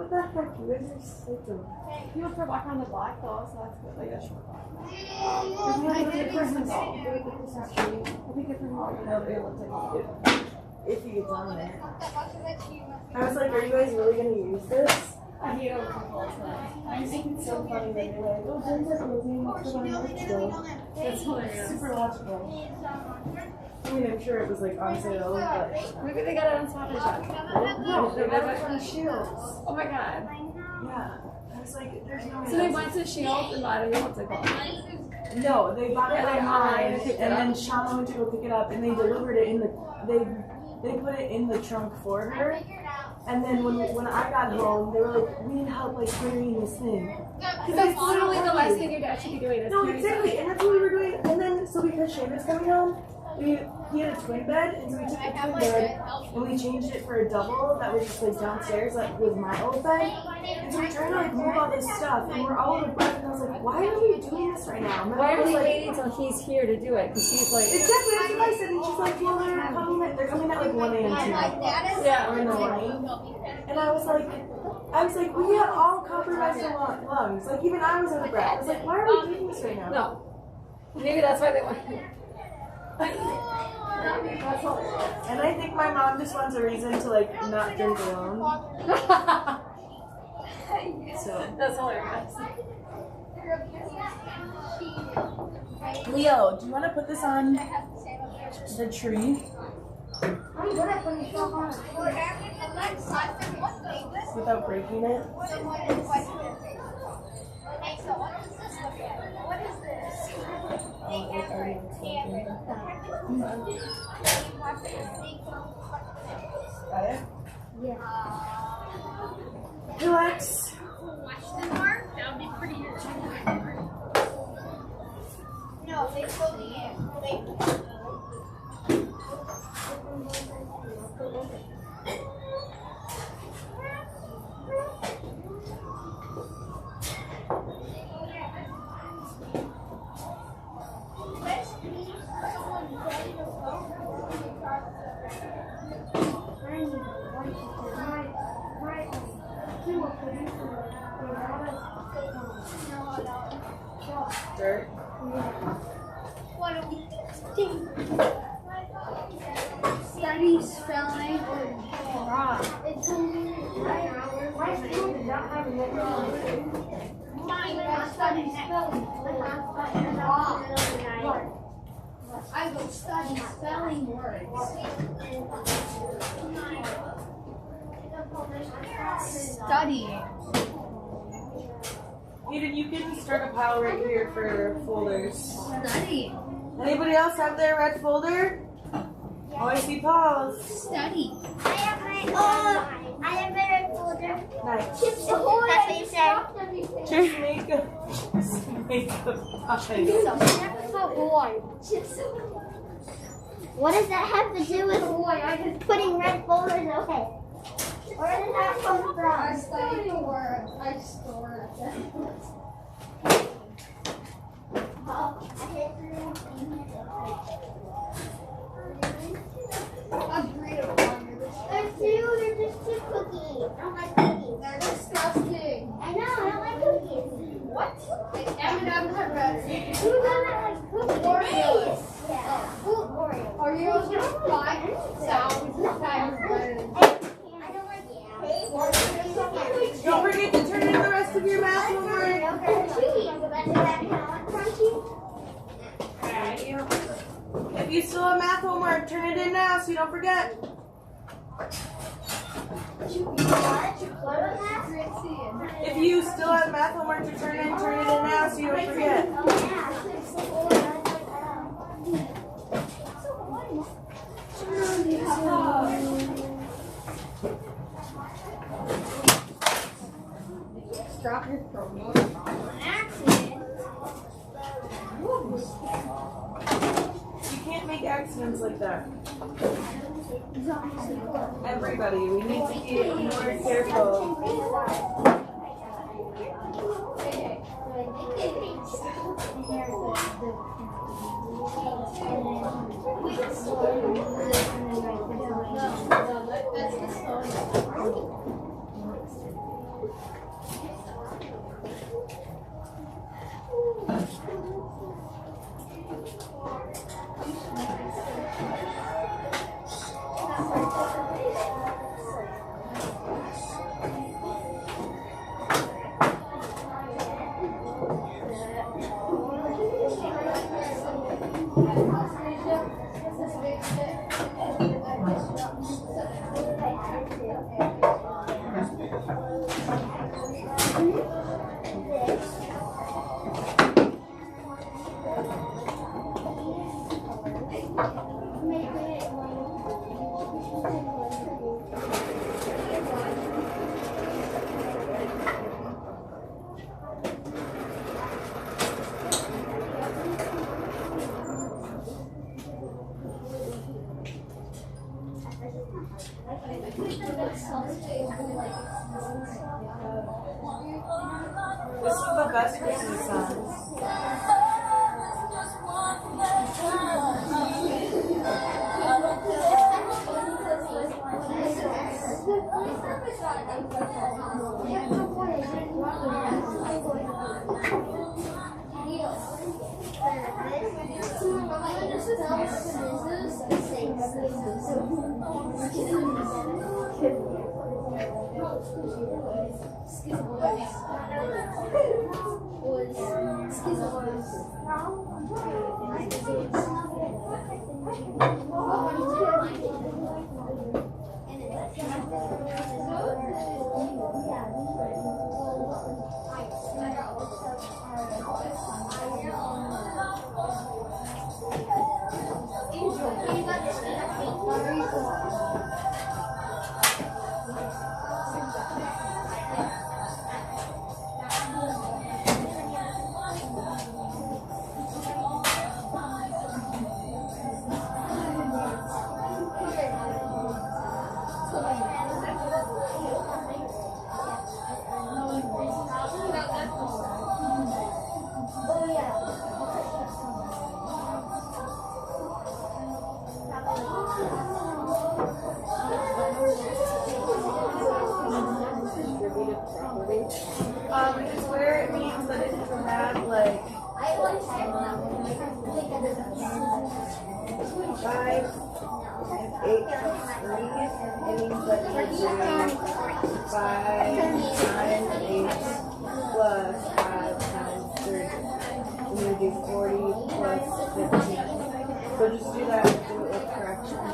What the heck? You guys are so dumb. People prefer walking on the block though, so that's good. Like a short block. There's no good for him though. It'll be good for him. No, it looks like if he gets on there. I was like, are you guys really gonna use this? I hate overcontrol. I just think it's so funny that you're like, oh, Jen's at closing, let's go on let's go. That's hilarious. Super logical. I mean, I'm sure it was like on sale, but Maybe they got it on Spotted Shop. no, they got it from Shields. Oh my god. Yeah. I was like, there's no way. So they went to Shields and bought it. What's it called? No, they bought it Yeah, online, they picked it and up. then Shauna went to go pick it up, and they delivered it in the they put it in the trunk for her. And then when I got home, they were like, we need help like carrying this thing. Because that's literally the last thing your dad should be doing. Is No, carry exactly, something. and that's what we were doing. And then so because Shane was coming home, he had a twin bed, and so we took the twin bed and we changed it for a double that was just like downstairs, like with my old bed. And so we're trying to like move all this stuff, and we're all over breath. And I was like, why are we doing this right now? And then Why I are was we like, waiting until he's here to do it? Because he's like, exactly, that's what I said. And she's like, well, they're coming at like 1 a.m. tonight. yeah. Or in the morning. And I was like, we have all compromised lungs. Like even I was out of breath. I was like, why are we doing this right now? No. Maybe that's why they want it. And I think my mom just wants a reason to like not drink alone. So That's hilarious. Leo, do you want to put this on the tree without breaking it? Got it? Yeah. Relax. That would be pretty good. No, they told me Dirt. what are we doing? Study spelling or it's mine study spelling. I go study spelling words. Studying. Eden, you can start a pile right here for folders. Studying. Anybody else have their red folder? Oh, I see Paul's. Study. I have my red folder. Nice. That's what you said. Just make a pile. What does that have to do with putting red folders away? Where did that come from? I study the word. I store it. Agreed upon. They're just two cookies. I don't like cookies. They're disgusting. I know, I don't like cookies. What? M&M's are better. Who doesn't like cookies? Oreos. Yeah. Oreos. Oreos are 5,000 times better. I don't like it. Don't forget to turn in the rest of your math homework. If you still have math homework, turn it in now so you don't forget. If you still have math homework to turn it in now so you don't forget. Drop your phone. You can't make accidents like that. Everybody, we need to be more careful. This is the best Christmas songs. It's where it means that it can have like 5 and 8 plus 3. It means that you do 5 times 8 plus 5 times 3. And you do 40 plus 15. So just do that and do it with corrections.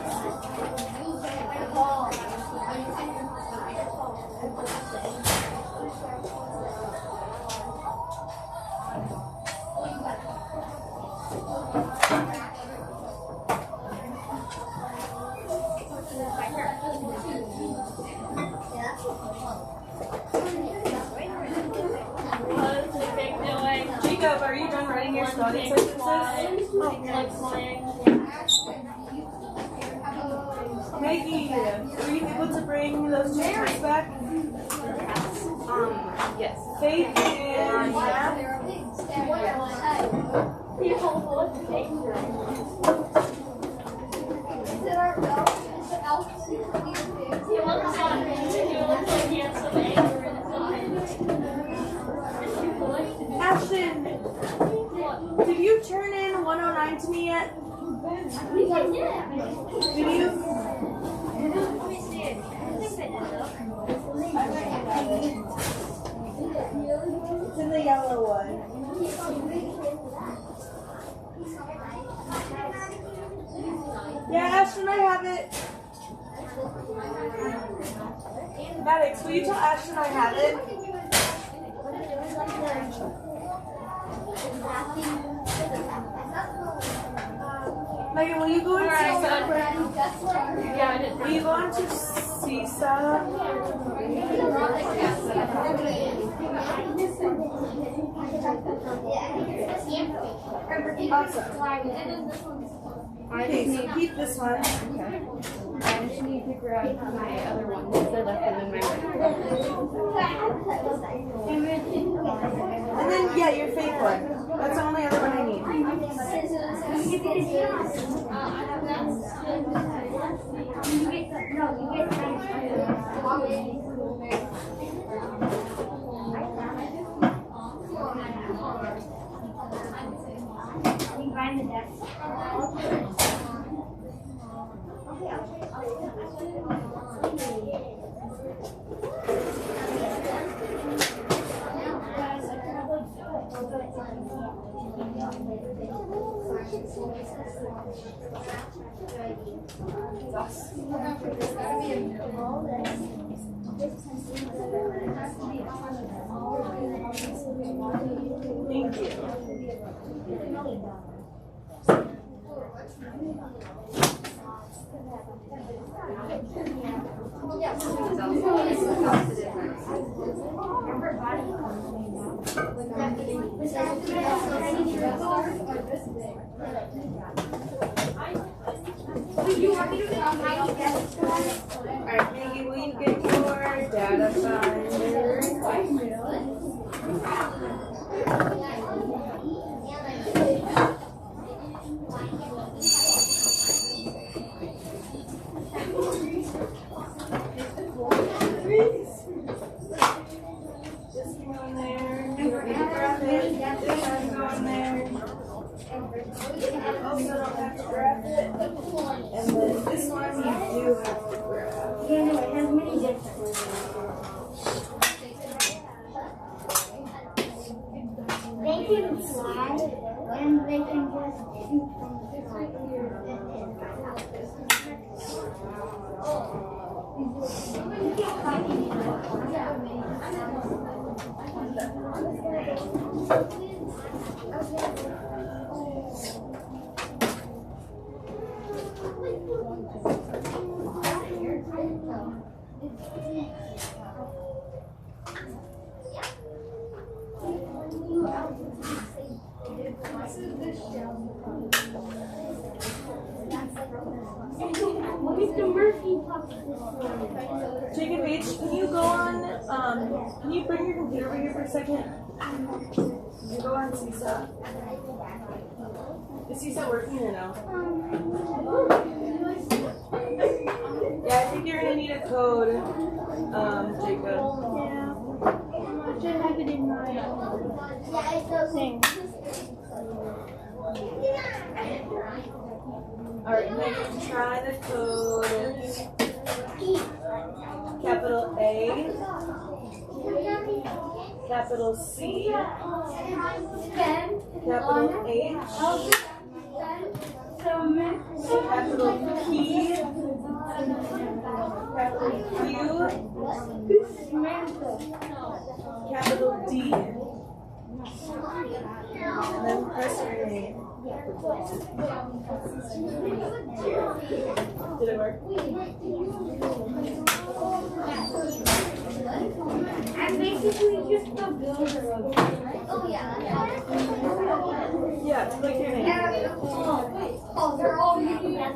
Jacob, are you done writing your spelling sentences? Maggie, were you able to bring those two books back? Yes. Faith and math? Ashton, did you turn in 109 to me yet? Did you? It's in the yellow one. Yeah, Ashton, I have it. Maddox, will you tell Ashton I have it? Megan, will you go into will you go into Seesaw? Awesome. Okay, so keep this one. Okay. I just need to grab my other one because I left them in my room. And then, yeah, your fake one. That's the only other one I need. Thank you. Alright, Maggie, will you get your data finder? Just go in there. You don't need to grab it. This one go in there. Also don't have to grab it. And then this one you do have to grab. Yeah, no, it has many different. They can fly and they can just shoot from the side. Mr. Murphy talks this way. Jacob H, can you go on, can you bring your computer over here for a second? You go on CSAT. Is CSAT working or no? Yeah, I think you're gonna need a code, Jacob. Yeah. I should have it in my thing. Alright, Megan, try the code. Capital A, capital C, capital H, capital P, capital Q, capital D. And then press your name. Did it work? I'm basically just a builder of it. Yeah, click your name. Oh, they're all using that.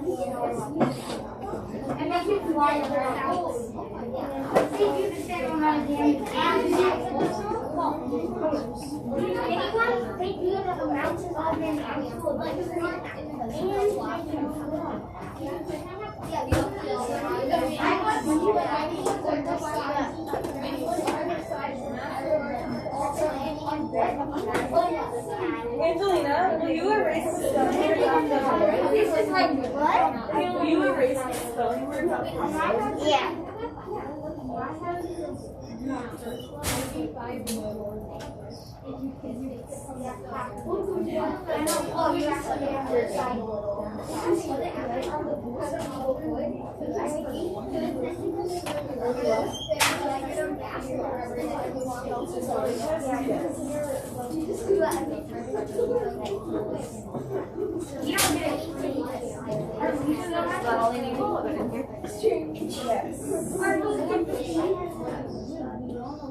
And make it fly around. See you to stand on my damn anyone think you have a mountain on in high school? Like, it's not that. Angelina, will you erase the spelling words off the This is like what? Will you erase the spelling words off the Yeah.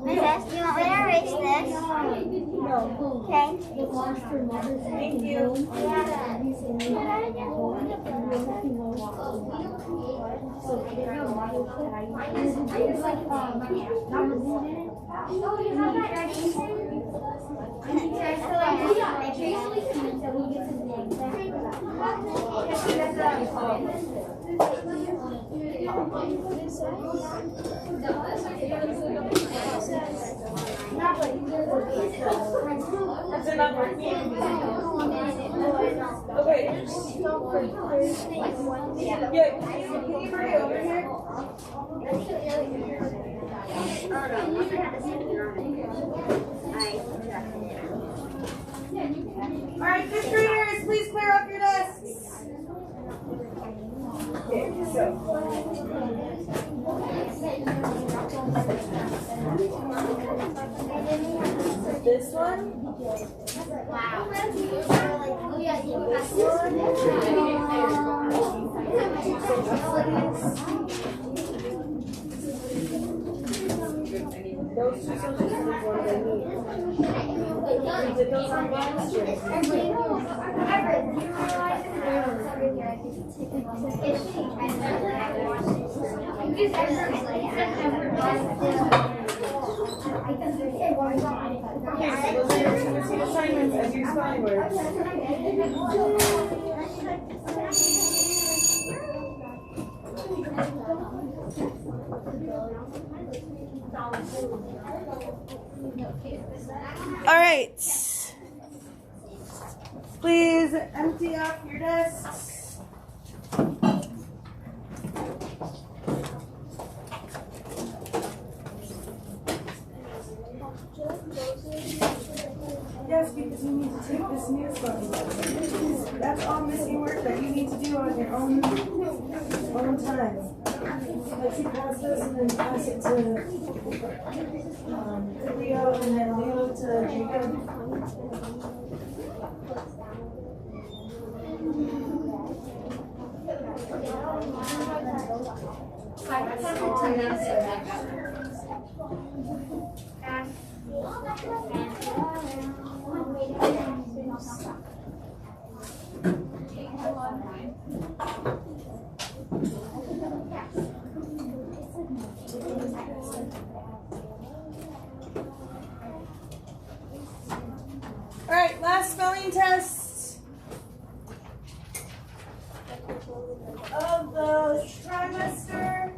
Miss, do you want me to erase this? No. Okay. Thank you. Is it not working? Okay. Yeah, can you bring it over here? All right, fifth graders, please clear up your desks. Okay, so. This one. Wow. Those two social studies ones I need. We did those on last year. Okay, so those are your two missing assignments as your spelling words. All right. Please empty out your desks. Yes, because you need to take this new spelling lesson. That's all missing work that you need to do on your own time. Let's pass this and then pass it to Leo and then Leo to Jacob. All right, last spelling test of the trimester.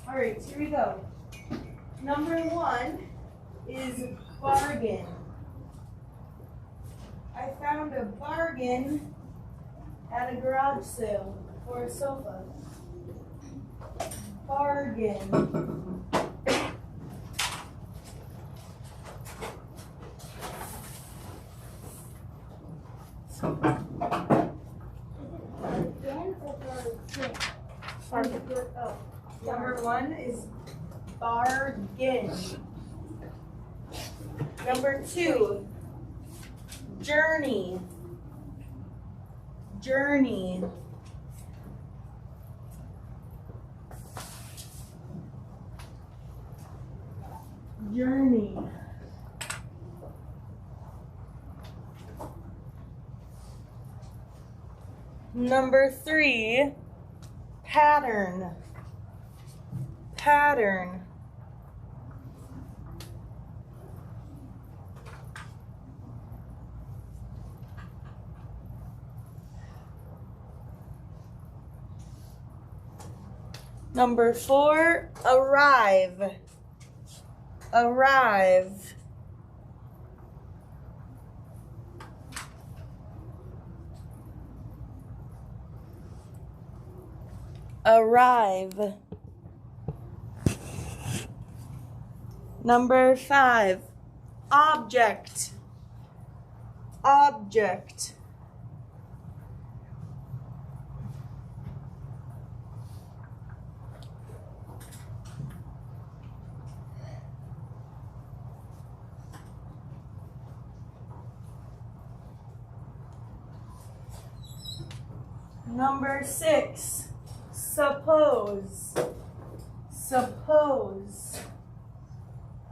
All right, here we go. Number 1 is bargain. I found a bargain at a garage sale for a sofa. Bargain. Number 1 is bargain. Number 2, journey. Journey. Journey. Number 3, pattern. Pattern. Number 4, arrive. Arrive. Arrive. Number 5, object. Object. Number 6, suppose. Suppose.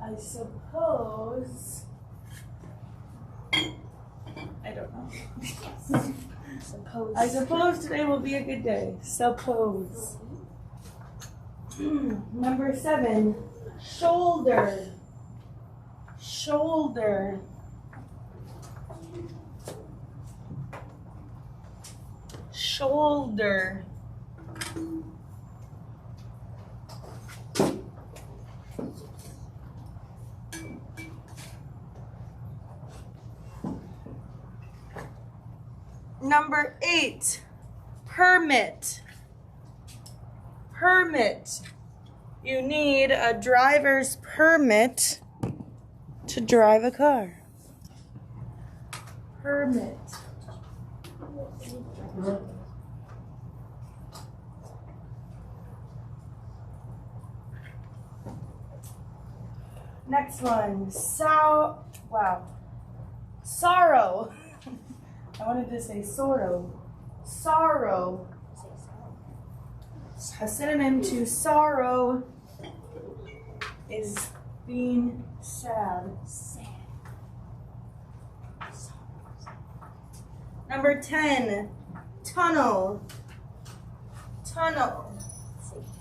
I suppose. I don't know. Suppose. I suppose today will be a good day. Suppose. Number 7, shoulder. Shoulder. Shoulder. Number 8, permit. Permit. You need a driver's permit to drive a car. Permit. Next one, sorrow. I wanted to say sorrow. Sorrow. A synonym to sorrow is being sad. Number 10, tunnel. Tunnel.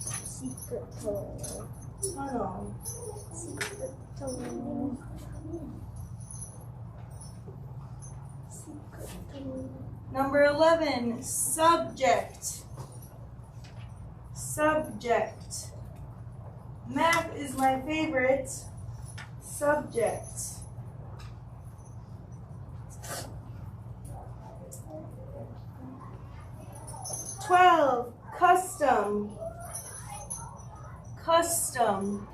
Secret tunnel. Tunnel. Secret tunnel. Secret tunnel. Number 11, subject. Subject. Math is my favorite subject. $12, custom. Custom.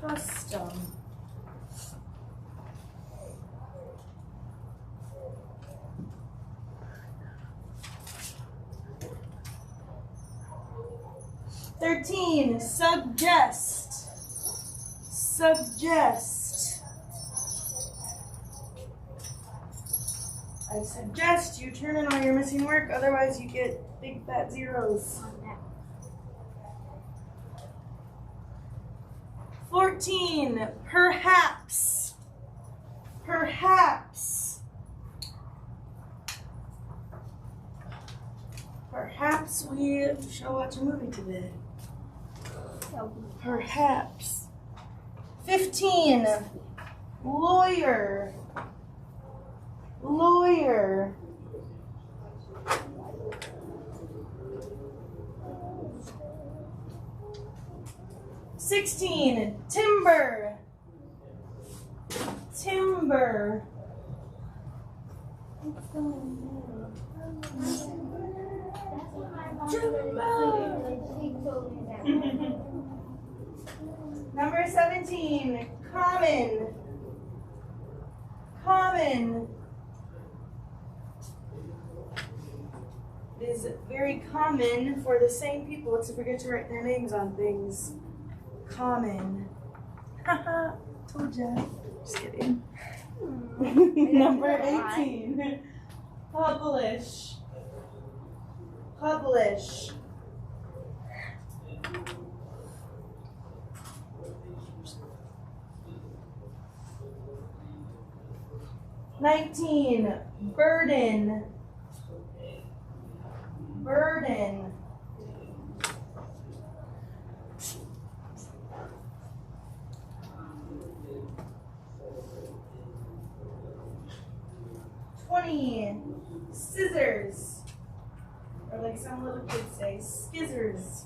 Custom. $13, suggest. Suggest. I suggest you turn in all your missing work, otherwise you get big fat zeros. 14, perhaps. Perhaps. Perhaps we shall watch a movie today. Perhaps. 15, lawyer. Lawyer. $16, timber. Timber. Number 17, common. Common. It is very common for the same people to forget to write their names on things. Common. Haha, told ya. Just kidding. Number 18, publish. Publish. $19, burden. Burden. $20, scissors. Or like some little kids say, skizzers.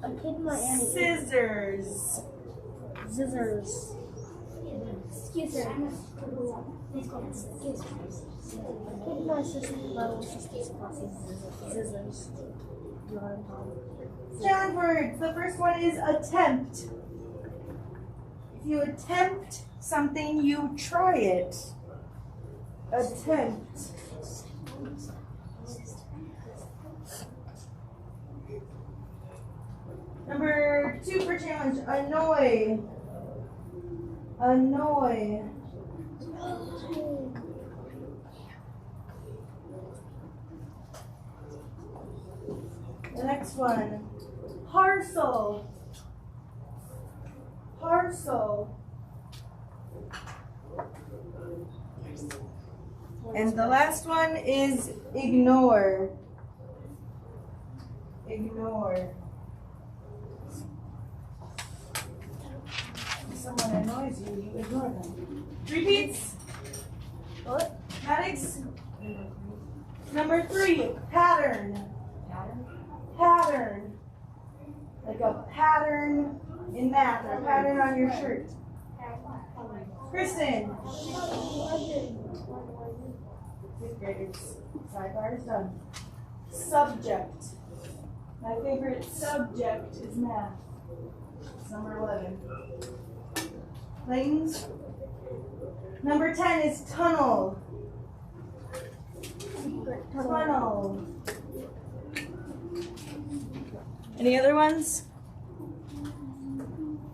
A kid might add it. Scissors. Scissors. Scissors. It's called scissors. A kid my sister's classes. Scissors. Sound words. The first one is attempt. If you attempt something, you try it. Attempt. Number 2 for challenge, annoy. Annoy. The next one, parcel. Parcel. And the last one is ignore. Ignore. If someone annoys you, you ignore them. Repeats. What? Maddox. Number 3, pattern. Pattern. Like a pattern in math, or a pattern on your shirt. Kristen. 5th graders. Sidebar is done. Subject. My favorite subject is math. It's number 11. Layton's. Number 10 is tunnel. Tunnel. Any other ones?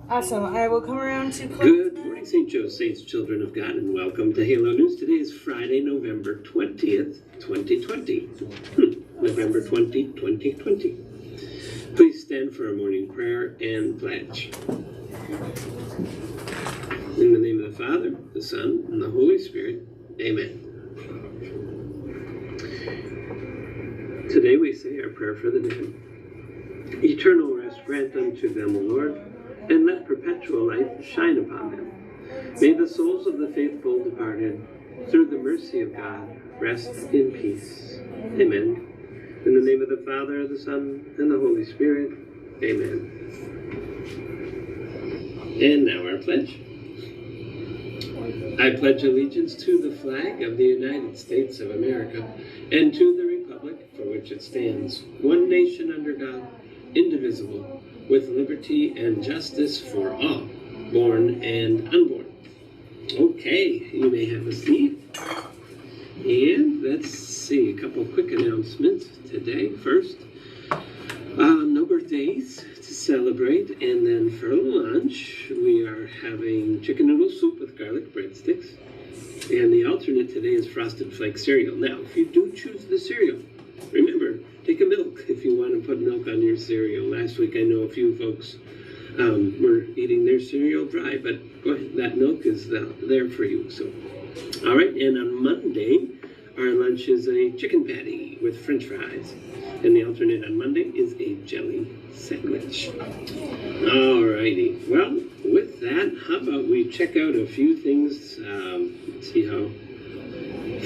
Awesome. I will come around to close. Good morning, St. Joe Saints, children of God, and welcome to Halo News. Today is Friday, November 20th, 2020. November 20, 2020. Please stand for a morning prayer and pledge. In the name of the Father, the Son, and the Holy Spirit. Amen. Today we say our prayer for the dead. Eternal rest grant unto them, O Lord, and let perpetual light shine upon them. May the souls of the faithful departed, through the mercy of God, rest in peace. Amen. In the name of the Father, the Son, and the Holy Spirit. Amen. And now our pledge. I pledge allegiance to the flag of the United States of America and to the republic for which it stands, one nation under God, indivisible, with liberty and justice for all, born and unborn. Okay, you may have a seat. And let's see, a couple quick announcements today. First, no birthdays to celebrate, and then for lunch we are having chicken noodle soup with garlic breadsticks, and the alternate today is Frosted Flake cereal. Now, if you do choose the cereal, remember, take a milk if you want to put milk on your cereal. Last week I know a few folks were eating their cereal dry, but go ahead, that milk is there for you. So, all right, and on Monday, our lunch is a chicken patty with French fries, and the alternate on Monday is a jelly sandwich. All righty, well, with that, how about we check out a few things, see how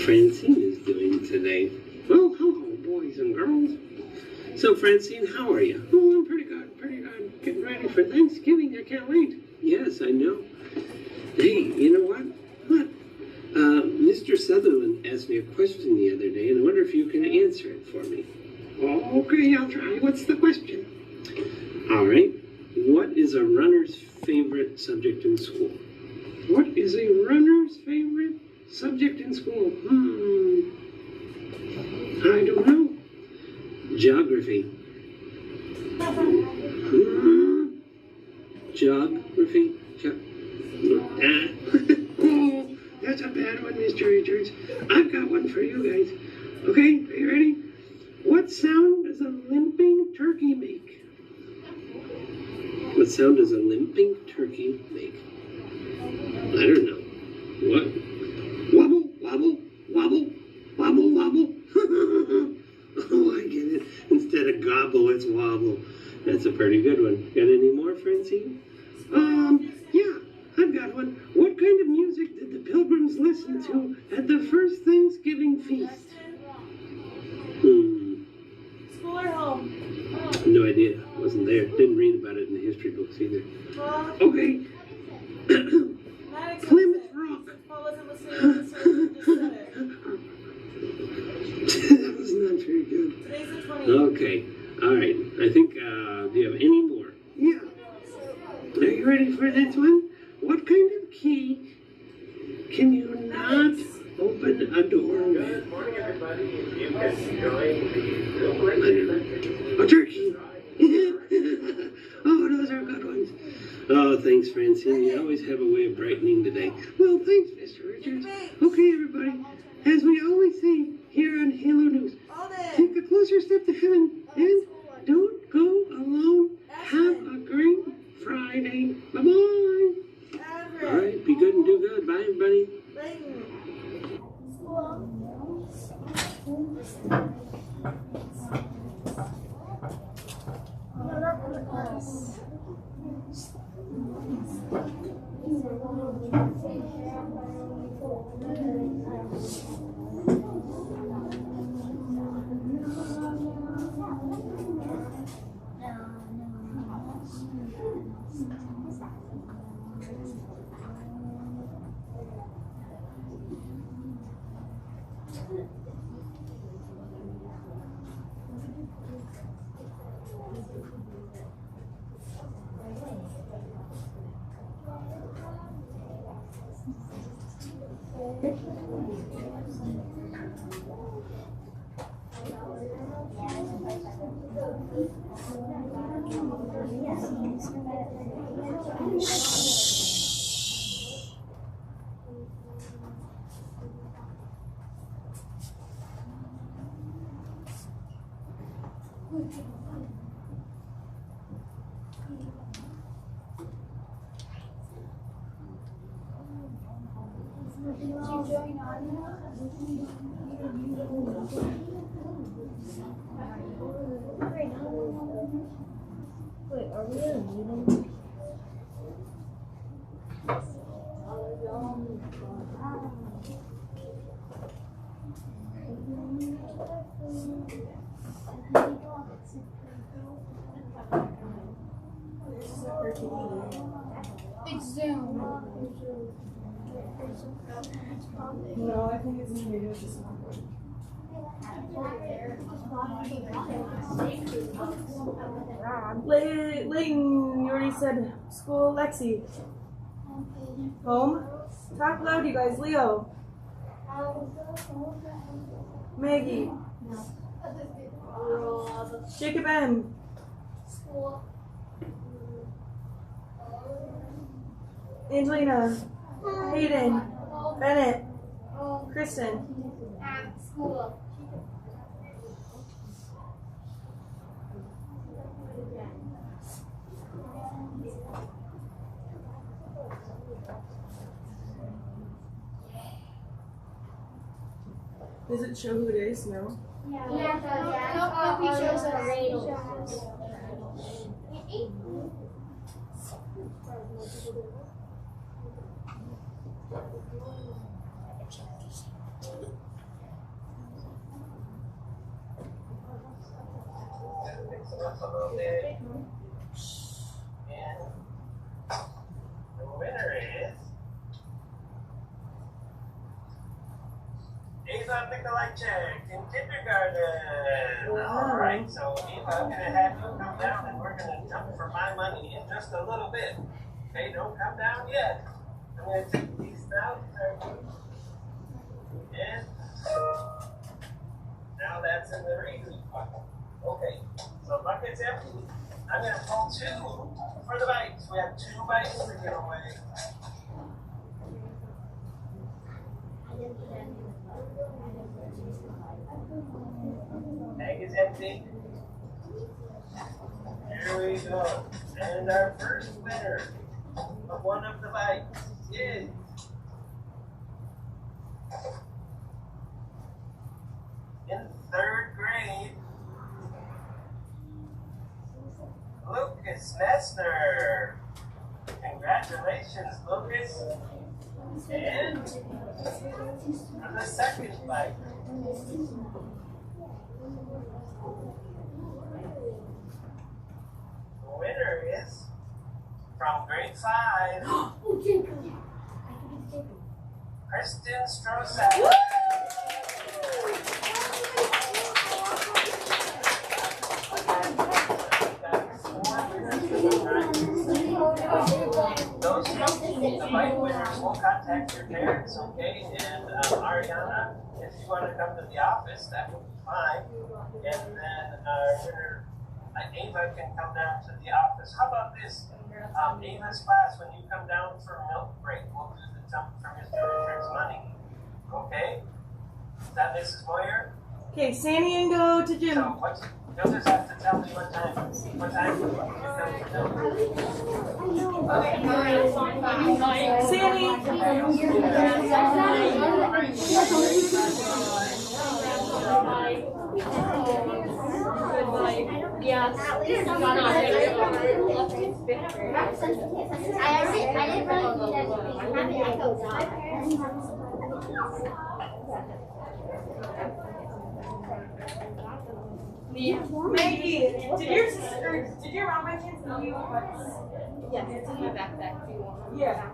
Francine is doing today. Well, hello, boys and girls. So, Francine, how are you? Oh, I'm pretty good, pretty good. Getting ready for Thanksgiving, I can't wait. Yes, I know. Hey, you know what? What? Mr. Sutherland asked me a question the other day, and I wonder if you can answer it for me. Oh, okay, I'll try. What's the question? All right. What is a runner's favorite subject in school? What is a runner's favorite subject in school? I don't know. Geography. Geography? Oh, that's a bad one, Mr. Richards. I've got one for you guys. Okay, are you ready? What sound does a limping turkey make? What sound does a limping turkey make? I don't know. What? Wobble, wobble, wobble, wobble, wobble. Oh, I get it. Instead of gobble, it's wobble. That's a pretty good one. Got any more, Francine? Yeah, I've got one. What kind of music did the Pilgrims listen to at the first Thanksgiving feast? School or home? No idea. Wasn't there. Didn't read about it in the history books either. Okay. Plymouth Rock. Paul wasn't listening, so he just said it. That was not very good. Today's the 20th. Okay. All right. I think, do you have any more? Yeah. Are you ready for this one? What kind of key can you not open a door with? Good morning, everybody. You can join the A turkey. Oh, those are good ones. Oh, thanks, Francine. You always have a way of brightening the day. Well, thanks, Mr. Richards. Okay, everybody. As we always say here on Halo News, take a closer step to heaven and don't go alone. Have a great Friday. Bye-bye. All right, be good and do good. Bye, everybody. School. Wait, are we in a meeting? It's Zoom. No, I think it's in here. It's just not. Layton, you already said school. Lexi. Home. Talk loud, you guys. Leo. Maggie. Jacob M. Angelina. Hayden. Bennett. Kristen. At school. Does it show who it is? No. Nope, he shows us. Mix it up a little bit. And the winner is Ava Mikolajczyk in kindergarten. All right, so Eva, I'm gonna have you come down and we're gonna jump for my money in just a little bit. Okay, don't come down yet. I'm gonna take these out. And now that's in the reason bucket. Okay, so bucket's empty. I'm gonna pull 2 for the bikes. We have 2 bikes to give away. Bag is empty. Here we go. And our first winner of one of the bikes is in 3rd grade, Lucas Messner. Congratulations, Lucas. And for the second bike, the winner is from grade 5, Kristen Strosak. The bike winners will contact your parents, okay? And Ariana, if you want to come to the office, that would be fine. And then our winner, Ava, can come down to the office. How about this? Ava's class, when you come down for milk break, we'll do the jump for Mr. Richard's money. Okay? Is that Mrs. Moyer? Okay, Sandy and go to gym. So you'll just have to tell me what time you come for milk. Yes. I didn't really have it echo Maggie, did your mom by chance know you what? Yes, it's in my backpack. Do you want them? Yeah.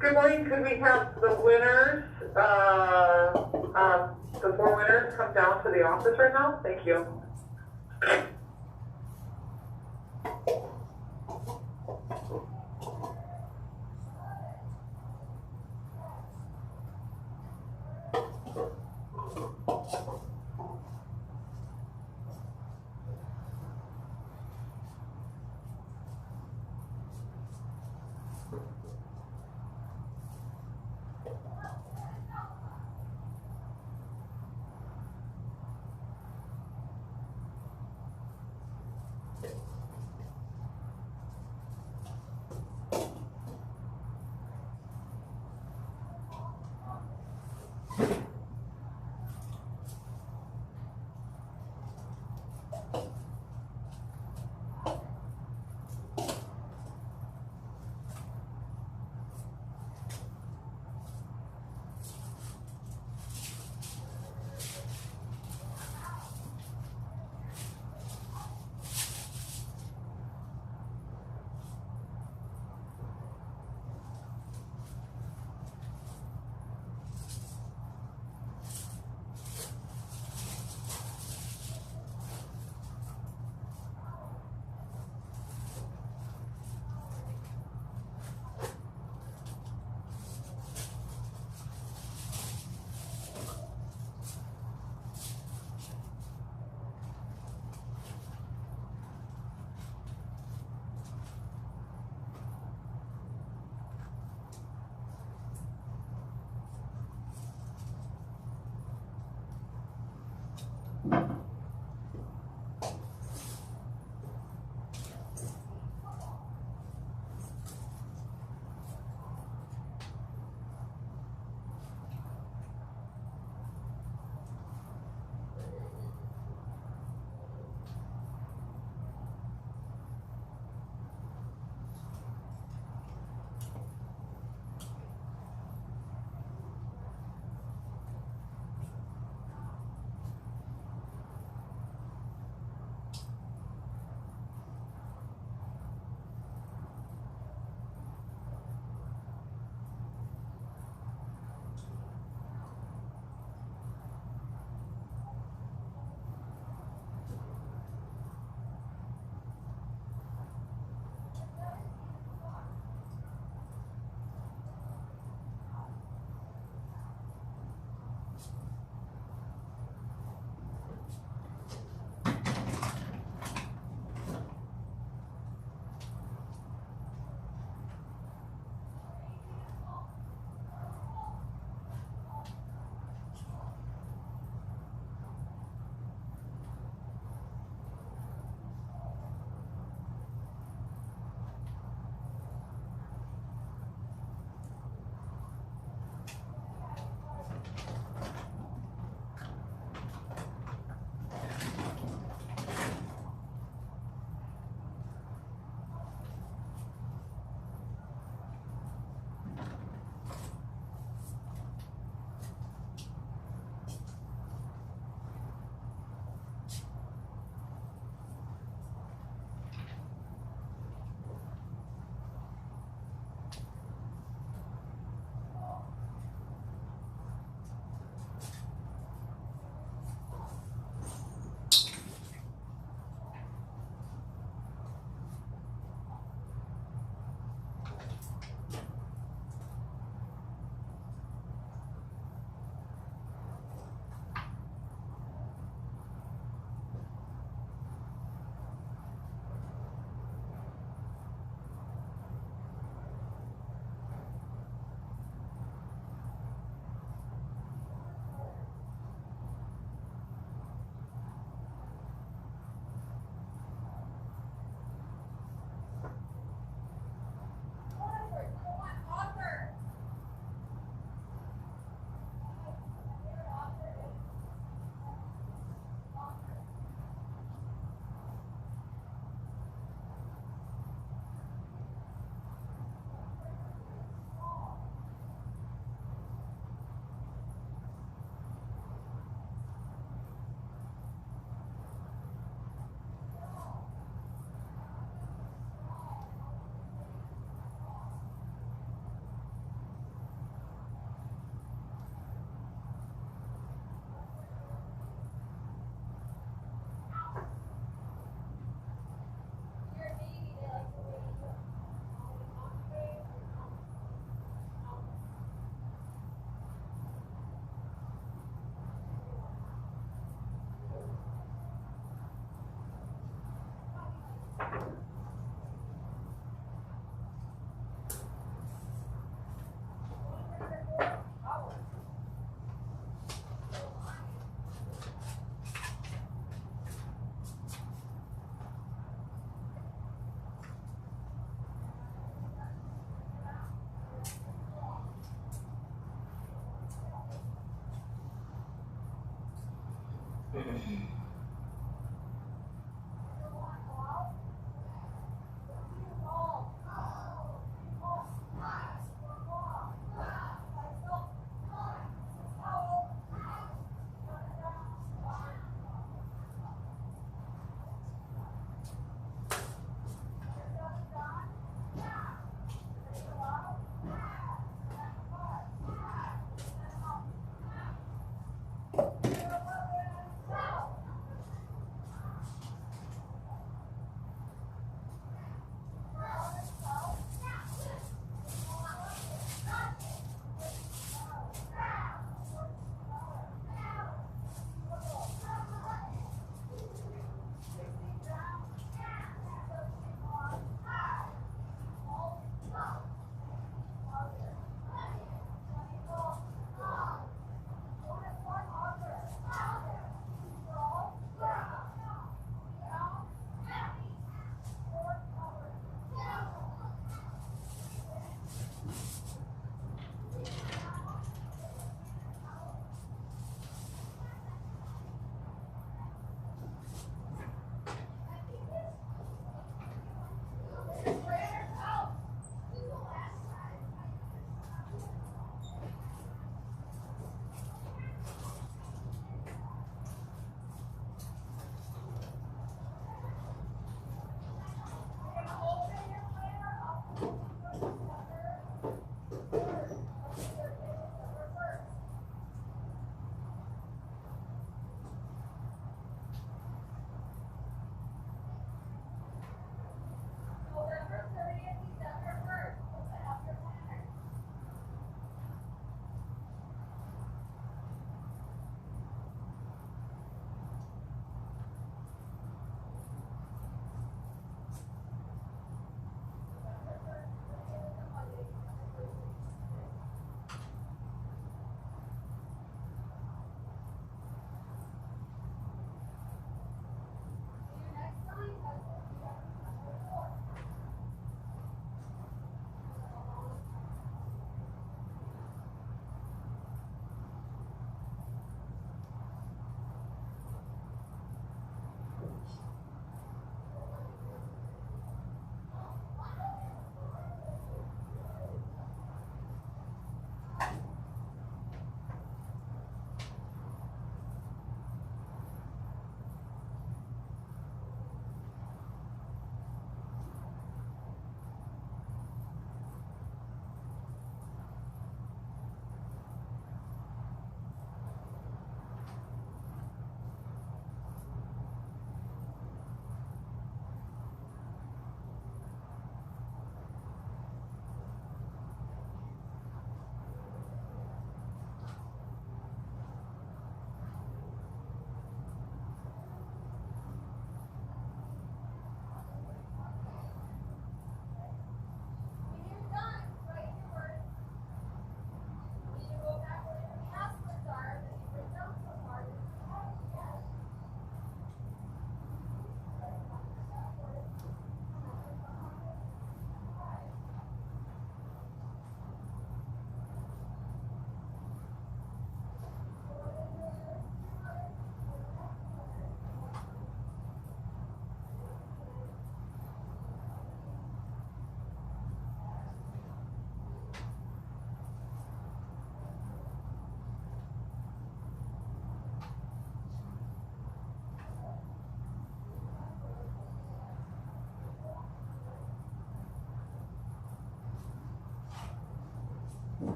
Good morning. Could we have the winners, the 4 winners come down to the office right now? Thank you.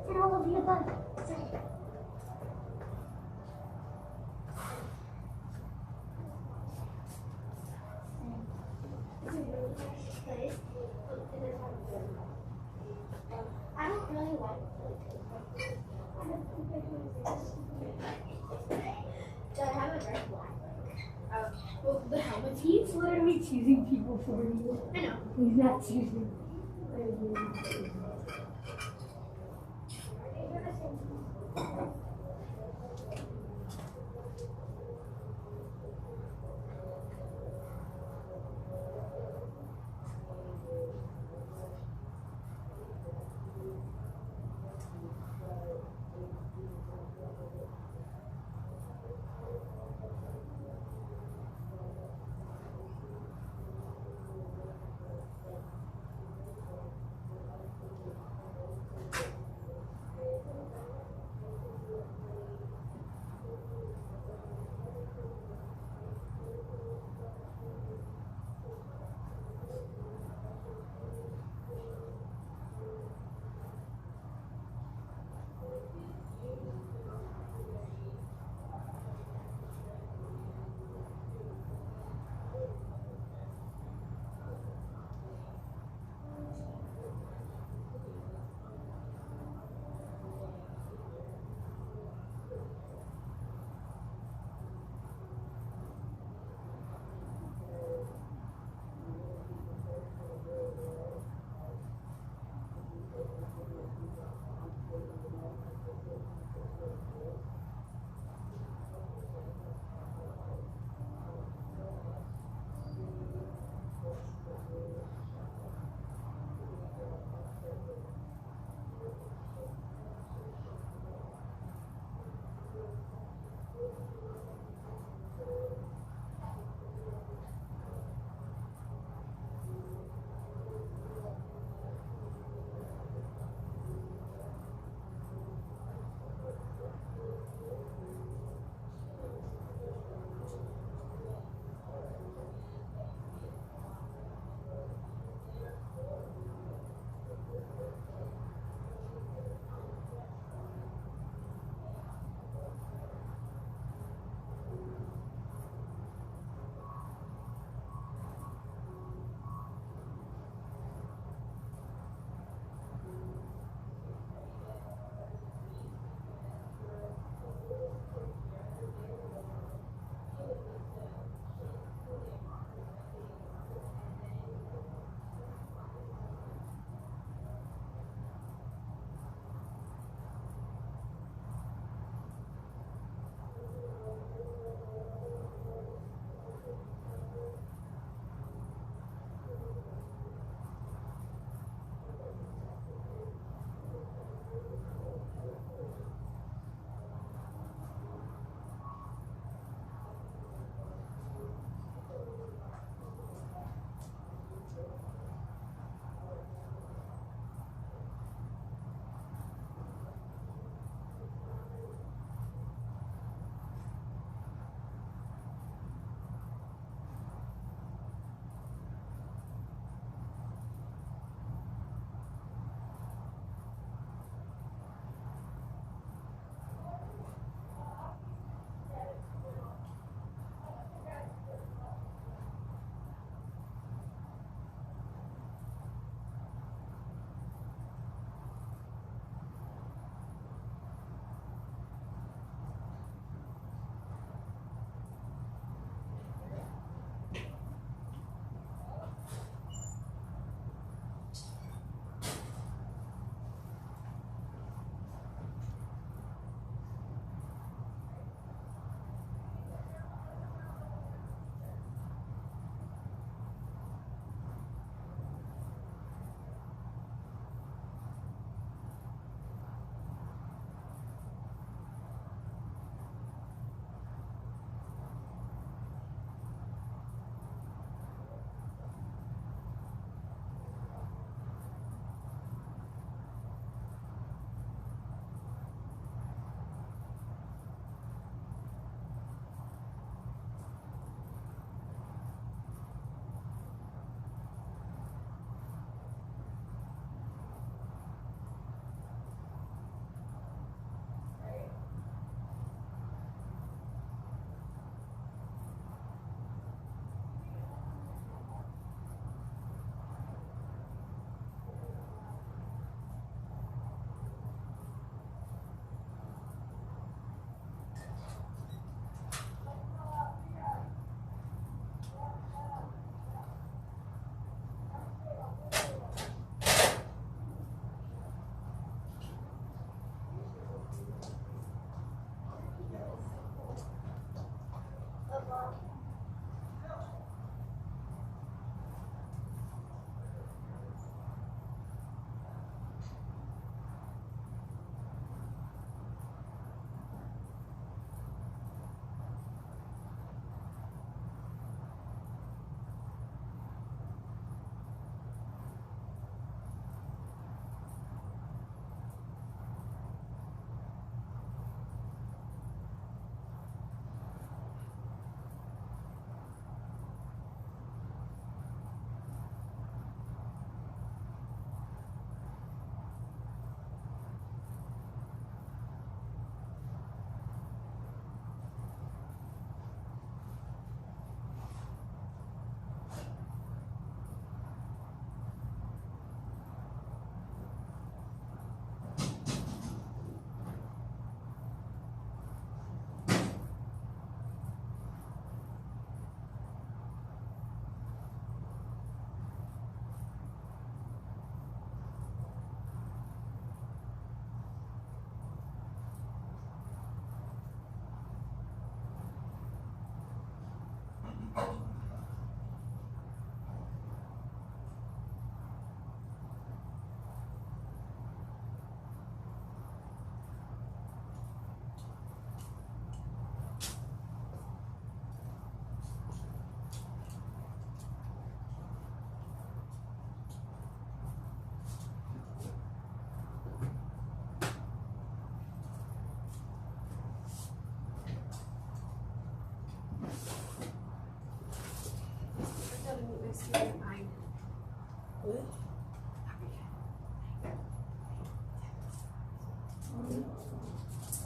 and all of the above. I don't really like Do I have a red flag? Well, the helmet. He's literally choosing people for you. I know. He's not choosing.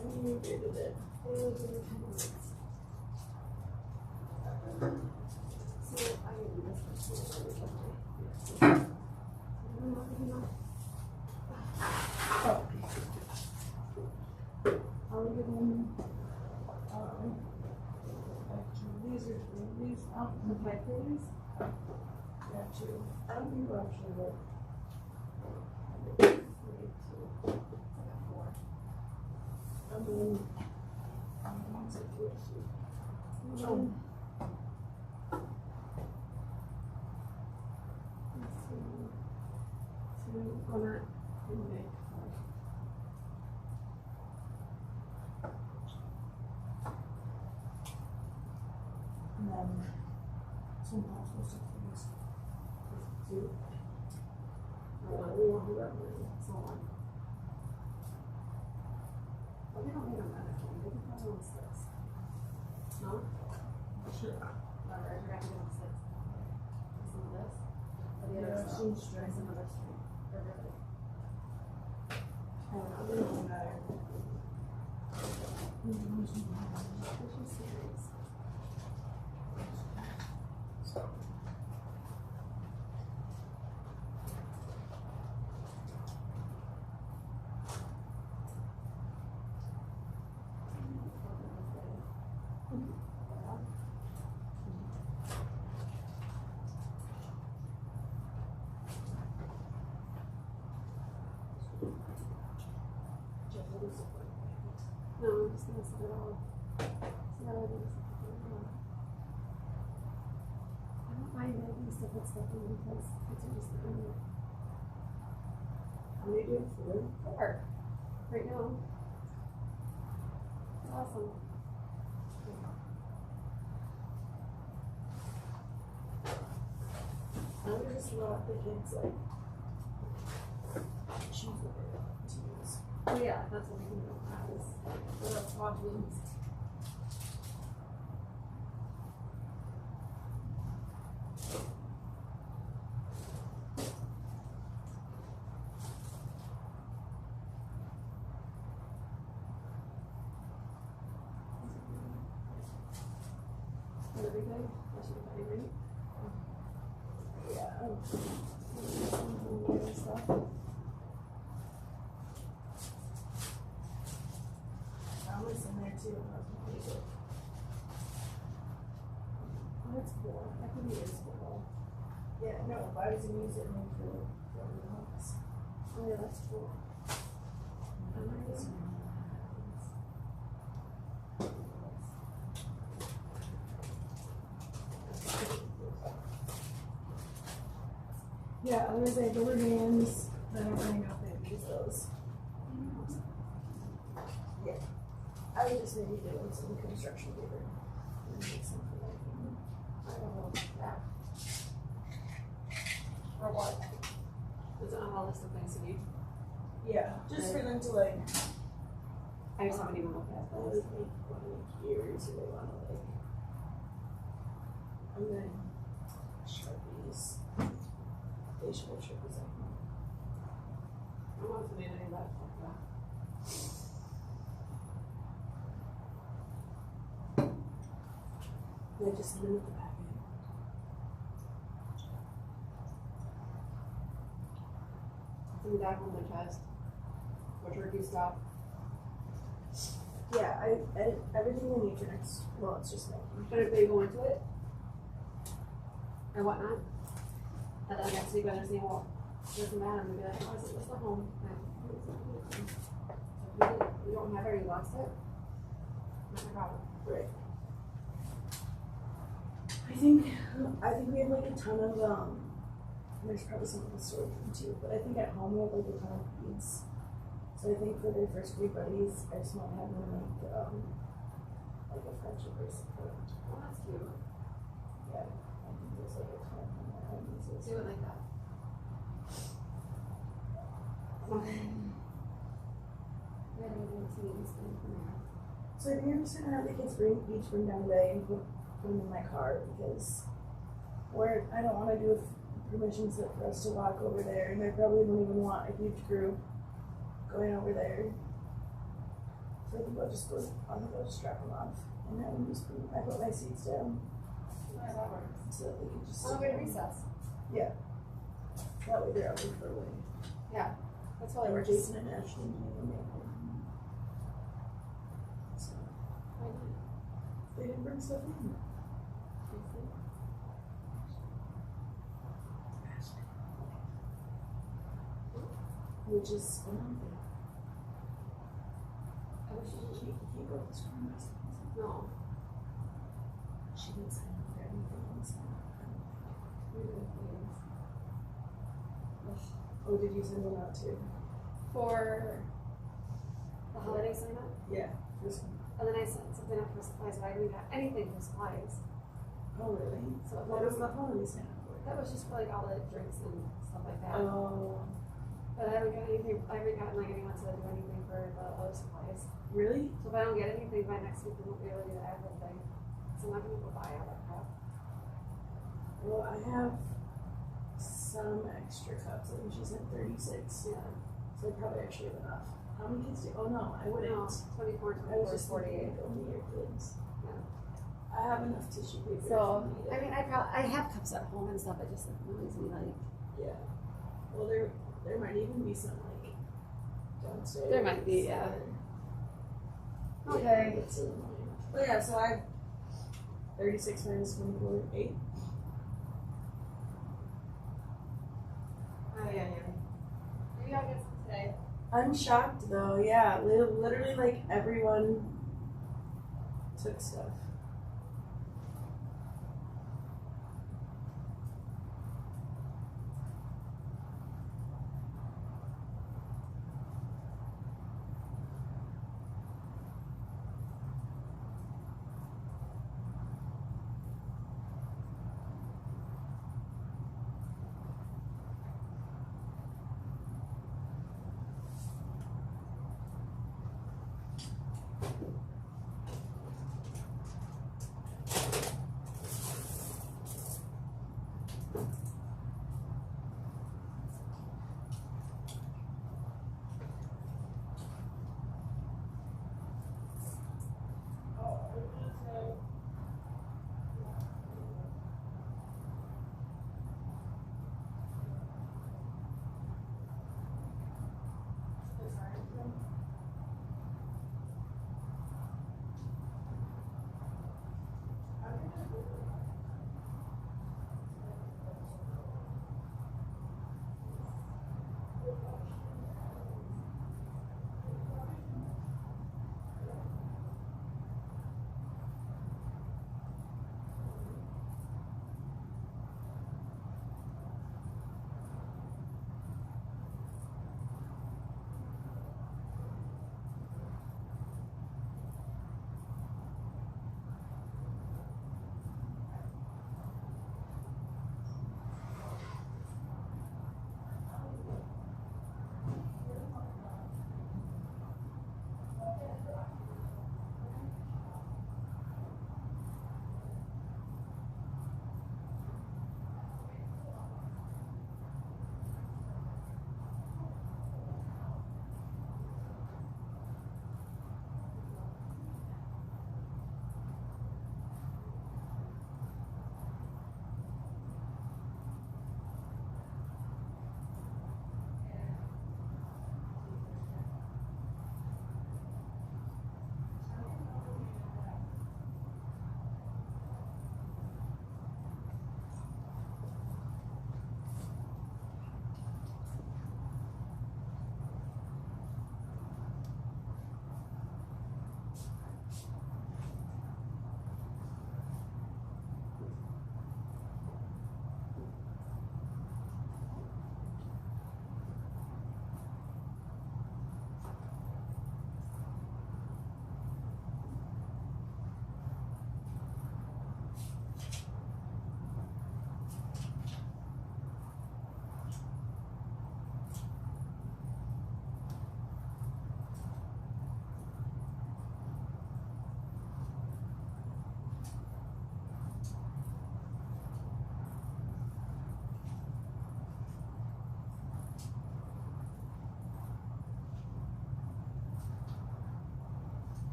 I mean, we did it. I'll give them, these are, these, okay, please. Got you. I don't think we'll actually look. I mean, and then some possible stuff for this. Two. We won't do that one. So on. Well, they don't need a mannequin. They can probably on six. No? Sure. Alright, we're gonna do on six. Some of this. Or the other stuff. Try some of this. I'll do it on better. She's serious. No, I'm just gonna set it all. See how it is. I don't mind making stuff with stuff in because it's just the end. How many do you have? 4. Right now. It's awesome. I would just let the kids like choose what they want to use. Oh yeah, that's what we can do. What else modules? Everything? I should have everything. Yeah. Some stuff. Was in there too. Oh, that's cool. That could be useful. Yeah, no, if I was gonna use it maybe for the office. Oh yeah, that's cool. I might use it. Yeah, otherwise I have rubber bands that I don't hang up and use those. Yeah. I was just maybe doing some construction paper. And make something like that. I don't know about that. Or what? Is it on a list of things to do? Yeah, just for them to like, I just haven't even looked at oh, those. they want to make ears or they want to like, and then Sharpies. Facial Sharpies, I think. I don't know if we did any of that. They just limit the packet. Do that on the chest. Or turkey stop. Yeah, I edit everything in Matrix. Well, it's just making. But if they go into it, or whatnot, and then next week I understand, well, it doesn't matter, maybe like, oh, it's the home. If you don't have it or you lost it, not my problem. Right. I think we have like a ton of there's probably some of the story too, but I think at home we have like a ton of beads. So I think for their first grade buddies, I just want to have them like a friendship bracelet for them. Oh, that's cute. Yeah, I think there's like a ton of them that I use. Do it like that. So I think I'm just gonna have the kids each bring down a bag and put them in my car because I don't want to do a permission slip for us to walk over there, and they probably don't even want a huge group going over there. So think about just going on the go, just drop them off, and then just I put my seats down so that they can just. On the way to recess. That way they're out there for a way. Yeah, that's all it And works. Jason and Ashley and so they didn't bring stuff in. Which is another. Oh, she didn't. He broke the screen last time. No. She didn't sign up for anything on this one. Oh, did you send one out too? For the holiday sign up? Yeah. This one. And then I sent something up for supplies, but I didn't have anything for supplies. Oh, really? So What was the holiday sign up for? that was just for like all the drinks and stuff like that. Oh, But I haven't got anything, I haven't gotten like anyone to do anything for the other supplies. really? So if I don't get anything by next week, we won't be able to do the admin thing. So I'm not gonna go buy all that crap. Well, I have some extra cups. I think she said 36. Yeah. So I probably actually have enough. How many kids do? Oh no, I wouldn't. No, 24, I was 24, just 48. thinking like only your kids. Yeah. I have enough tissue paper. So, if you need I it. mean, I have cups at home and stuff, it just annoys me, like, Yeah. Well, there might even be some like downstairs. There might be, yeah. or- Okay. It's so annoying. But yeah, so I have 36 minus 24, 8. oh yeah. Maybe I'll get some today. I'm shocked though. Yeah, literally like everyone took stuff.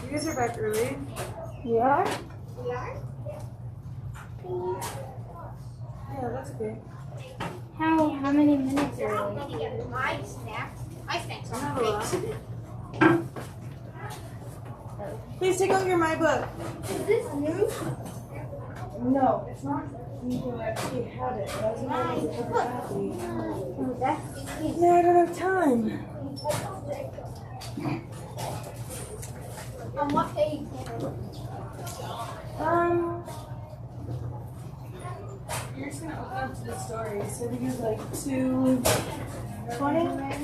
You guys are back early. We are? Yeah, that's okay. How many minutes are we? I need to get my snacks. My snacks I are have a lot. great. Please take out your My Book. Is this new? No, it's not. You actually had it. That's why I was a cover athlete. Oh, that's Yeah, I don't have time. On what page? You're just gonna open up to the story. So I think it's like 2:20.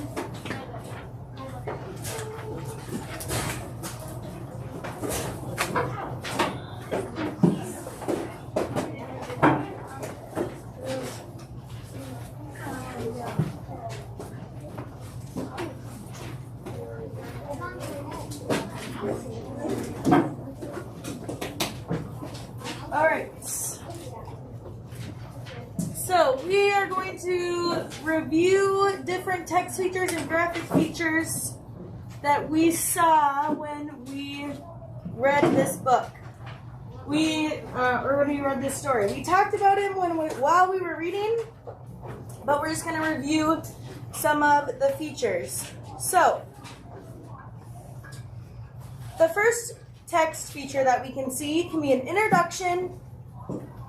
All right. So we are going to review different text features and graphic features that we saw when we read this book. Or when we read this story. We talked about him while we were reading, but we're just going to review some of the features. So, the first text feature that we can see can be an introduction,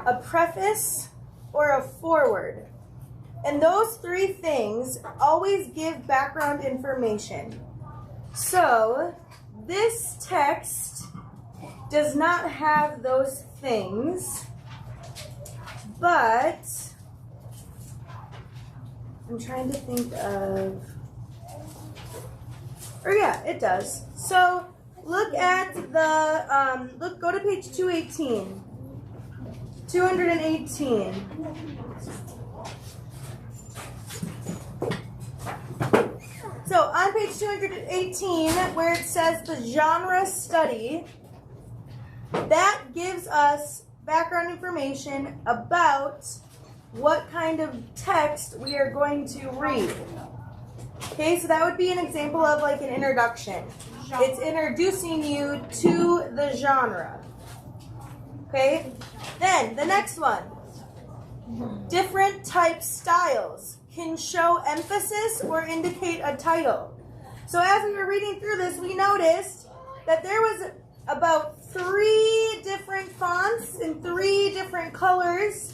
a preface, or a foreword. And those three things always give background information. So, this text does not have those things, but I'm trying to think of, or yeah, it does. So, look at the, go to page 218. 218. So on page 218, where it says the genre study, that gives us background information about what kind of text we are going to read. Okay, so that would be an example of like an introduction. It's introducing you to the genre. Okay, then the next one. Different type styles can show emphasis or indicate a title. So as we were reading through this, we noticed that there was about 3 different fonts and 3 different colors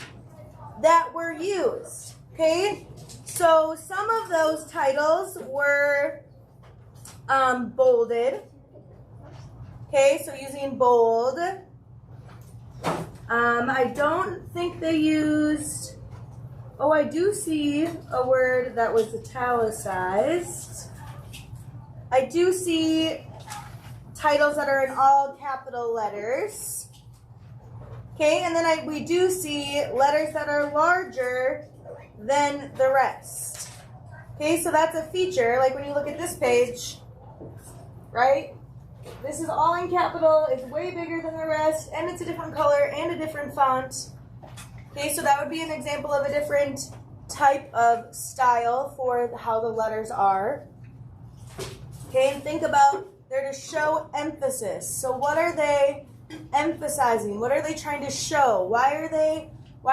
that were used. Okay, so some of those titles were bolded. Okay, so using bold. I don't think they used, oh, I do see a word that was italicized. I do see titles that are in all capital letters. Okay, and then we do see letters that are larger than the rest. Okay, so that's a feature, like when you look at this page, right? This is all in capital, it's way bigger than the rest, and it's a different color and a different font. Okay, so that would be an example of a different type of style for how the letters are. Okay, and think about, they're to show emphasis. So what are they emphasizing? What are they trying to show? Why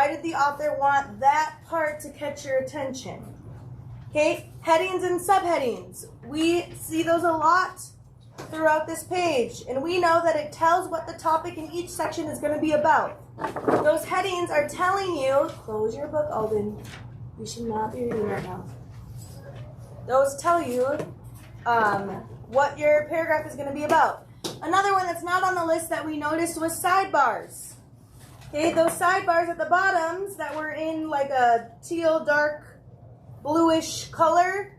did the author want that part to catch your attention? Okay, headings and subheadings. We see those a lot throughout this page, and we know that it tells what the topic in each section is going to be about. Those headings are telling you, close your book, Alden. You should not be reading right now. Those tell you what your paragraph is going to be about. Another one that's not on the list that we noticed was sidebars. Okay, those sidebars at the bottoms that were in like a teal, dark, bluish color,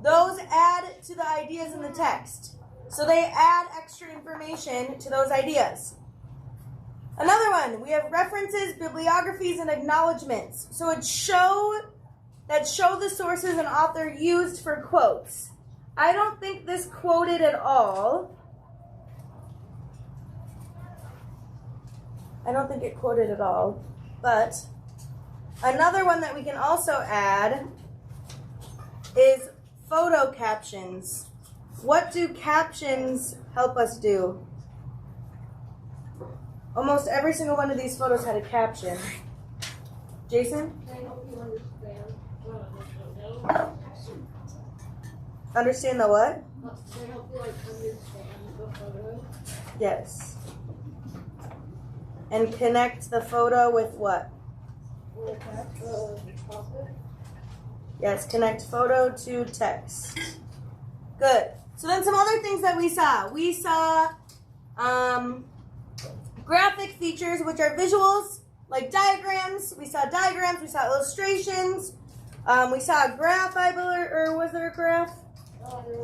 those add to the ideas in the text. So they add extra information to those ideas. Another one, we have references, bibliographies, and acknowledgments. So it show the sources an author used for quotes. I don't think this quoted at all. I don't think it quoted at all. But another one that we can also add is photo captions. What do captions help us do? Almost every single one of these photos had a caption. Jason? I hope you understand. I Understand the what? hope you understand the photo. Yes. And connect the photo with what? With the topic. Yes, connect photo to text. Good. So then some other things that we saw. We saw graphic features, which are visuals, like diagrams. We saw diagrams. We saw illustrations. We saw a graph, I believe, or was there a graph?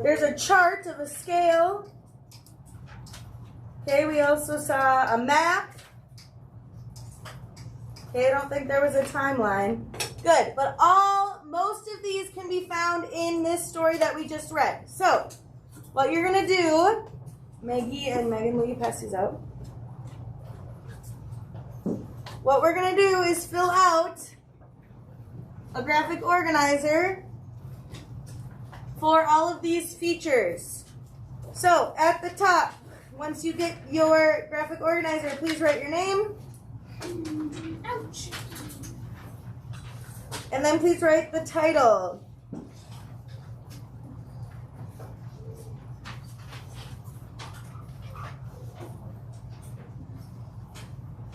There's a chart of a scale. Okay, we also saw a map. Okay, I don't think there was a timeline. Good, but most of these can be found in this story that we just read. So, what you're gonna do, Maggie and Megan, will you pass these out? What we're gonna do is fill out a graphic organizer for all of these features. So, at the top, once you get your graphic organizer, please write your name. Ouch. And then please write the title.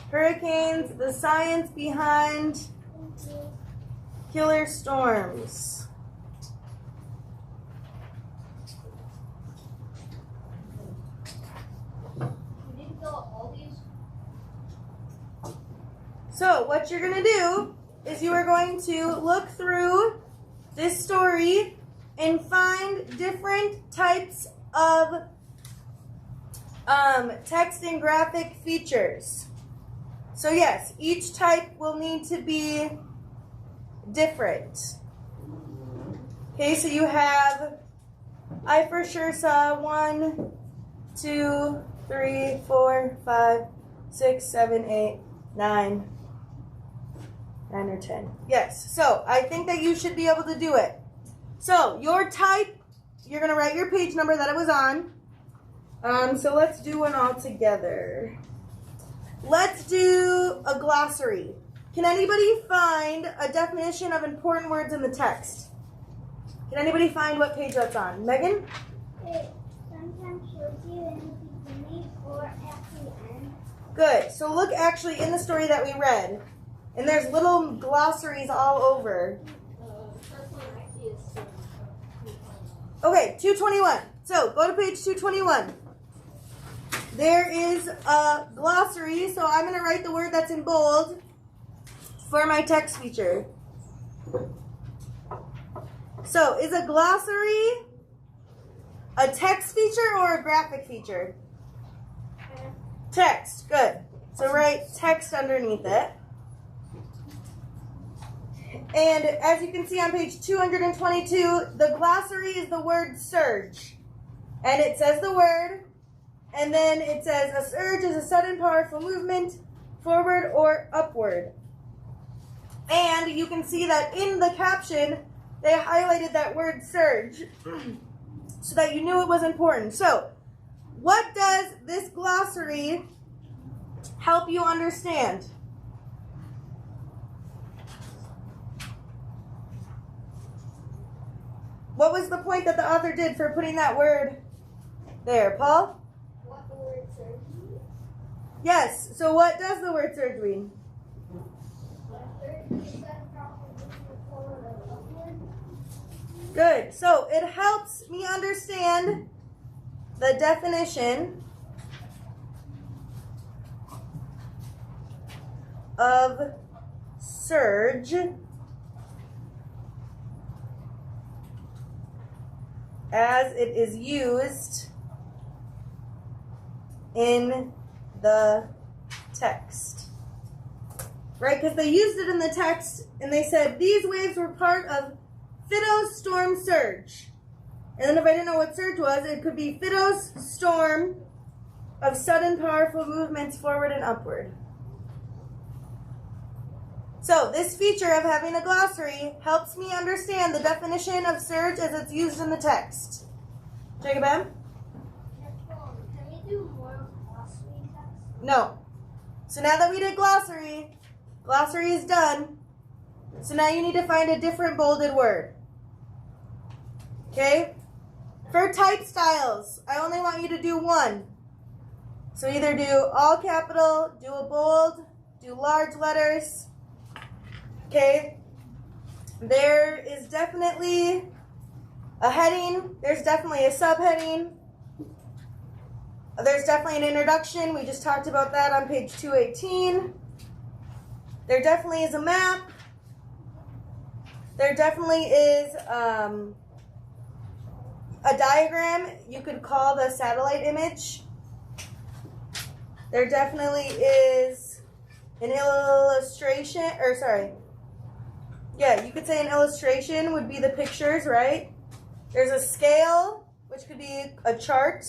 Hurricanes, the science behind killer storms. You didn't fill out all these? So what you're going to do is you are going to look through this story and find different types of text and graphic features. So yes, each type will need to be different. Okay, so you have, I for sure saw 1, 2, 3, 4, 5, 6, 7, 8, 9 or 10. Yes, so I think that you should be able to do it. So your type, you're going to write your page number that it was on. So let's do one all together. Let's do a glossary. Can anybody find a definition of important words in the text? Can anybody find what page that's on? Megan? It sometimes shows you in the beginning or at the end. Good. So look actually in the story that we read. And there's little glossaries all over. First one I see is Okay, 221. So go to page 221. There is a glossary, so I'm going to write the word that's in bold for my text feature. So is a glossary a text feature or a graphic feature? Text, good. So write text underneath it. And as you can see on page 222, the glossary is the word surge. And it says the word, and then it says a surge is a sudden powerful movement forward or upward. And you can see that in the caption, they highlighted that word surge so that you knew it was important. So, what does this glossary help you understand? What was the point that the author did for putting that word there? Paul? what the word surge means. Yes. So what does the word surge mean? Surge is that powerful movement forward or upward. Good. So it helps me understand the definition of surge as it is used in the text. Right? Because they used it in the text and they said these waves were part of Fido's storm surge. And then if I didn't know what surge was, it could be Fido's storm of sudden powerful movements forward and upward. So this feature of having a glossary helps me understand the definition of surge as it's used in the text. Jacob M? Can we do more glossary text? No. So now that we did glossary is done. So now you need to find a different bolded word. Okay? For type styles, I only want you to do one. So either do all capital, do a bold, do large letters. Okay? There is definitely a heading. There's definitely a subheading. There's definitely an introduction. We just talked about that on page 218. There definitely is a map. There definitely is a diagram you could call the satellite image. There definitely is an illustration, you could say an illustration would be the pictures, right? There's a scale, which could be a chart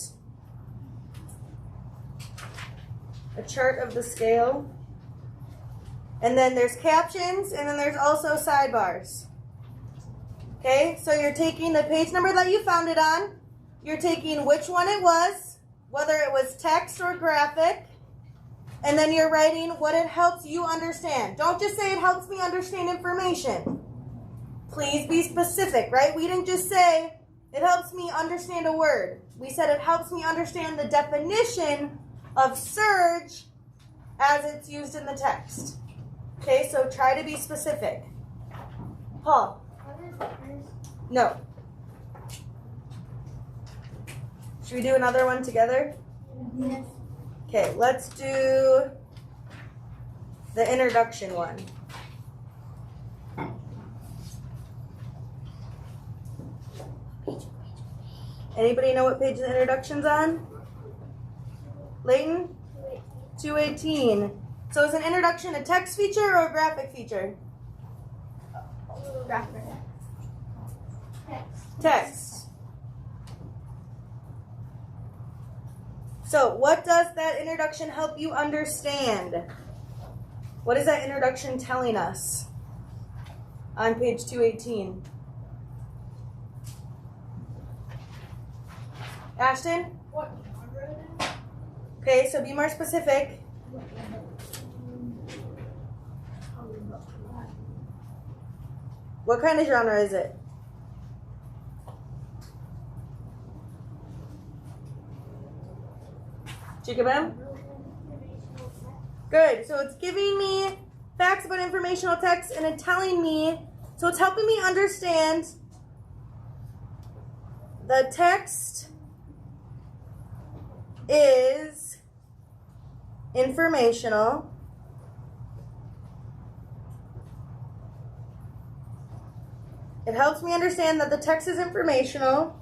of the scale. And then there's captions, and then there's also sidebars. Okay, so you're taking the page number that you found it on, you're taking which one it was, whether it was text or graphic, and then you're writing what it helps you understand. Don't just say it helps me understand information. Please be specific, right? We didn't just say it helps me understand a word. We said it helps me understand the definition of surge as it's used in the text. Okay, so try to be specific. Paul? No. Should we do another one together? Yes. Okay, let's do the introduction one. Anybody know what page the introduction's on? Layton? 218. So is an introduction a text feature or a graphic feature? Graphic. Text. So what does that introduction help you understand? What is that introduction telling us on page 218? Ashton? What genre it is? Okay, so be more specific. What kind of genre is it? Chickabam? Good. So it's giving me facts about informational text and it's telling me, so it's helping me understand the text is informational. It helps me understand that the text is informational.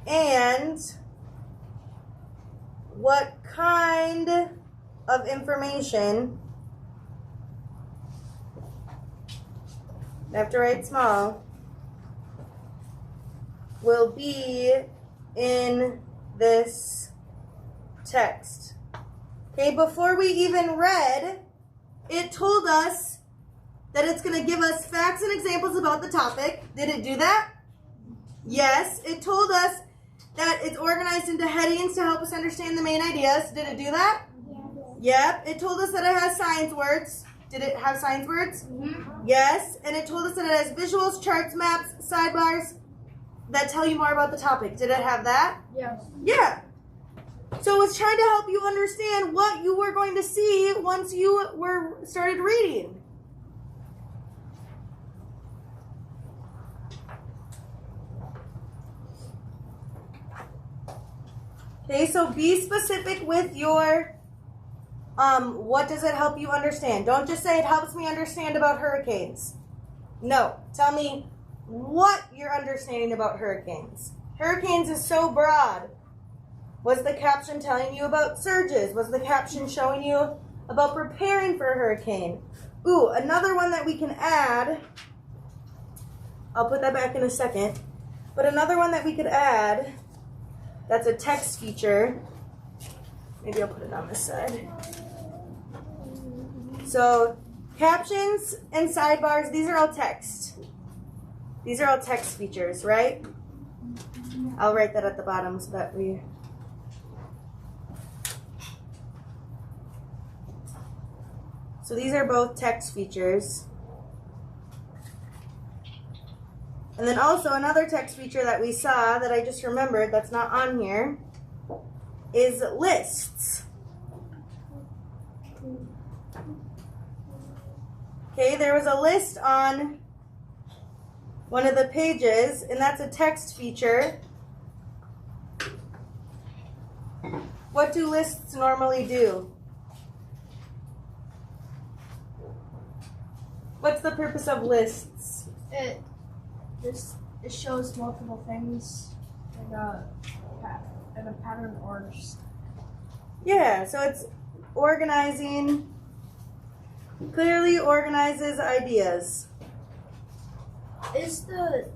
And what kind of information, I have to write small, will be in this text. Okay, before we even read, it told us that it's going to give us facts and examples about the topic. Did it do that? Yes. It told us that it's organized into headings to help us understand the main ideas. Did it do that? Yep. It told us that it has science words. Did it have science words? Yes. And it told us that it has visuals, charts, maps, sidebars that tell you more about the topic. Did it have that? Yes. Yeah. So it's trying to help you understand what you were going to see once you started reading. Okay, so be specific with your, what does it help you understand? Don't just say it helps me understand about hurricanes. No, tell me what you're understanding about hurricanes. Hurricanes is so broad. Was the caption telling you about surges? Was the caption showing you about preparing for a hurricane? Ooh, another one that we can add, I'll put that back in a second, but another one that we could add that's a text feature, maybe I'll put it on this side. So captions and sidebars, these are all text. These are all text features, right? I'll write that at the bottom so that we So these are both text features. And then also another text feature that we saw that I just remembered that's not on here is lists. Okay, there was a list on one of the pages, and that's a text feature. What do lists normally do? What's the purpose of lists? It shows multiple things in a pattern or just. Yeah, so it's organizing, clearly organizes ideas. Is the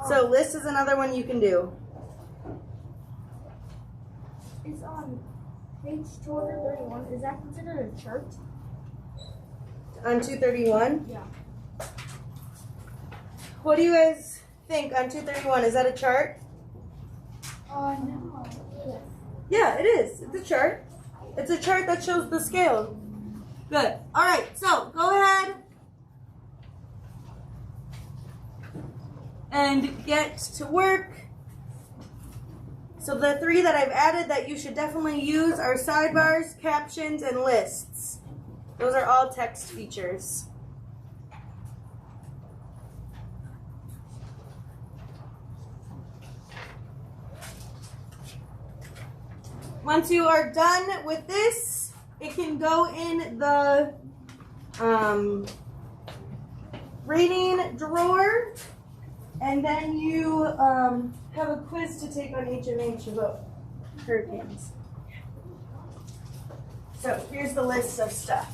So list is another one you can do. is on page 231. Is that considered a chart? On 231? Yeah. What do you guys think on 231? Is that a chart? No. Yeah, it is. It's a chart. It's a chart that shows the scale. Good. All right, so go ahead and get to work. So the three that I've added that you should definitely use are sidebars, captions, and lists. Those are all text features. Once you are done with this, it can go in the reading drawer, and then you have a quiz to take on HMH about hurricanes. So here's the list of stuff.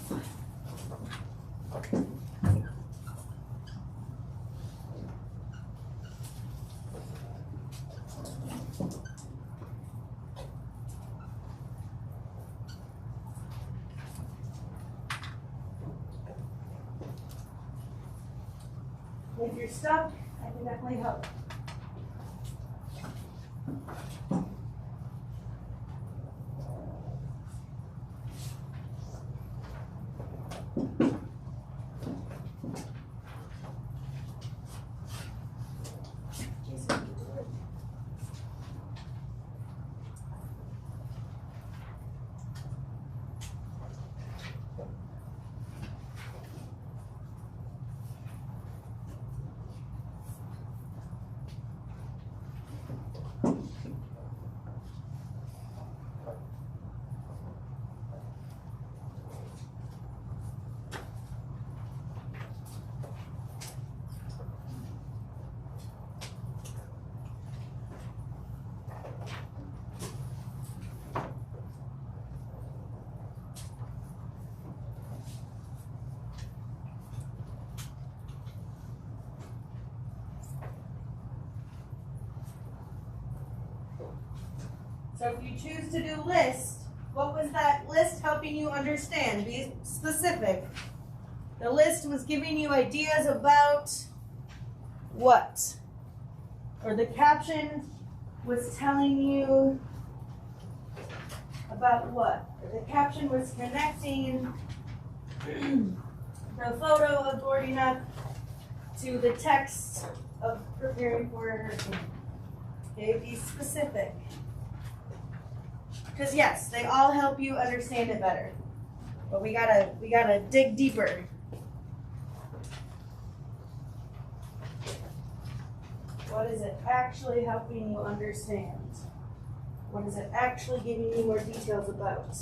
If you're stuck, I can definitely help. So if you choose to do list, what was that list helping you understand? Be specific. The list was giving you ideas about what? Or the caption was telling you about what? Or the caption was connecting the photo of boarding up to the text of preparing for a hurricane. Okay, be specific. Because yes, they all help you understand it better. But we gotta dig deeper. What is it actually helping you understand? What is it actually giving you more details about?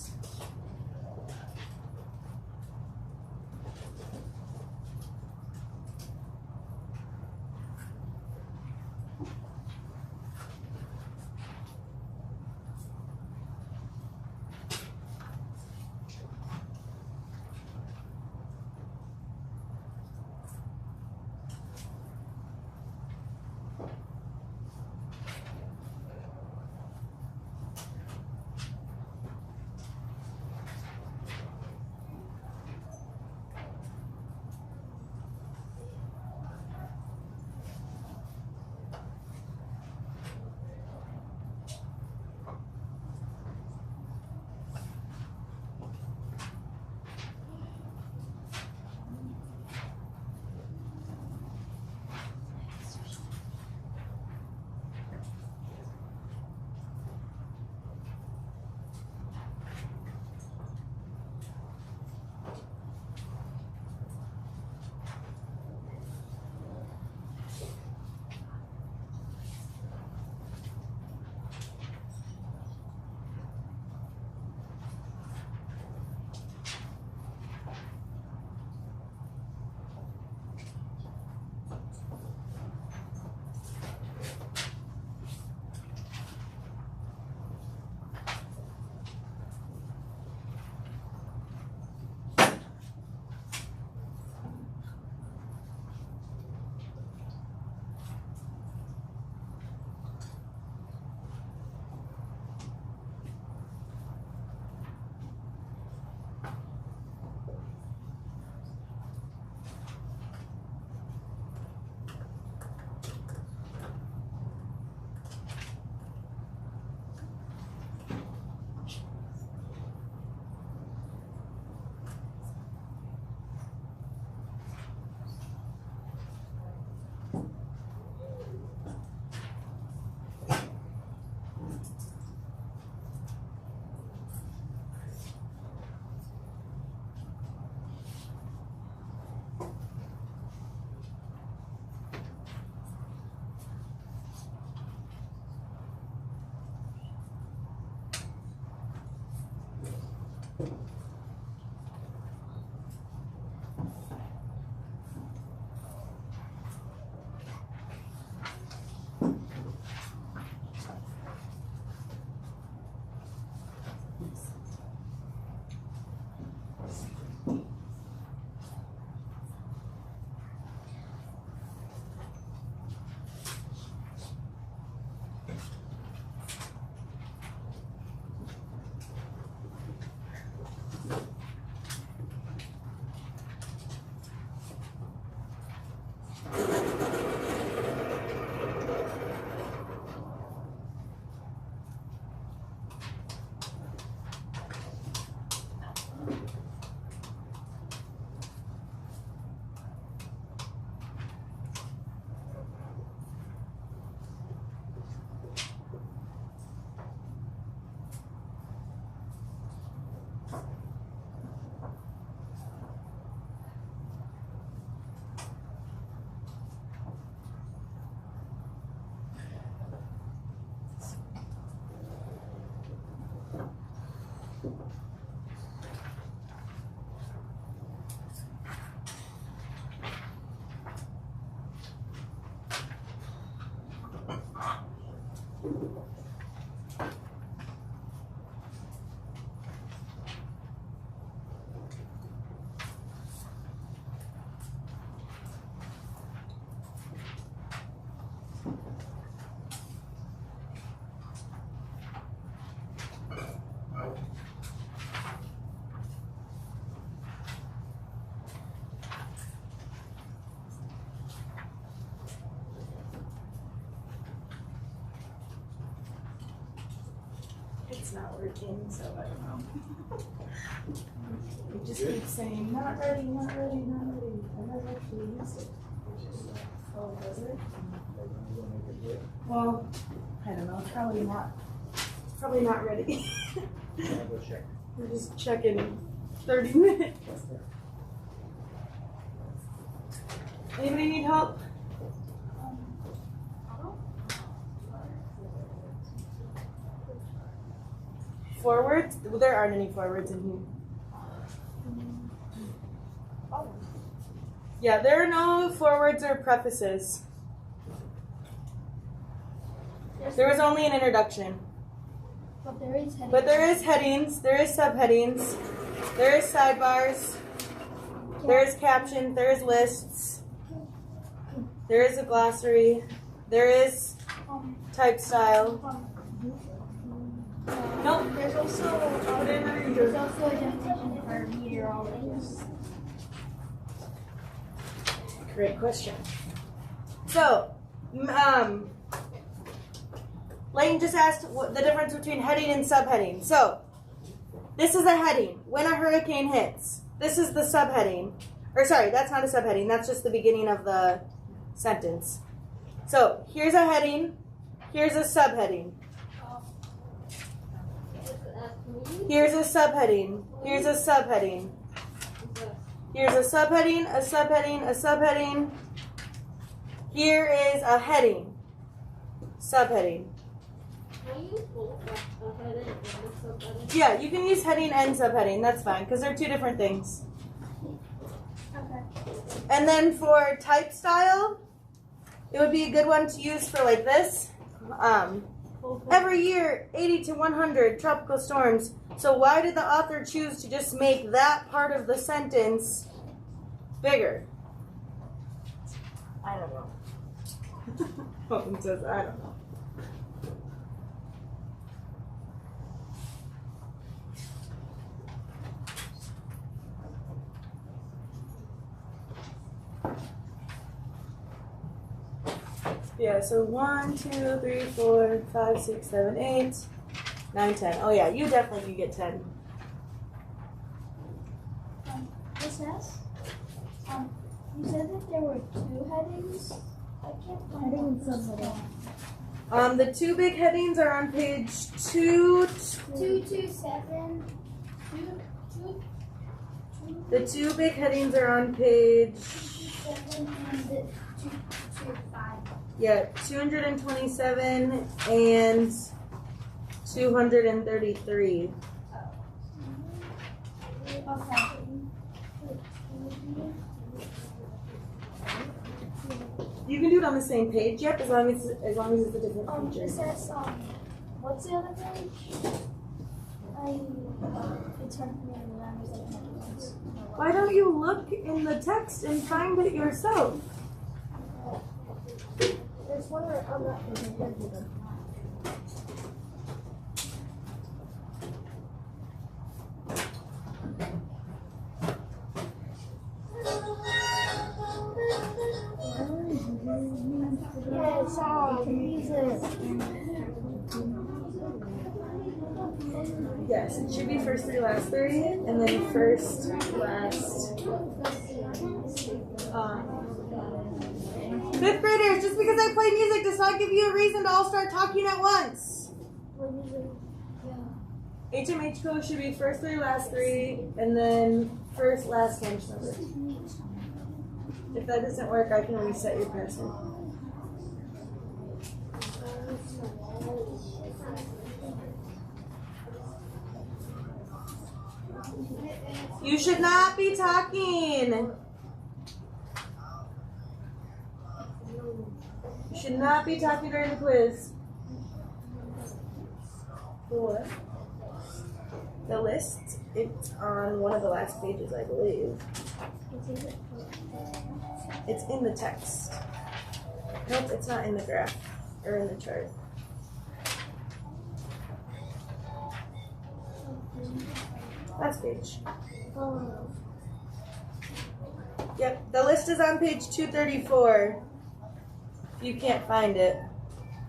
It's not working, so I don't know. It just keeps saying, not ready, not ready, not ready. I never actually used it. Oh, does it? Well, I don't know, probably not ready. We're just checking 30 minutes. Anybody need help? Forwards? Well, there aren't any forwards in here. Yeah, there are no forwards or prefaces. There was only an introduction. But there is headings. But there is headings, there is subheadings, there is sidebars, there is captions, there is lists, there is a glossary, there is type style. Nope. There's also a definition for meteorologists. Great question. So, Layton just asked what the difference between heading and subheading. So, this is a heading, when a hurricane hits. This is the subheading. Or sorry, that's not a subheading, that's just the beginning of the sentence. So, here's a heading, here's a subheading. Here's a subheading, here's a subheading. Here's a subheading, a subheading, a subheading. Here is a heading, subheading. Yeah, you can use heading and subheading, that's fine, because they're two different things. Okay. And then for type style, it would be a good one to use for like this. Every year, 80 to 100 tropical storms. So why did the author choose to just make that part of the sentence bigger? I don't know. Colton says, I don't know. Yeah, so 1, 2, 3, 4, 5, 6, 7, 8, 9, 10. Oh yeah, you definitely can get 10. This says, you said that there were two headings. I can't find The two big headings are on page 227. The two big headings are on page 227 and 233. Okay. You can do it on the same page, yep, as long as it's a different It feature. says, what's the other page? It's hard for me to remember the headings. Why don't you look in the text and find it yourself? There's one where I'm not thinking. Yeah, it's music. Yes, it should be first three, last three, and then first, last. Fifth graders, just because I play music does not give you a reason to all start talking at once. HMH code should be first three, last three, and then first, last bench number. If that doesn't work, I can reset your password. You should not be talking. You should not be talking during the quiz. The what? The list, it's on one of the last pages, I believe. It's in the text. Nope, it's not in the graph or in the chart. Last page. Yep, the list is on page 234. If you can't find it.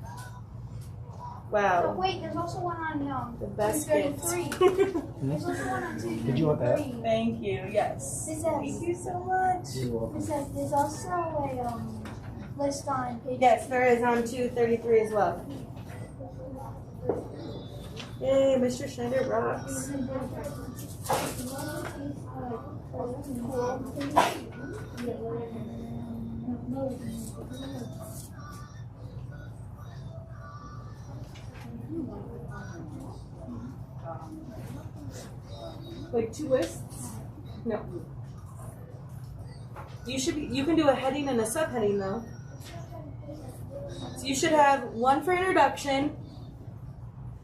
Oh, Wow. wait, there's also one on The best gift. 233. There's also one on 233. Did you want that? Thank you, yes. This Thank says, you so much. You're welcome. this says there's also a list on page. Yes, there is on 233 as well. Yay, Mr. Schneider rocks. Like 2 lists? No. You can do a heading and a subheading though. So you should have one for introduction.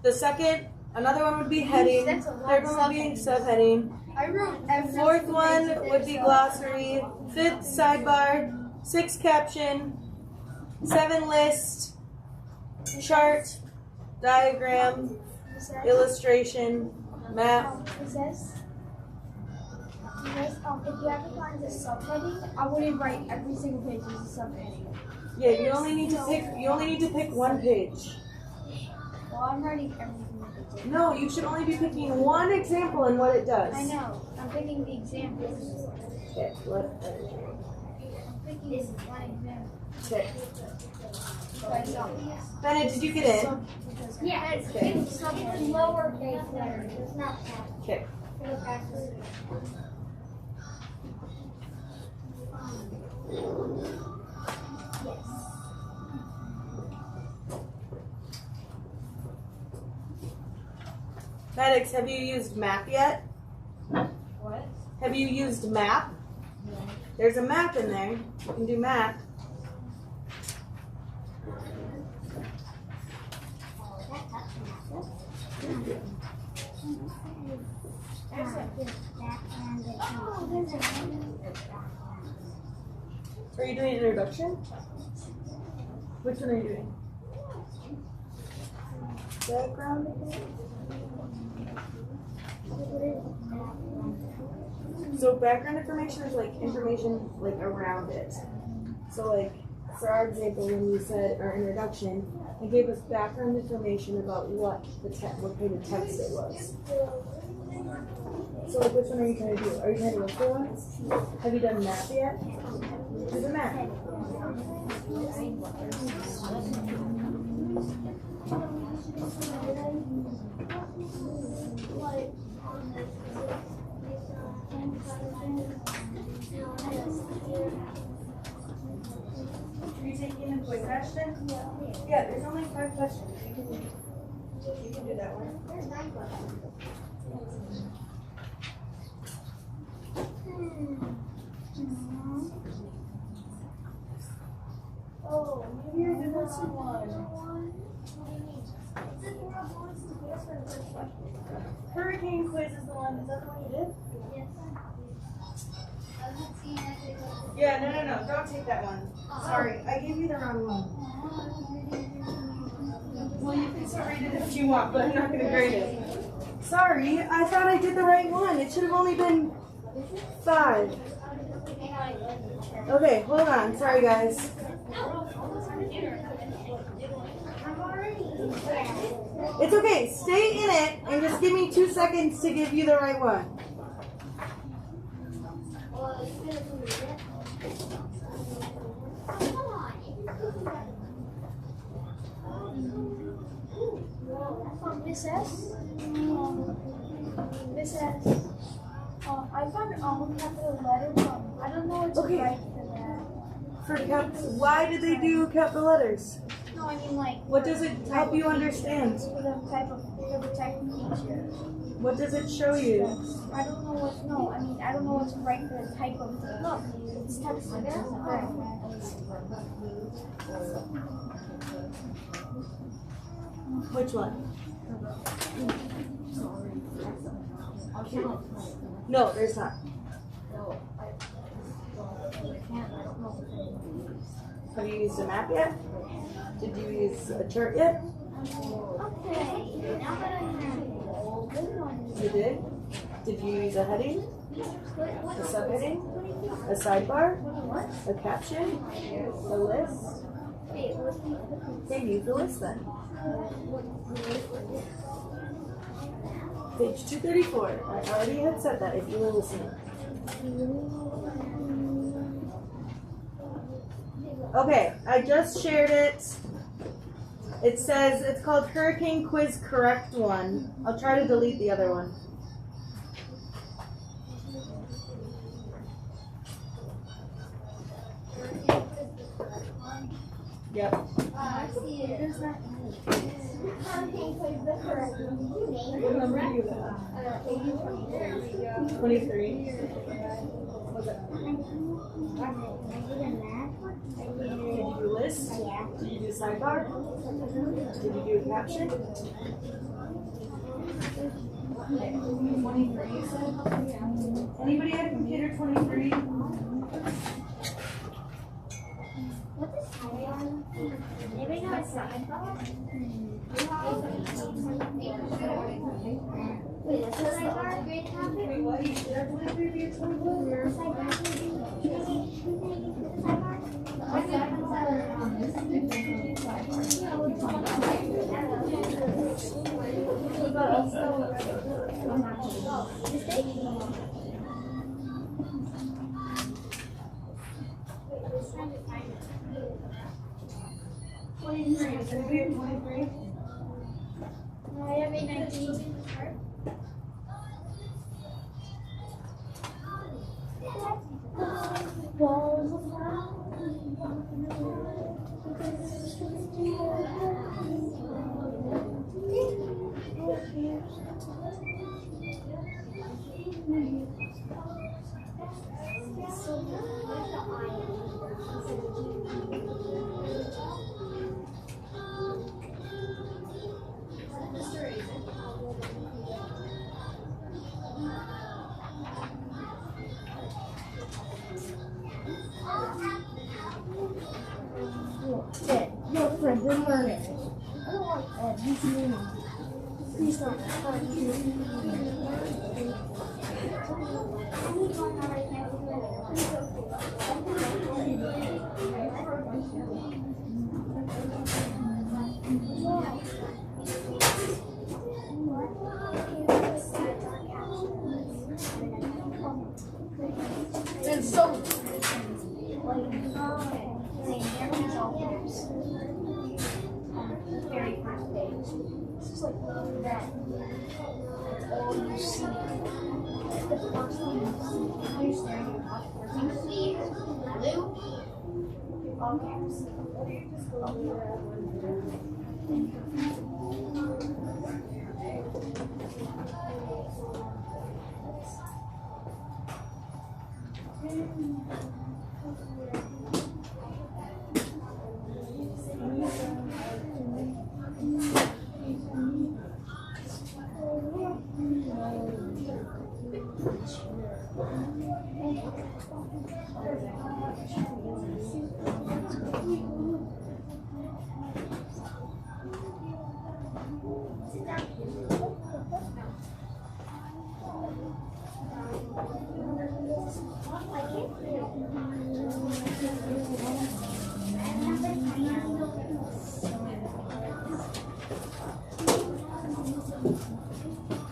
The second, another one would be heading. That's a lot Third of one would be subheadings. subheading. I wrote every Fourth single one page would be there, so- glossary. Fifth, sidebar. 6, caption. 7, list. Chart. Diagram. It says- Illustration. Map. It says, if you ever find a subheading, I wouldn't write every single page as a subheading. Yeah, you only need to pick one page. Well, I'm writing every single page. No, you should only be picking one example and what it does. I know. I'm picking the examples. Okay, what? I'm picking this one example. Okay. But I don't. Bennett, did you get in? Yeah, it's Okay. in lowercase letters. It's not that. Okay. For the practice. Yes. Maddox, have you used map yet? What? Have you used map? There's a map in there. You can do map. Are you doing introduction? Which one are you doing? Background again? So background information is like information like around it. So like for our example, when you said our introduction, it gave us background information about what kind of text it was. So like which one are you trying to do? Are you trying to look for one? Have you done map yet? Do the map. Are you taking a quick question? Yeah, there's only 5 questions. You can do that one. Oh, maybe I did this one. Hurricane quiz is the one. Is that the one you did? Yeah, no. Don't take that one. Sorry, I gave you the wrong one. Well, you can still read it if you want, but I'm not going to grade it. Sorry, I thought I did the right one. It should have only been 5. Okay, hold on. Sorry, guys. It's okay. Stay in it and just give me 2 seconds to give you the right one. This says, I found capital letters. I don't know what to Okay. write for that. Why did they do capital letters? No, I mean like. What does it help you understand? For the type of teacher. What does it show you? I don't know what. No, I mean I don't know what to write for the type of. Look, it's text. Which one? No, there's not. Have you used a map yet? Did you use a chart yet? You did? Did you use a heading? A subheading? A sidebar? A caption? A list? Okay, use the list then. Page 234. I already had said that if you were listening. Okay, I just shared it. It says it's called Hurricane Quiz Correct 1. I'll try to delete the other one. Yep. What number do you have? 23. Did you do list? Did you do sidebar? Did you do a caption? Okay. 23 you said? Anybody have computer 23? What is sidebar? Anybody know what sidebar? Wait, that's a sidebar? Wait, what? You should have 23 be a 21?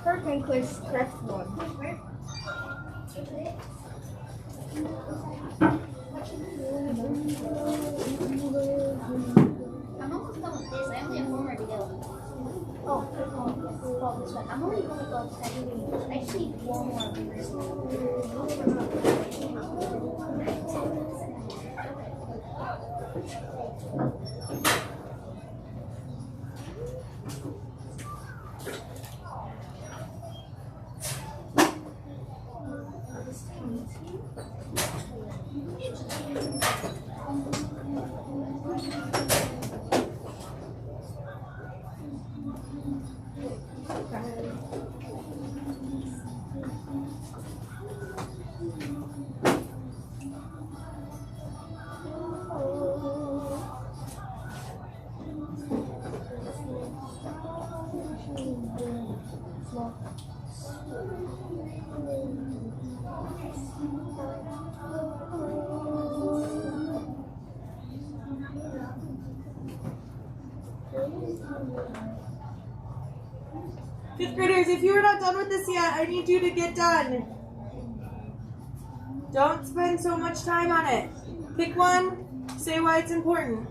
Hurricane Quiz Correct 1. I'm almost done with this. I only have one more to go. Oh, this one. I'm only going to go second. I just need one more. Fifth graders, if you are not done with this yet, I need you to get done. Don't spend so much time on it. Pick one, say why it's important.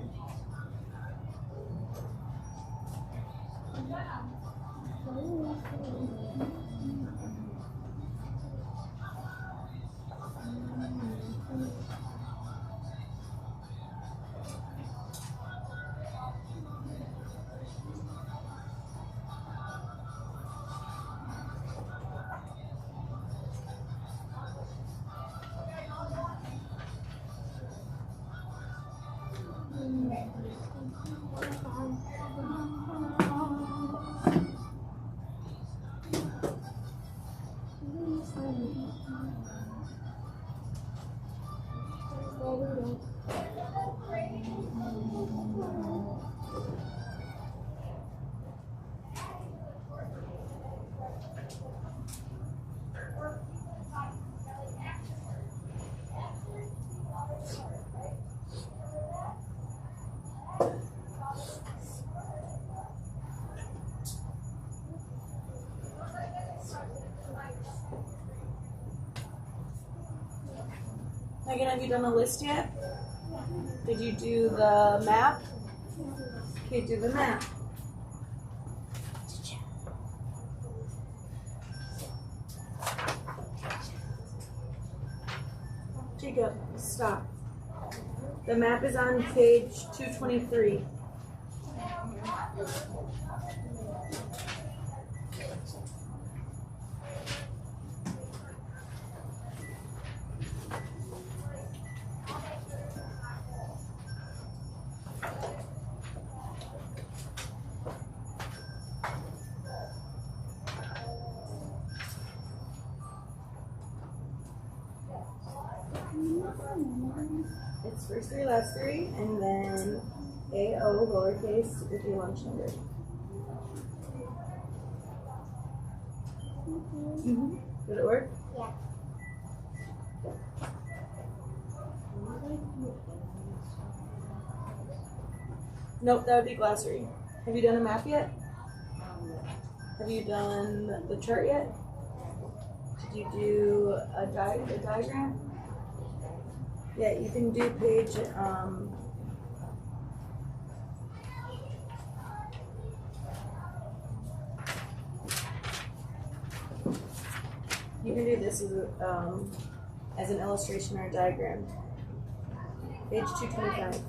Megan, have you done the list yet? Did you do the map? Okay, do the map. Jacob, stop. The map is on page 223. It's first three, last three, and then AO lowercase with your lunch number. Did it work? Yeah. Nope, that would be glossary. Have you done a map yet? Have you done the chart yet? Did you do a diagram? Yeah, you can do page, you can do this as an illustration or a diagram. Page 225.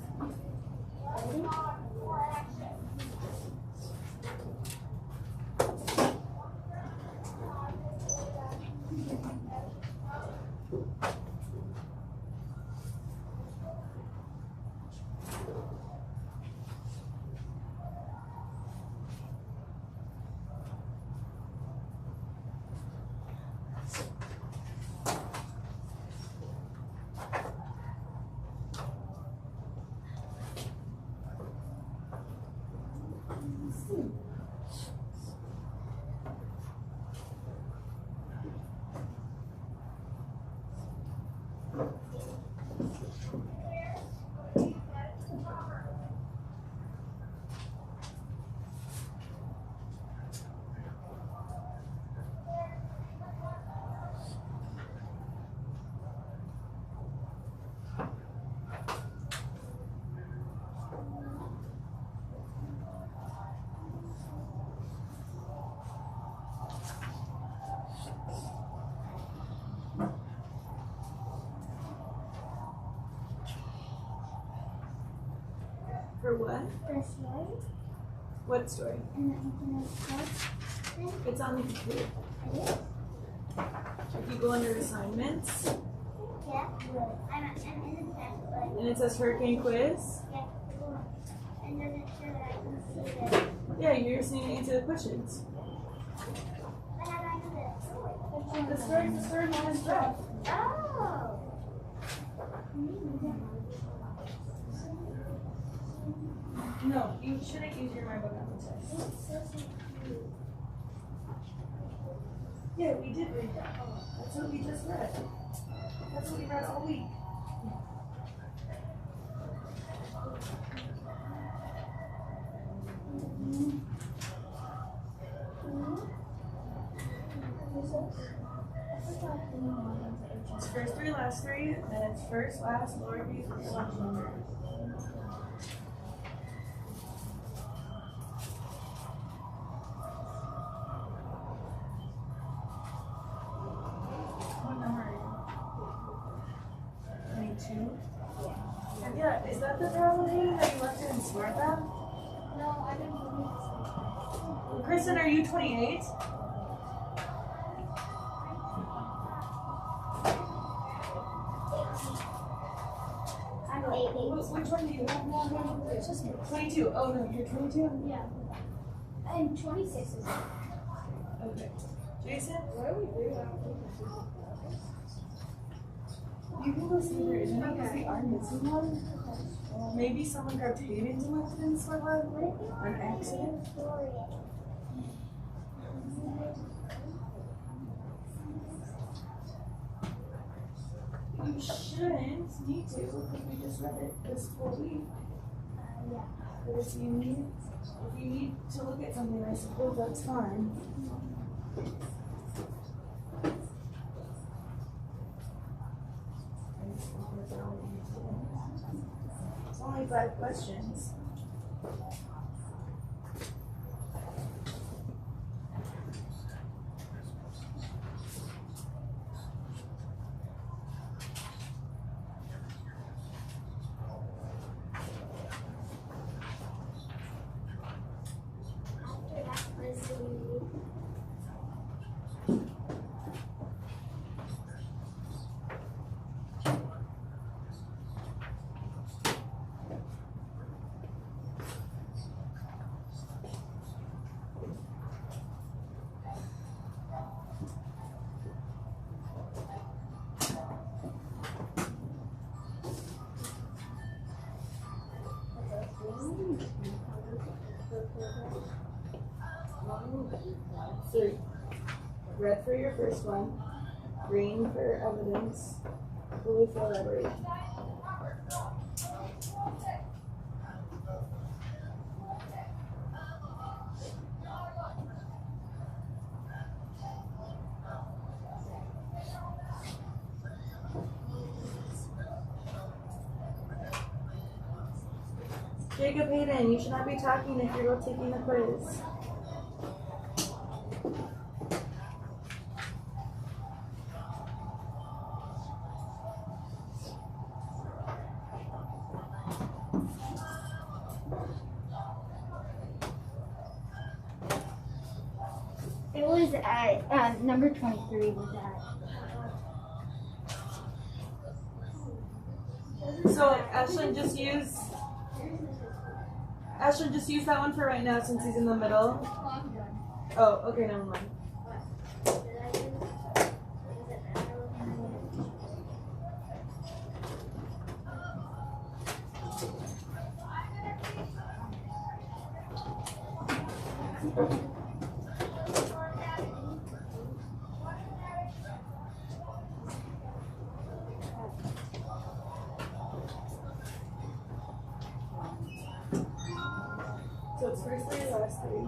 For what? The story What story? and the internet club. It's on the computer. It is? If you go under assignments, Yeah. I'm in the test, but and it says Hurricane Quiz, yeah. And does it show that I can see the yeah, you're just need to answer the questions. but how do I know The story mom is Jeff. Oh. No, you shouldn't use your My Book on the test. Yeah, we did read that. That's what we just read. That's what we read all week. It's first three, last three, then it's first, last, lowercase, and slash number. What number are you? 22? And yeah, is that the problem Hayden, that you left it in Smart Lab? No, I didn't believe it. Kristen, are you 28? I'm Which one do you have now? It's just me. 22. Oh no, you're 22? Yeah. And 26 is. Okay. Jason? What are we doing? You can go see if there is any because we are missing one. Maybe someone grabbed Hayden's and left it in the Smart Lab on accident. You shouldn't need to because we just read it this whole week. Yeah. But if you need to look at something, I suppose that's fine. It's only 5 questions. After that was the Three. Red for your first one, green for evidence, blue for elaboration. Jacob Hayden, you should not be talking if you're taking the quiz. it was at number 23 was that. So Ashlyn, just use that one for right now since he's in the middle. Oh, okay, never mind. So it's first three, last three.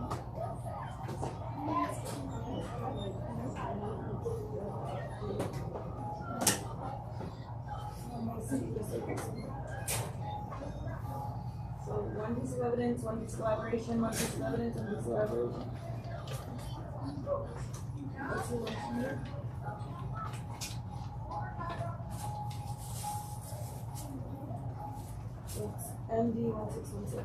So one piece of evidence, one piece of elaboration, one piece of evidence, one piece of elaboration. What's your last number? It's MD1616.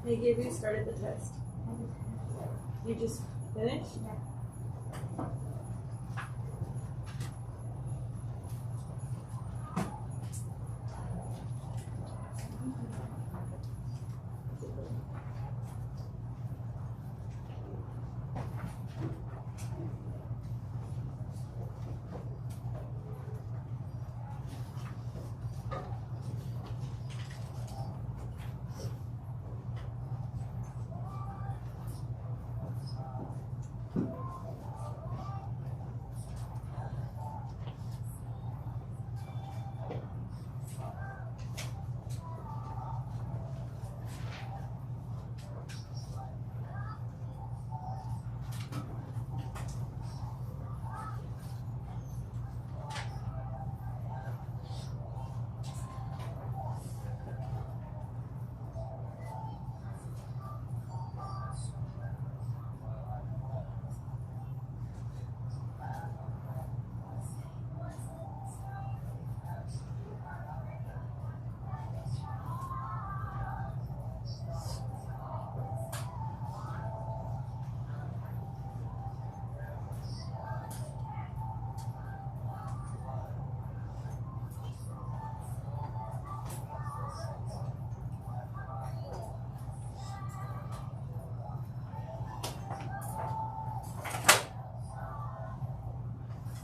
They gave you started the test. You just finished?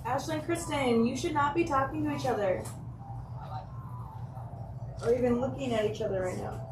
Ashley and Kristen, you should not be talking to each other. Or even looking at each other right now.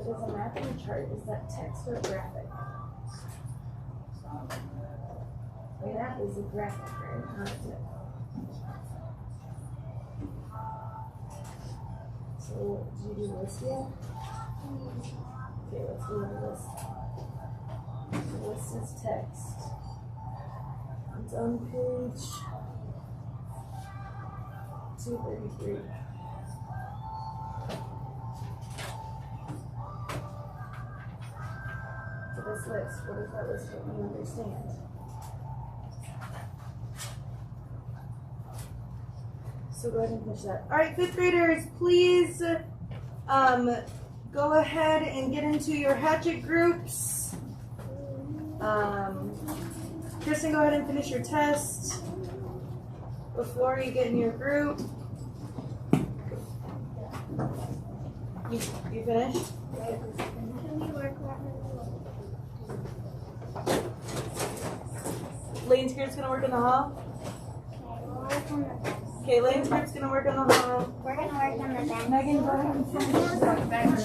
What is a mapping chart? Is that text or graphic? That is a graphic, right? Not a text. So, did you do this yet? Okay, let's go over this. So this is text. It's on page 233. This list, what does that list help me understand? So go ahead and finish that. All right, fifth graders, please go ahead and get into your hatchet groups. Kristen, go ahead and finish your test before you get in your group. You finished? Can we work Lane's group's gonna work in the hall. Okay, Lane's group's gonna work in the hall. We're gonna work on the bench. Megan, go ahead and finish that bench.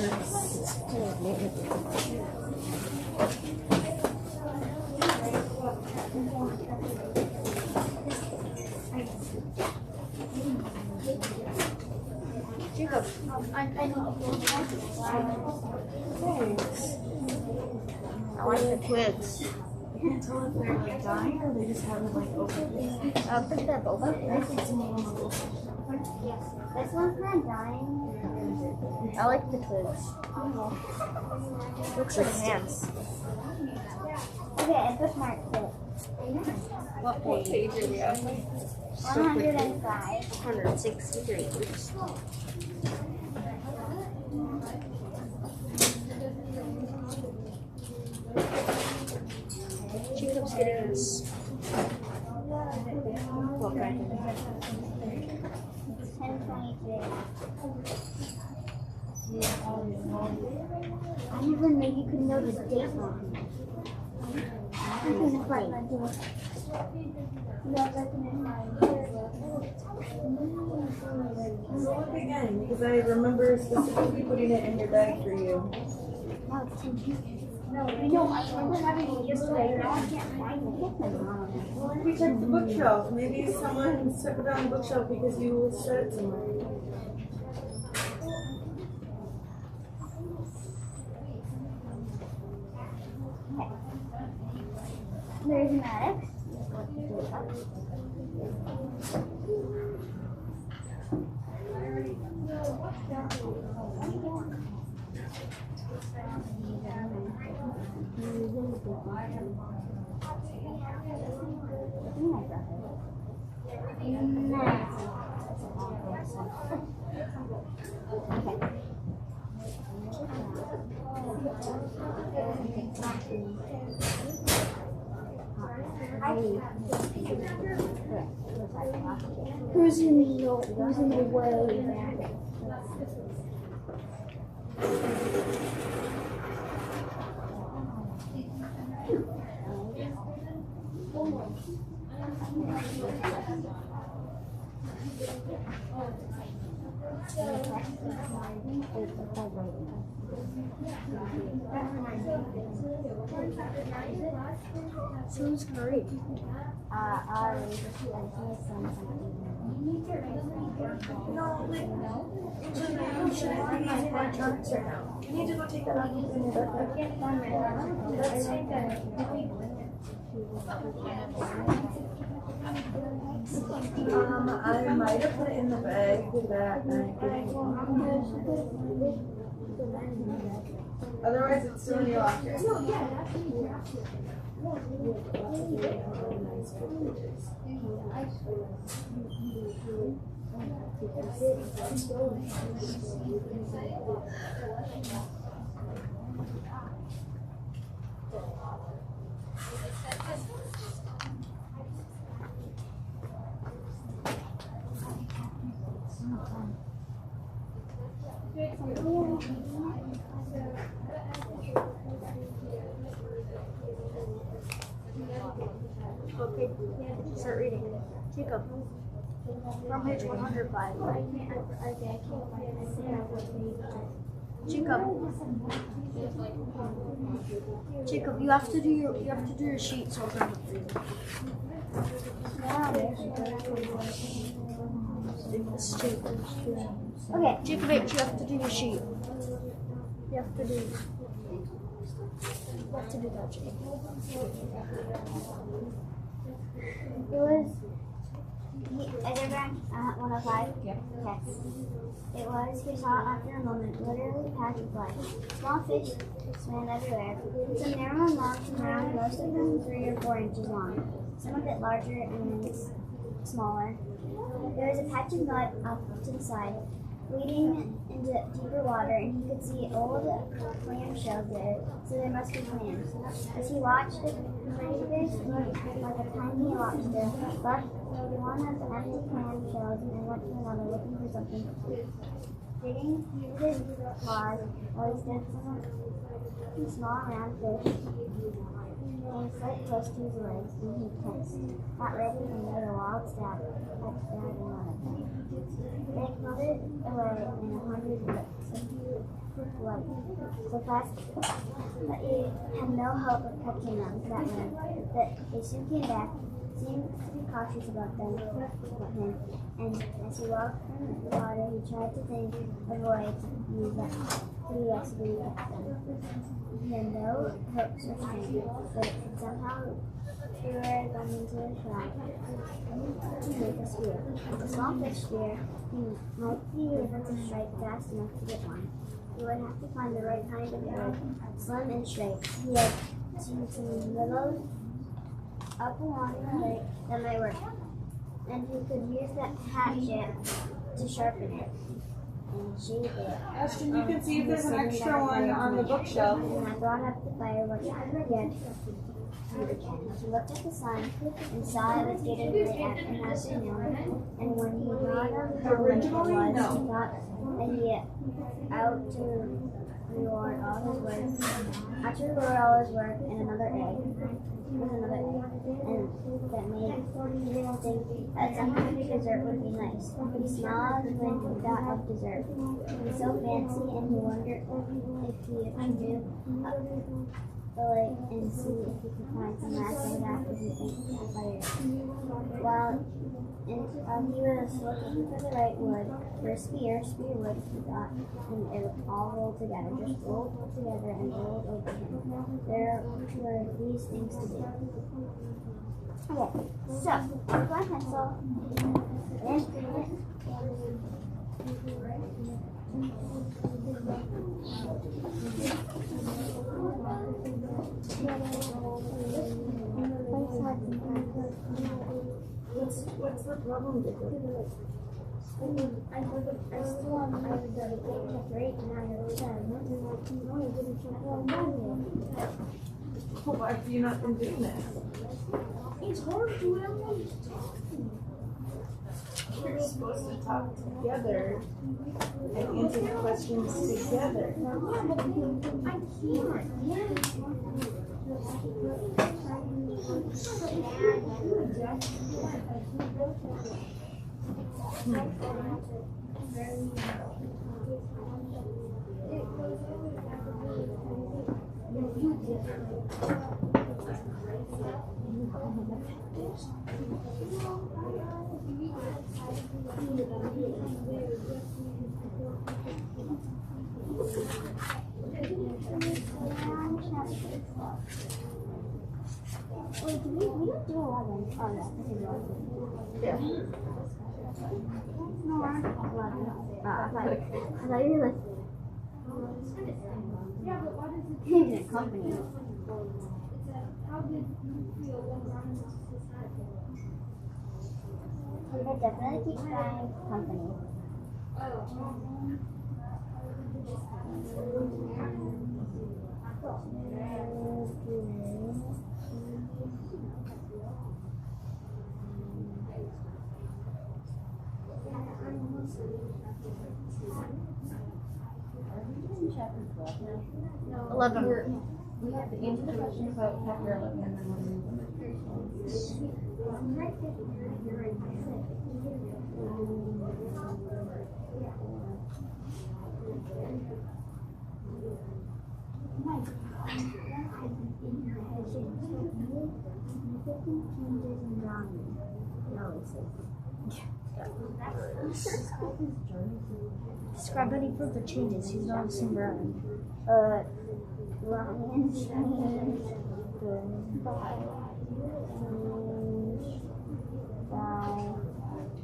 Jacob, I know. Thanks. I like the kids. You can't tell if they're like dying or they just haven't like opened it. I'll pick that boba. I think some of them will open. Yes. This one's not dying. I like the twigs. Looks like hands. Okay, I bookmarked it. What page are we at? 105. 163. Jacob's getting us. What kind? 1023. I never knew you could know the date wrong. Okay, right. So look again, because I remember specifically putting it in your bag for you. No, I remember having it yesterday, but now I can't find it. We checked the bookshelf. Maybe someone took it on the bookshelf because you set it somewhere. There's Maddox. Who's in the way back? So who's gonna read? No, like, you shouldn't be using electronics right now. You need to go take that off and put it in your backpack. That's I might have put it in the bag that otherwise it's still in your locker. Okay, start reading. Jacob, from page 105. Jacob, you have to do your sheet so I can help you. It's Jacob. Okay. Jacob H, you have to do your sheet. You have to do that, Jacob. It was Edigram 105? Yep. Yes. It was, he saw after a moment, literally packed with life. Small fish swam everywhere. Some narrow and long, some round, most of them 3 or 4 inches long. Some a bit larger and then smaller. There was a patch of mud off to the side, leading into deeper water, and he could see old clam shells there, so there must be clams. As he watched, the pretty fish looked like a tiny lobster, left one of the empty clam shells and went to another looking for something. Digging with his claws while he stood some small round fish came quite close to his legs, and he tensed, got ready, and made a wild stab at one of them. They floated away in 100 rips of light, so fast that he had no hope of catching them that way. But they soon came back, seemed to be cautious about him, and as he walked in the water, he tried to think of a way to use them. To he actually left them. He had no hooks or string, but somehow threw it into the trap to make a spear. A small fish spear, he might be able to strike fast enough to get one. He would have to find the right kind of bird, slim and straight. He had to nibble up along the lake that might work, and he could use that hatchet to sharpen it. And she did. Ashton, you can see if there's an extra one on the bookshelf. And I brought up the firewood again. He looked at the sun and saw it was getting late in the afternoon. And when he brought up how late it was, he thought that he out to reward all his work. Out to reward all his work and another egg. With another egg. And that made him think that some kind of dessert would be nice. He smiled when he thought of dessert. It was so fancy, and he wondered if he could do the lake and see if he could find some rats like that if he thinks of fire. While he was looking for the right wood for a spear wood, he thought, and it would all roll together, just rolled together and rolled over him. There were these things to do. Okay, so, take my pencil, What's the problem with it? I still have my rate and I have 7. Why have you not been doing this? It's hard to remember. You're supposed to talk together and answer the questions together. Wait, we don't do 11. Oh, yeah. No, I'm 11. I thought you were like, in a company. We could definitely keep trying company. No. 11. We have to answer the question about chapter 11 and then we'll move on. Describe any further changes. He's not the same brand. Ryan changed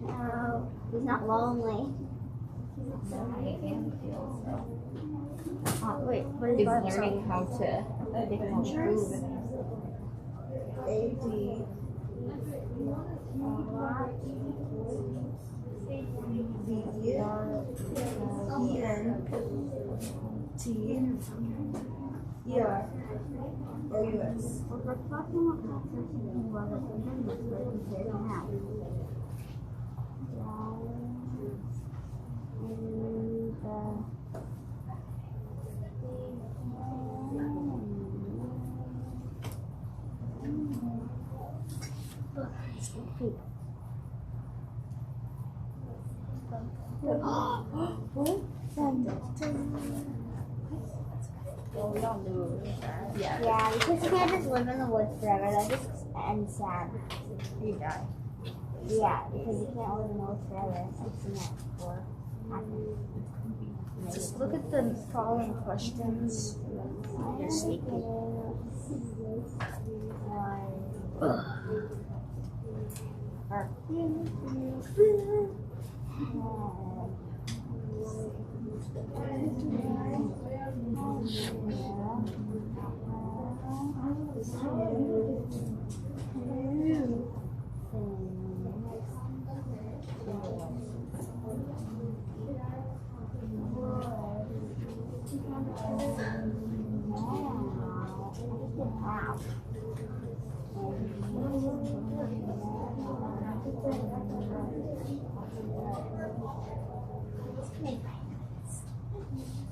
no, he's not lonely. Wait, what is He's that? learning how to Adventures. ADVENTOUS. We're reflecting what concepts he was at the beginning of compared to now. Well, we all knew that. Yeah. Yeah, because you can't just live in the woods forever. That just ends sad. You die. Yeah, because you can't live in the woods forever. I've seen that before happen. Just look at the following questions. You're sleepy.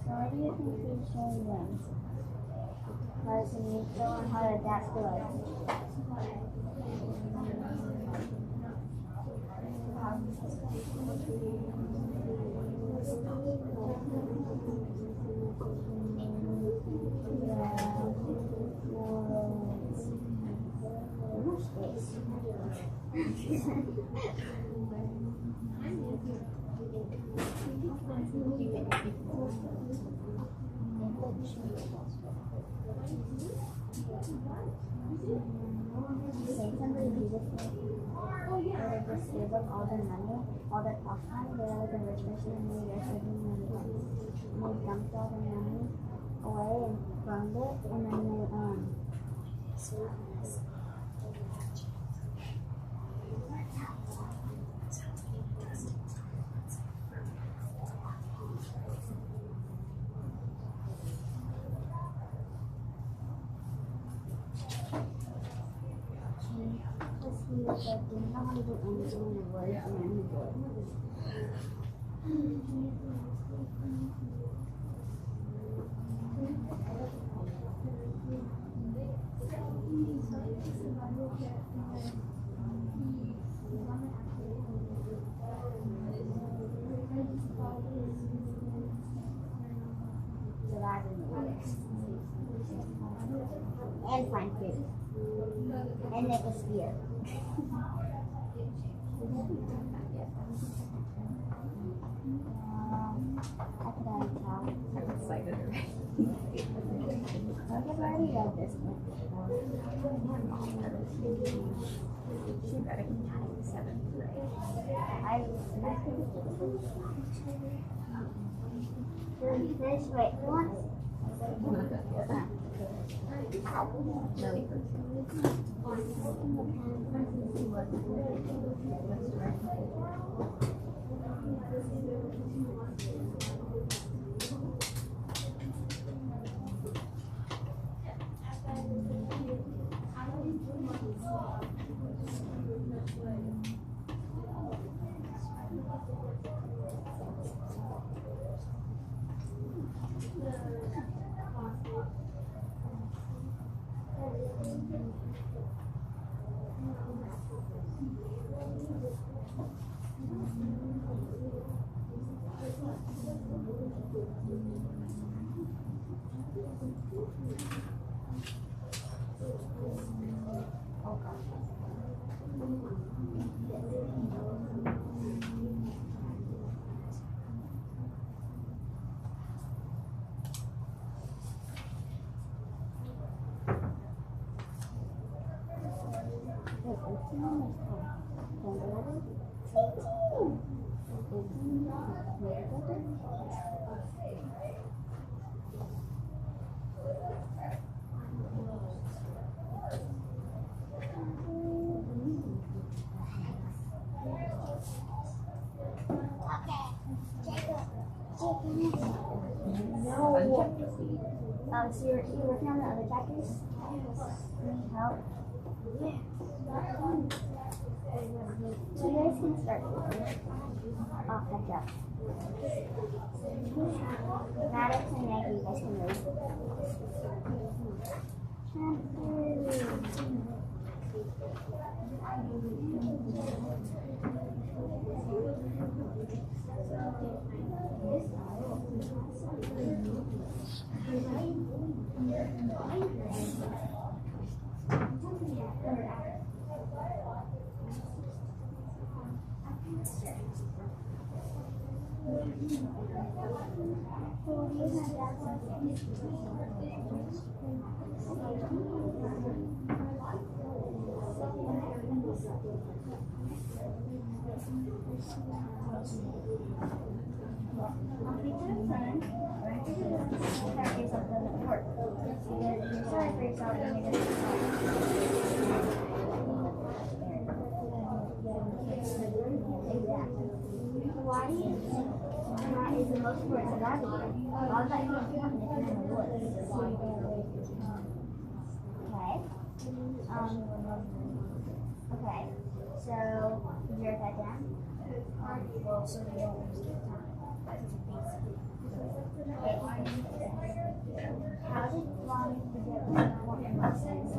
Why do you think he's showing them? Because he needs to learn how to adapt to life. Say somebody beautiful. Or they just save up all their money, all their pocket money. They're like a rich person and they're saving money. And they dumped all their money away and burned it, and then they he was like, didn't know how to do anything in the woods, and then he did. Survive in the woods. And find food. And make a spear. I could already tell. I'm excited already. I've already read this one. She read it in 7th grade. Wait, who wants? So you're working on the other chapters? Need help? So you guys can start. I'll catch up. Maddox and Maggie, you guys can read. Why do you think that is the most important gravity? Why would that be important if you're in the woods? Okay. So, did you write that down? Well, so we don't How did flying forget important lessons?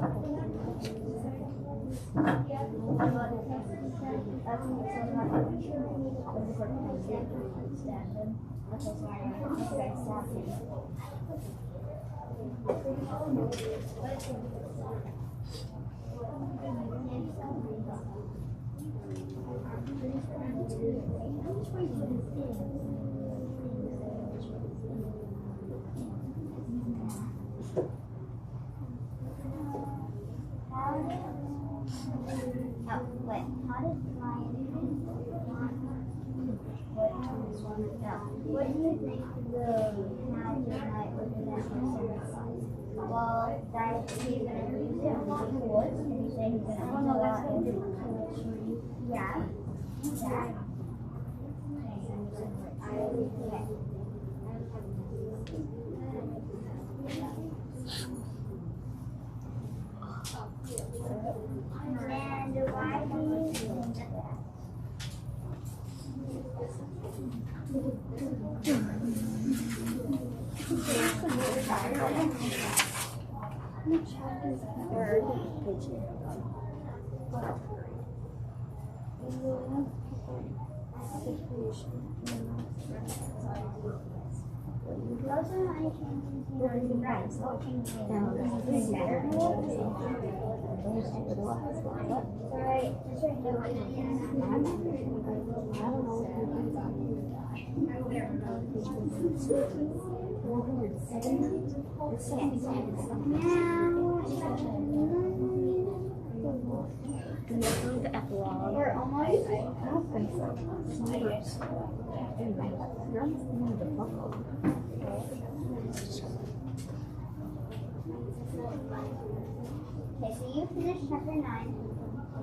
What do you think the magic night was in that person? Well, that he's gonna use it in the woods, and you say he's gonna go out and yeah. And why do you think that? We're almost. I don't think so. Okay, so you finished chapter 9.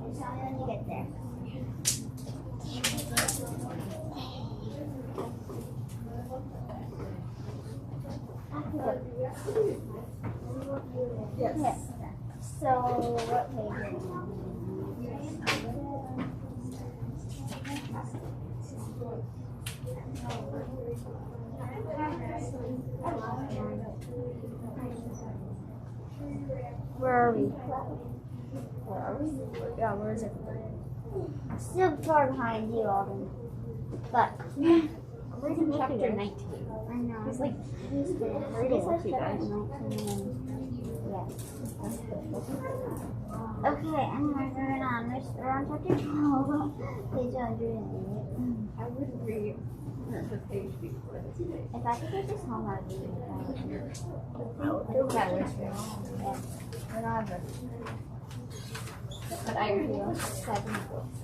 Just tell me when you get there. Yes. So, what page are you on? Where are we? Yeah, where is it? Still far behind you, Alden. But We're in chapter 19. I know. He's like, He's good. hurry This along, is you chapter guys. 19. Yeah. Okay, anyway, moving on. We're on chapter 12, page 108. I would read the page before this page. If I could take this home, I'd be That was whatever. But I read 7 books.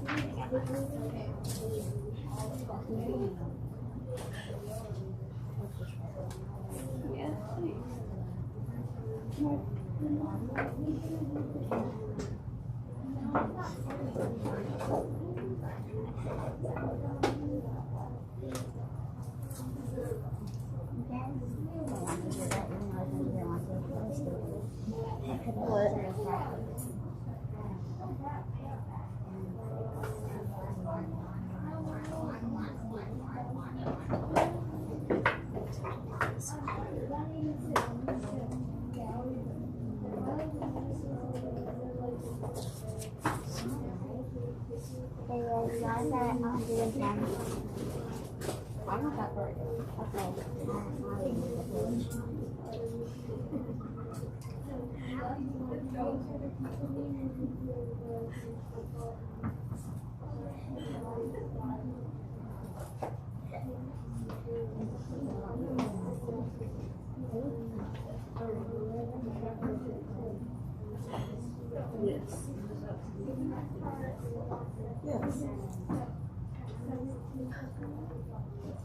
Yeah. I'm not that far. Yes. Yes.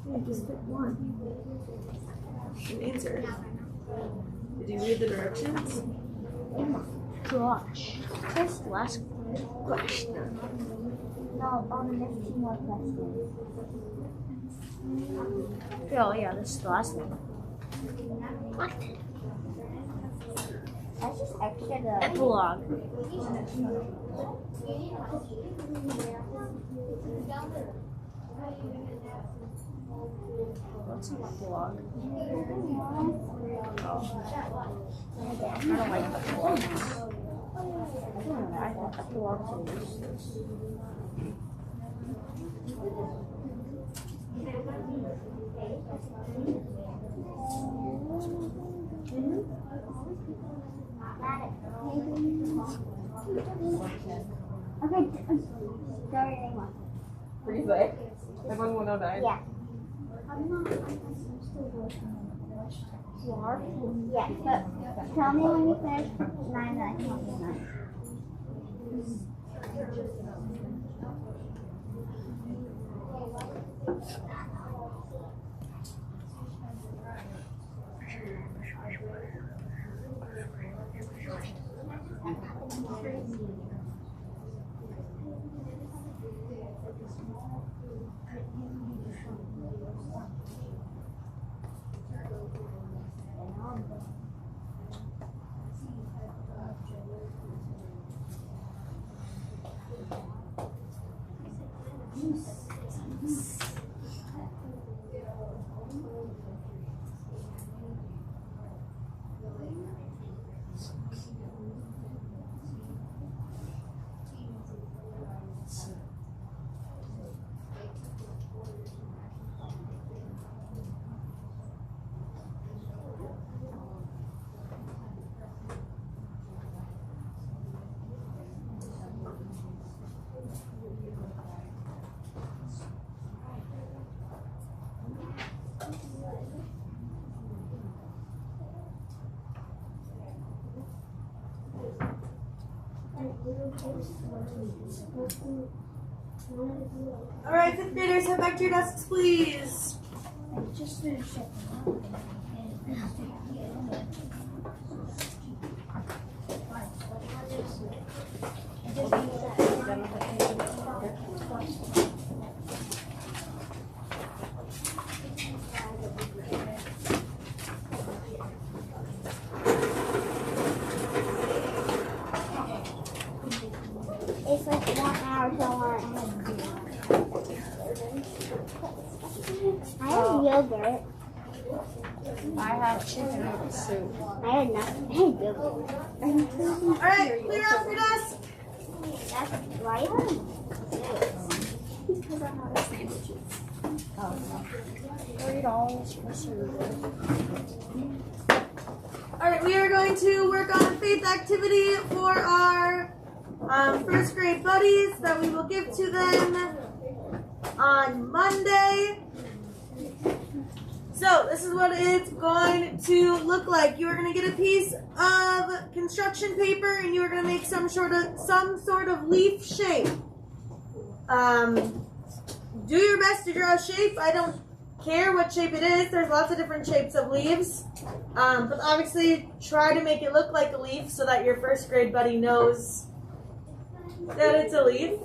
Yeah, just pick one. And answer. Did you read the directions? Oh my gosh. What's the last question? No, there's 2 more questions. Oh yeah, this is the last one. What? That's just extra the epilogue. What's an epilogue? I don't like epilogues. I thought epilogues are useless. Okay, go your name on. Freeze it. Everyone will know that. Yeah. You are? Yeah, but tell me when you finish 9 that I can help you 9. All right, 5th graders, head back to your desks, please. Just finish it. It's like 1 hour till lunch. I have yogurt. I have chicken noodle soup. I had nothing. I had yogurt. All right, clear off your desk. That's why you have because I'm not a sandwiches. All right, we are going to work on a faith activity for our 1st grade buddies that we will give to them on Monday. So this is what it's going to look like. You are going to get a piece of construction paper and you are going to make some sort of leaf shape. Do your best to draw a shape. I don't care what shape it is. There's lots of different shapes of leaves. But obviously try to make it look like a leaf so that your 1st grade buddy knows that it's a leaf.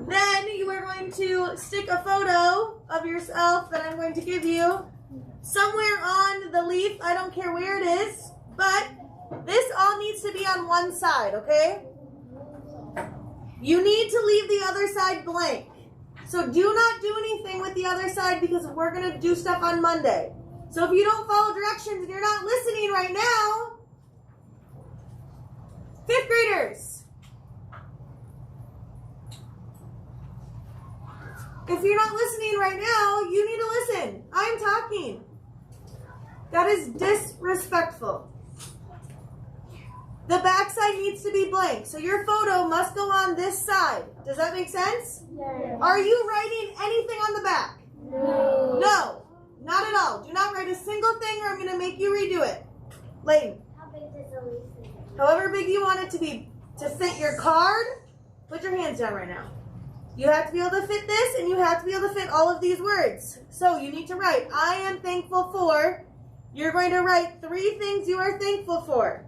Then you are going to stick a photo of yourself that I'm going to give you somewhere on the leaf. I don't care where it is, but this all needs to be on one side, okay? You need to leave the other side blank. So do not do anything with the other side because we're going to do stuff on Monday. So if you don't follow directions and you're not listening right now, 5th graders, if you're not listening right now, you need to listen. I'm talking. That is disrespectful. The back side needs to be blank. So your photo must go on this side. Does that make sense? Yeah. Are you writing anything on the back? No, not at all. Do not write a single thing or I'm going to make you redo it. Layton. How big does the leaf is? However big you want it to be to fit your card, put your hands down right now. You have to be able to fit this and you have to be able to fit all of these words. So you need to write, I am thankful for. You're going to write 3 things you are thankful for.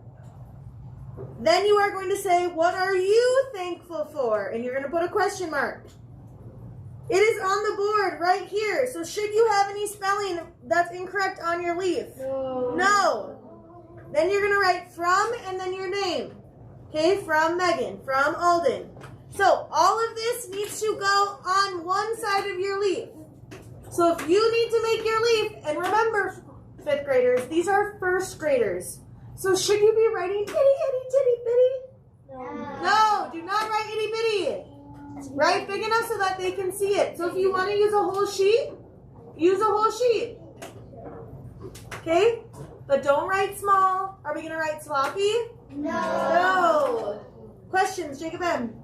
Then you are going to say, what are you thankful for? And you're going to put a question mark. It is on the board right here. So should you have any spelling that's incorrect on your leaf? No. Then you're going to write from and then your name. Okay, from Megan, from Alden. So all of this needs to go on one side of your leaf. So if you need to make your leaf, and remember, 5th graders, these are 1st graders. So should you be writing itty, itty, titty, bitty? No, do not write itty, bitty. Write big enough so that they can see it. So if you want to use a whole sheet, use a whole sheet. Okay? But don't write small. Are we going to write sloppy? No. Questions, Jacob M?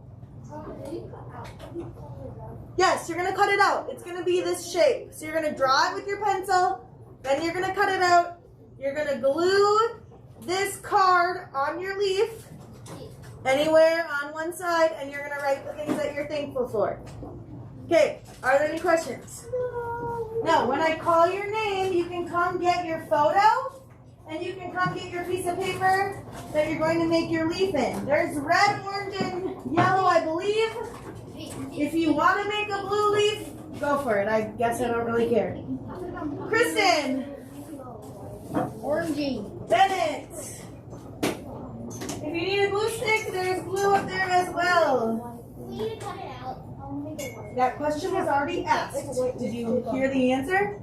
Yes, you're going to cut it out. It's going to be this shape. So you're going to draw it with your pencil. Then you're going to cut it out. You're going to glue this card on your leaf anywhere on one side, and you're going to write the things that you're thankful for. Okay, are there any questions? No, when I call your name, you can come get your photo, and you can come get your piece of paper that you're going to make your leaf in. There's red, orange, and yellow, I believe. If you want to make a blue leaf, go for it. I guess I don't really care. Kristen. Orangey. Bennett. If you need a glue stick, there's glue up there as well. That question was already asked. Did you hear the answer?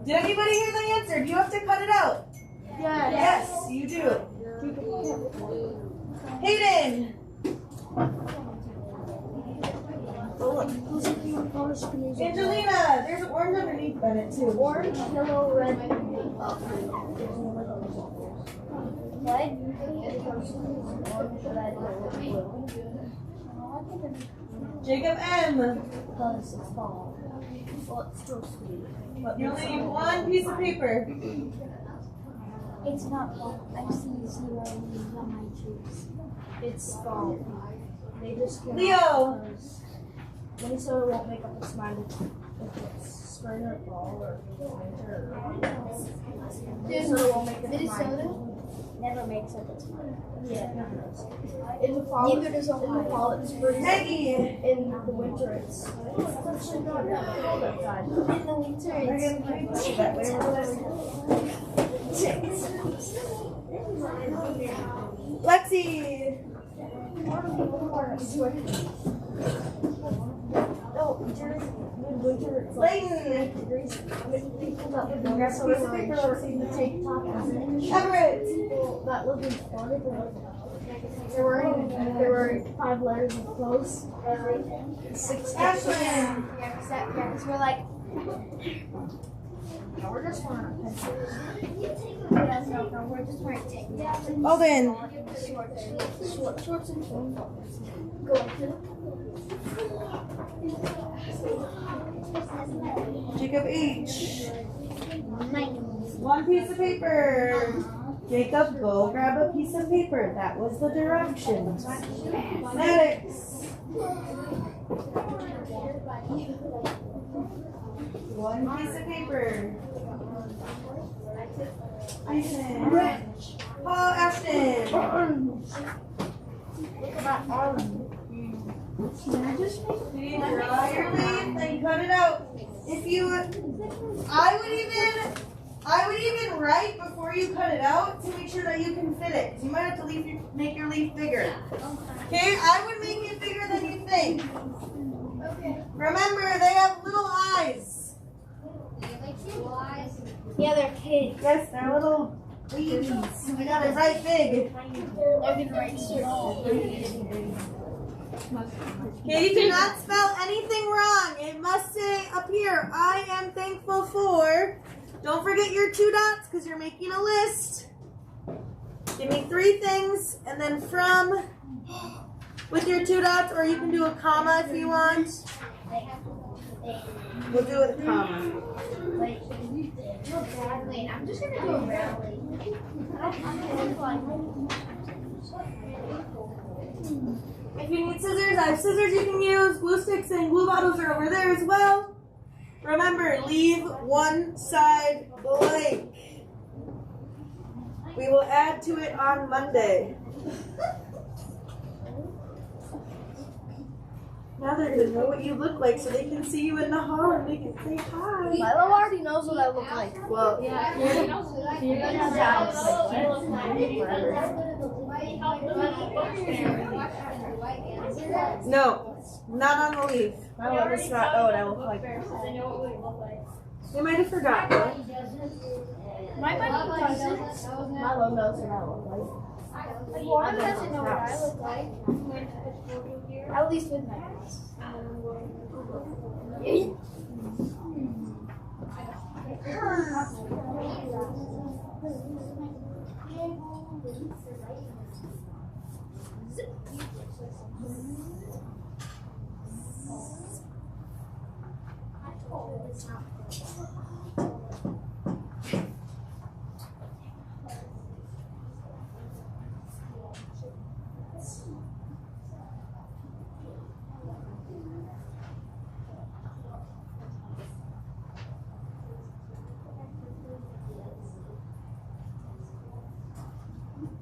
Did anybody hear the answer? Do you have to cut it out? Yes, you do. Hayden. Angelina, there's an orange underneath Bennett too. Orange, yellow, red. Jacob M. Because it's fall. Well, it's supposed to be. But You only need one piece of paper. it's not fall. I see 0 on my trees. It's fall. They just came Leo. out because Minnesota won't make up its mind if it's spring or fall or winter or Minnesota won't make its mind. Never makes up its mind. Yeah, it never does. In the fall, neither does Ohio. In the fall, it's spring. Peggy. In the winter, it's actually not that cold outside. In the winter, it's That way Lexi. No, during winter, it's Layton. 8 degrees. I mean, people that live in Grab some Minnesota paper. are seeing the tank top and Everett. people that live in Florida, they're wearing 5 layers of clothes. 6 Ashlyn. Yeah, because we're like, no, we're just wearing pencils. Yeah, no, we're just wearing tank tops. Alden. Shorts and shorts. Going to Jacob H. One piece of paper. Jacob, go grab a piece of paper. That was the directions. Maddox. One piece of paper. Ashton. Paul Ashton. look at that arm. Can I just make You draw your leaf, then cut it out. If you, I would even write before you cut it out to make sure that you can fit it. You might have to make your leaf bigger. Okay, I would make it bigger than you think. Remember, they have little eyes. Yeah, they're kids. Yes, they're little leaves. We gotta write big. They're gonna write small. Okay, do not spell anything wrong. It must say up here, I am thankful for. Don't forget your 2 dots because you're making a list. Give me 3 things and then from with your 2 dots, or you can do a comma if you want. We'll do it with a comma. Wait, I'm just gonna go rarely. If you need scissors, I have scissors you can use. Glue sticks and glue bottles are over there as well. Remember, leave one side blank. We will add to it on Monday. Now they're going to know what you look like so they can see you in the hall and they can say hi. Milo already knows what I look like. Well, no, not on the leaf. Milo does not know what I look like. They might have forgot though. My cousins. Milo knows what I look like. One doesn't know what I look like. At least with my eyes.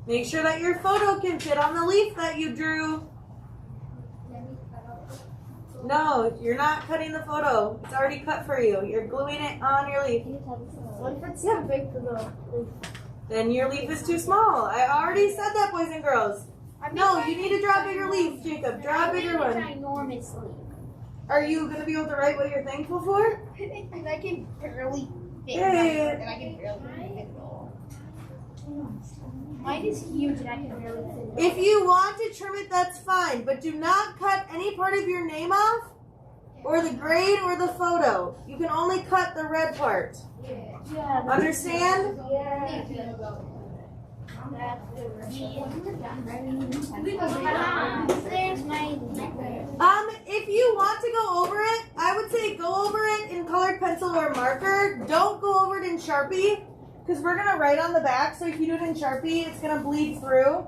Make sure that your photo can fit on the leaf that you drew. No, you're not cutting the photo. It's already cut for you. You're gluing it on your leaf. What if it's too big for the leaf? Then your leaf is too small. I already said that, boys and girls. No, you need to draw a bigger leaf, Jacob. Draw a bigger one. Ginormous leaf. Are you going to be able to write what you're thankful for? And I can barely fit Yeah. and I can barely fit it all. Mine is huge and I can barely fit it. If you want to trim it, that's fine. But do not cut any part of your name off or the grade or the photo. You can only cut the red part. Yeah. Understand? There's my If you want to go over it, I would say go over it in colored pencil or marker. Don't go over it in Sharpie, because we're going to write on the back, so if you do it in Sharpie, it's going to bleed through.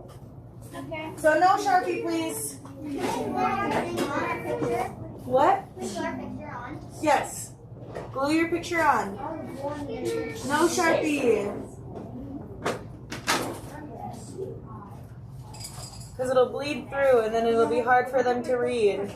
Okay. So no Sharpie, please. What? Yes. Glue your picture on. No Sharpie. Because it'll bleed through and then it'll be hard for them to read.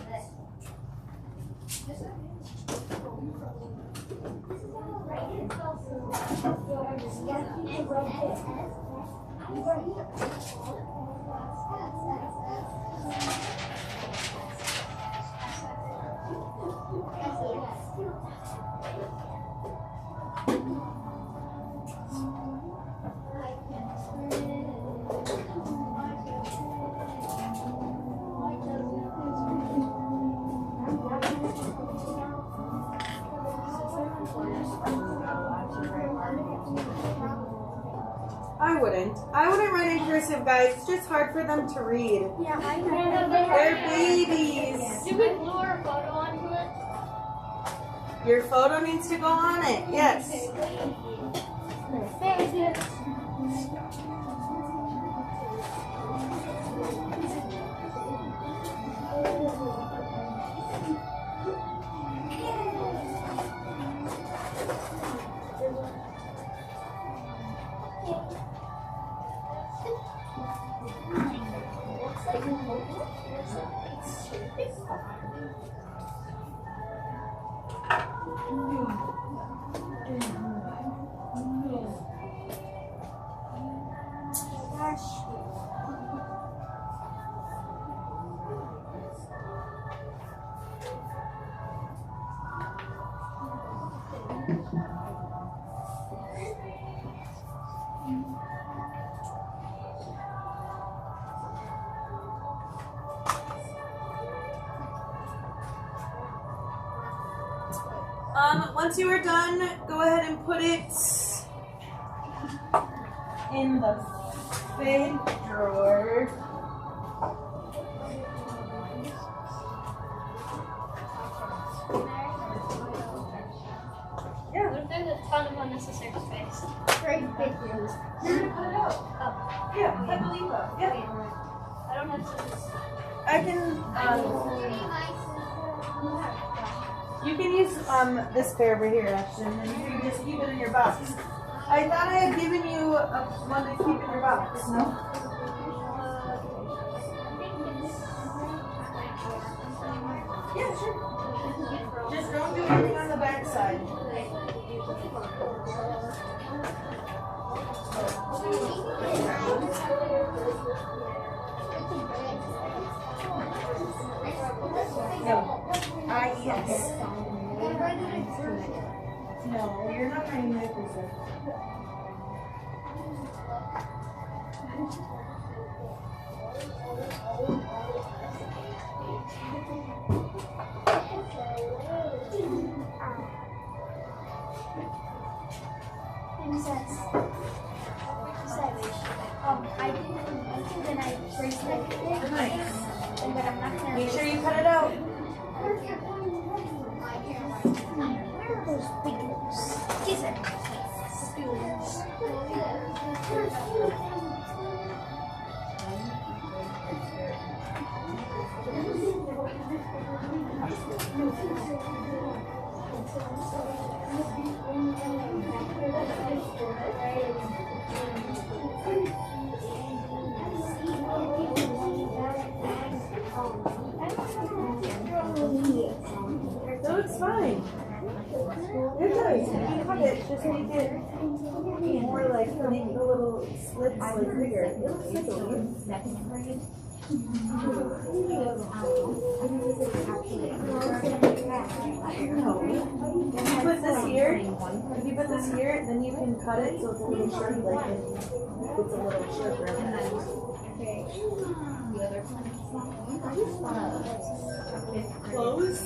I wouldn't write in cursive, guys. It's just hard for them to read. Yeah, I know. They're babies. Do we glue our photo onto it? Your photo needs to go on it. Yes. Once you are done, go ahead and put it in the fig drawer. unnecessary space. Very big rooms. You're gonna cut it out. Yeah, cut the leaf out. Yeah. I don't have scissors. I can, you can use, this pair over here, actually, and then you can just keep it in your box. I thought I had given you one to keep in your box, no? Yeah, sure. Just don't do anything on the back side. No. I-E-S. No, you're not writing my cursive. I did, then I traced it. Nice. But I'm not gonna. Make sure you cut it out. Where are those big No, it's fine. You're good. You can cut it. Just make it more like, make the little slits like bigger. It looks like a leaf. No. If you put this here, then you can cut it so it's a little sharp, like it's a little sharper. Clothes.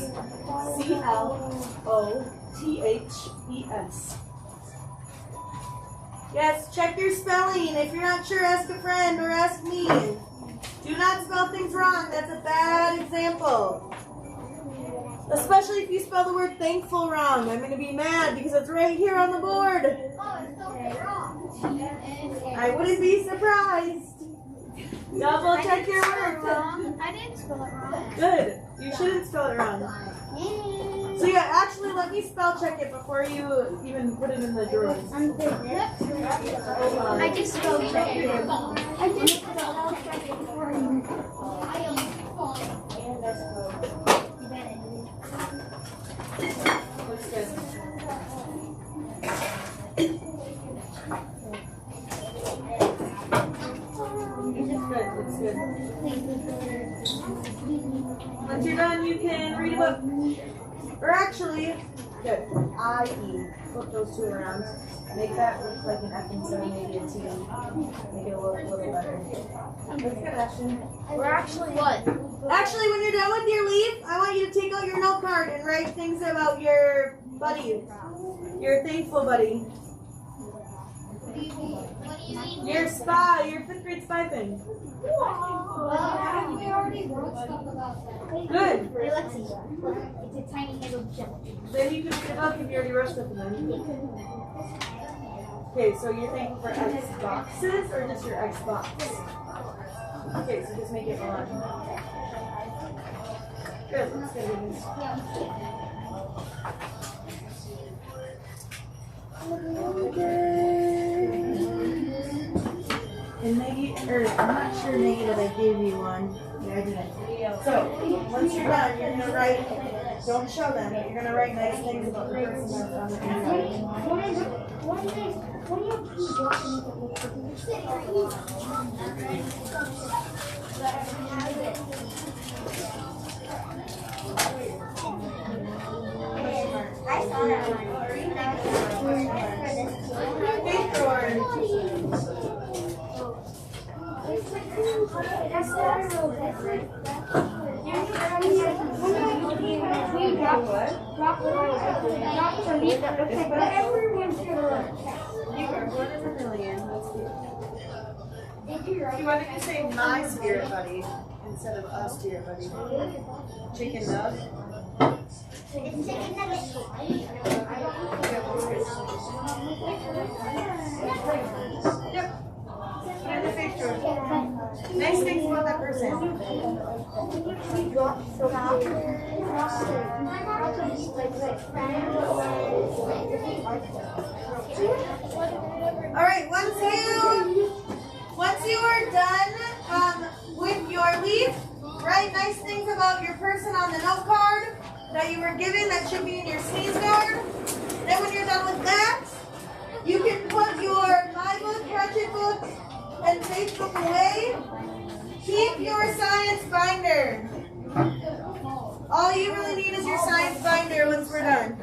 C-L-O-T-H-E-S. Yes, check your spelling. If you're not sure, ask a friend or ask me. Do not spell things wrong. That's a bad example. Especially if you spell the word thankful wrong. I'm going to be mad because it's right here on the board. I wouldn't be surprised. Double check your words. I didn't spell it wrong. Good. You shouldn't spell it wrong. So yeah, actually let me spell check it before you even put it in the drawers. I just spelled check it. I just spelled check it for you. Looks good. It's good. Once you're done, you can read a book. Or actually, good. I-E. Flip those two around. Make that look like an F instead of maybe a T. Make it look a little better. That's good, Ashton. We're actually what? Actually, when you're done with your leaf, I want you to take out your note card and write things about your buddy. Your thankful buddy. Your spy, your 5th grade spy thing. We already wrote stuff about that. Good. Hey, let's see. Look, it's a tiny handled shell. Then you can read a book if you already wrote stuff in them. Okay, so you're thankful for X boxes or just your Xbox? Okay, so just make it one. Good, let's go. And I'm not sure, Maggie, that I gave you one. Yeah, I didn't. So, once you're done, you're going to write, don't show them, but you're going to write nice things about the person that's on the inside. I saw that one. Pink orange. You are one in a million. That's cute. Why don't you say my spirit buddy instead of a spirit buddy? Chicken dog. It's chicken nuggets. And the picture. Nice things about that person. All right, once you are done with your leaf, write nice things about your person on the note card that you were given that should be in your sneeze guard. Then when you're done with that, you can put your My Book, Cratchit book, and Facebook away. Keep your science binder. All you really need is your science binder once we're done.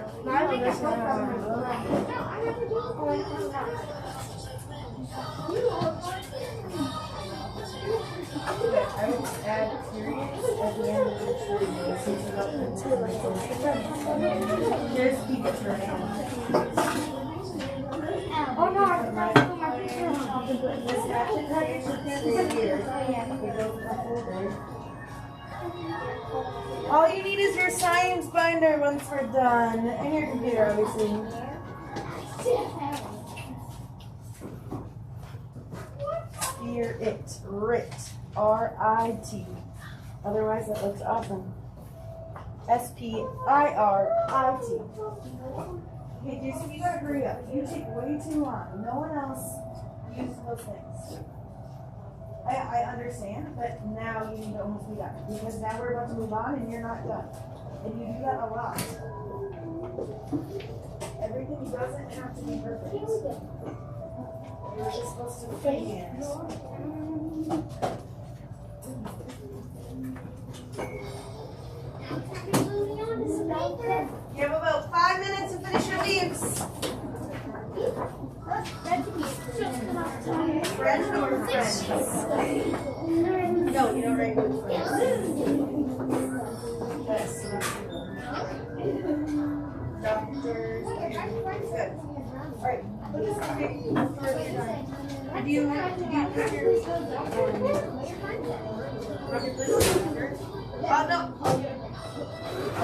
I would add periods at the end of the just keep it turning. Oh no, I forgot to put my picture on. All you need is your science binder once we're done, and your computer, obviously. Rit. R-I-T. Otherwise, that looks awesome. S-P-I-R-I-T. Okay, Jason, you gotta hurry up. You take way too long. No one else uses those things. I understand, but now you need to almost be done. Because now we're about to move on and you're not done. And you do that a lot. Everything doesn't have to be perfect. You're just supposed to fake it. You have about 5 minutes to finish your leaves. Friends or friends? No, you don't write with friends. Yes. Doctors. Good. All right. Put this away before you're done. Did you put your oh no. I'll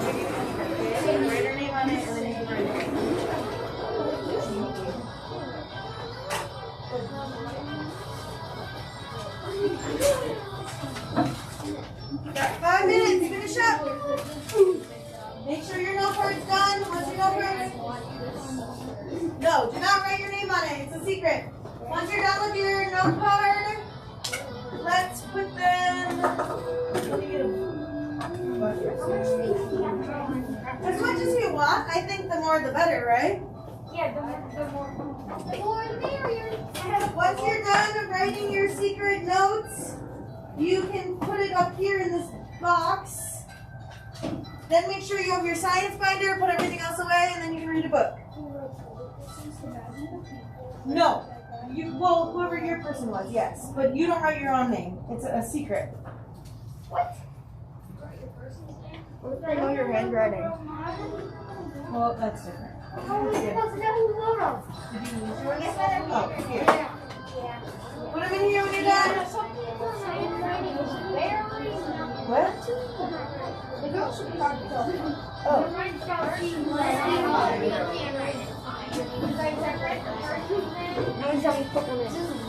give you write her name on it and then you can write it. Got 5 minutes, finish up. Make sure your note card's done. Once your note card's no, do not write your name on it. It's a secret. Once you're done with your note card, let's put them. As much as you want, I think the more the better, right? Yeah, the more the merrier. Once you're done writing your secret notes, you can put it up here in this box. Then make sure you have your science binder, put everything else away, and then you can read a book. No. Well, whoever your person was, yes. But you don't write your own name. It's a secret. What? What if I know your handwriting? Well, that's different. Oh, Did you lose yours? Oh, here. Yeah. Put them in here when you're done. What? The girl should be talking to Oh.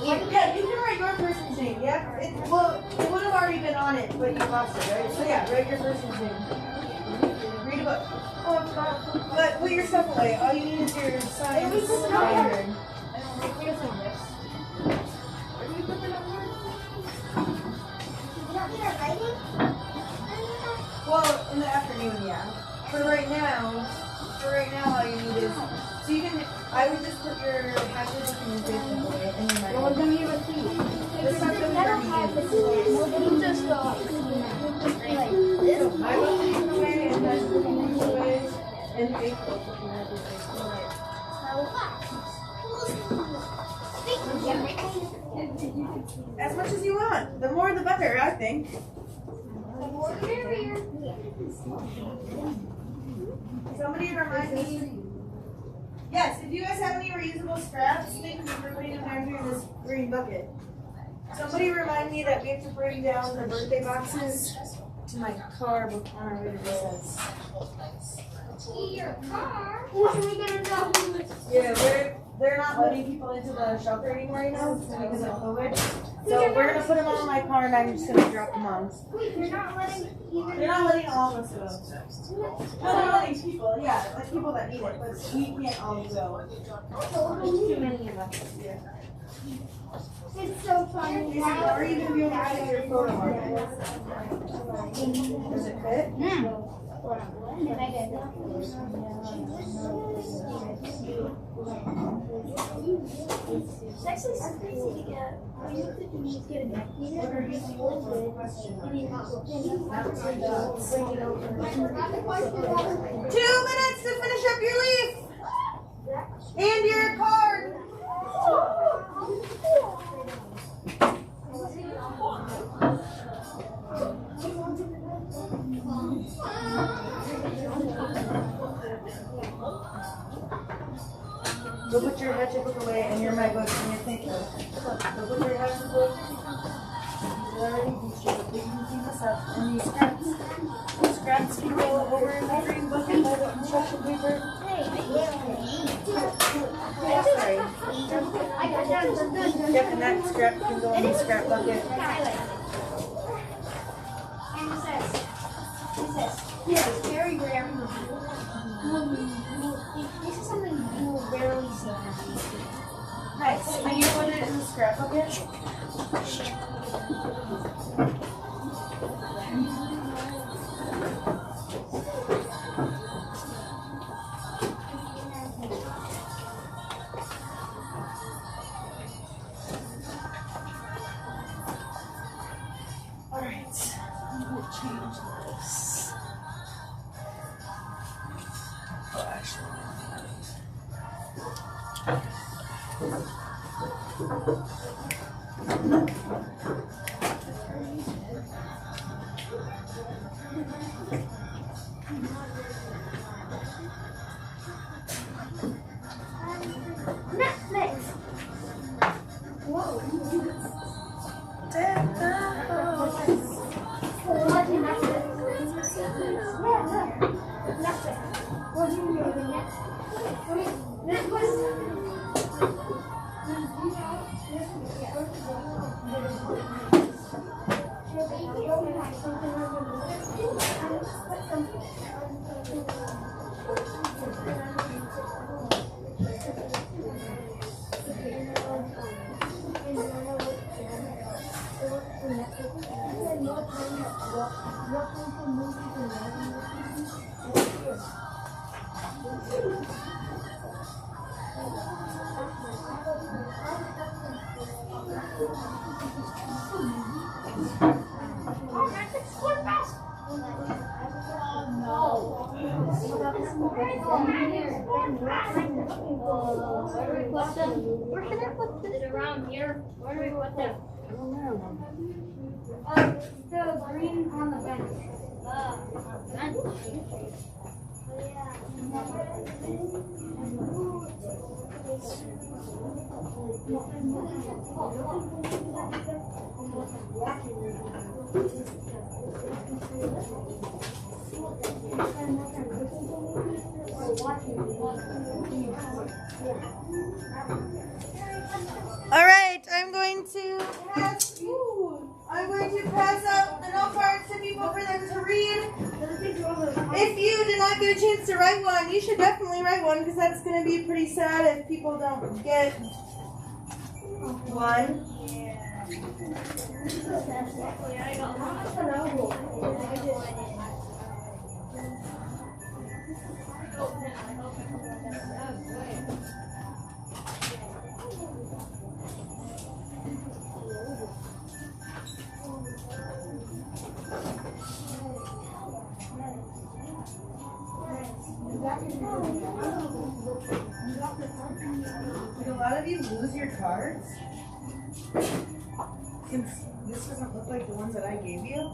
Yeah, you can write your person's name. Yeah. It would have already been on it, but you lost it, right? So yeah, write your person's name. Read a book. But put your stuff away. All you need is your science binder. Well, in the afternoon, yeah. For right now, all you need is so you can. I would just put your hazard book and your Facebook away, and your No one's gonna give a seat. This stuff doesn't have to be used. Just So my book you put away, and hazard book you put away, and Facebook if you have your Facebook. As much as you want. The more the better, I think. Somebody remind me. Yes, if you guys have any reusable scraps, thank you for putting them down here in this green bucket. Somebody remind me that we have to bring down the birthday boxes to my car before our recess. What are we gonna do? Yeah, they're not letting people into the shelter anymore right now because of COVID. So we're gonna put them all in my car and I'm just gonna drop them off. They're not letting even. They're not letting all of us go. No, they're letting people, yeah, like people that need it, but we can't all go. There's too many of us. It's so funny. Or even if you want to get your photo on it. Does it fit? It's actually so crazy to get. You could just get a neck beater or just hold it. And you bring it over. 2 minutes to finish up your leaf and your card. Go put your hatchet book away and your my book and your think book. Go put your hatchet book. You already beat you, but you can clean this up. And these scraps. The scraps can go over in the green bucket by the construction paper. Sorry. Yep, and that scrap can go in the scrap bucket. And it says, yeah, it's very rare. This is something you will rarely see. Nice. Can you put it in the scrap bucket? Alright. I'm gonna change this. Oh, actually. Netflix. Whoa. Watching Netflix. Yeah, look. Netflix. What are you doing? Netflix. Where should I put this around here? Where do we put them? I don't know. The green on the bench. All right, I'm going to pass out the note cards to people for them to read. If you did not get a chance to write one, you should definitely write one because that's going to be pretty sad if people don't get one. Did a lot of you lose your cards? Since this doesn't look like the ones that I gave you?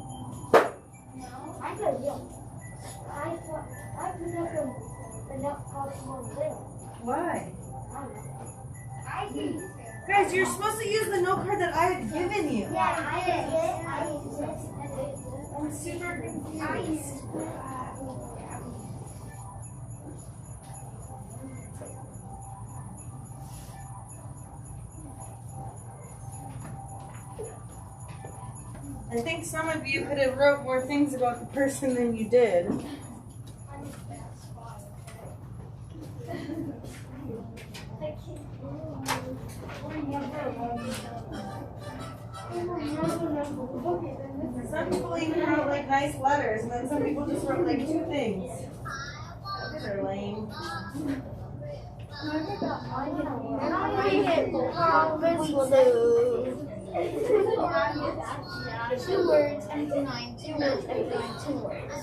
No, I could, yeah. I put up enough cards for there. Why? I don't know. I did. Guys, you're supposed to use the note card that I had given you. Yeah, I did it. I'm super confused. I think some of you could have wrote more things about the person than you did. Some people even wrote like nice letters, and then some people just wrote like 2 things. They're lame. Two words, empty line, 2 words, empty line, 2 words.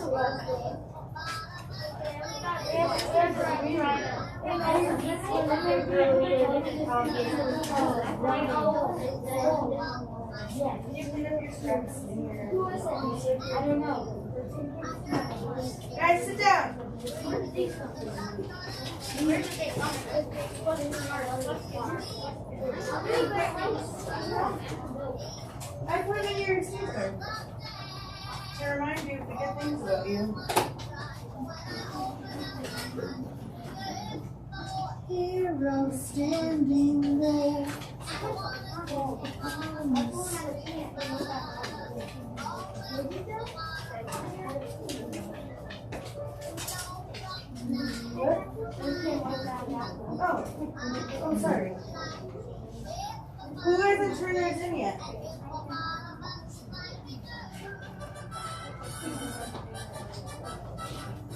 I don't know. Guys, sit down. Where did they come I put it in your excuser to remind you of the good things about you. Hero standing there. Oh, sorry. Who hasn't turned theirs in yet?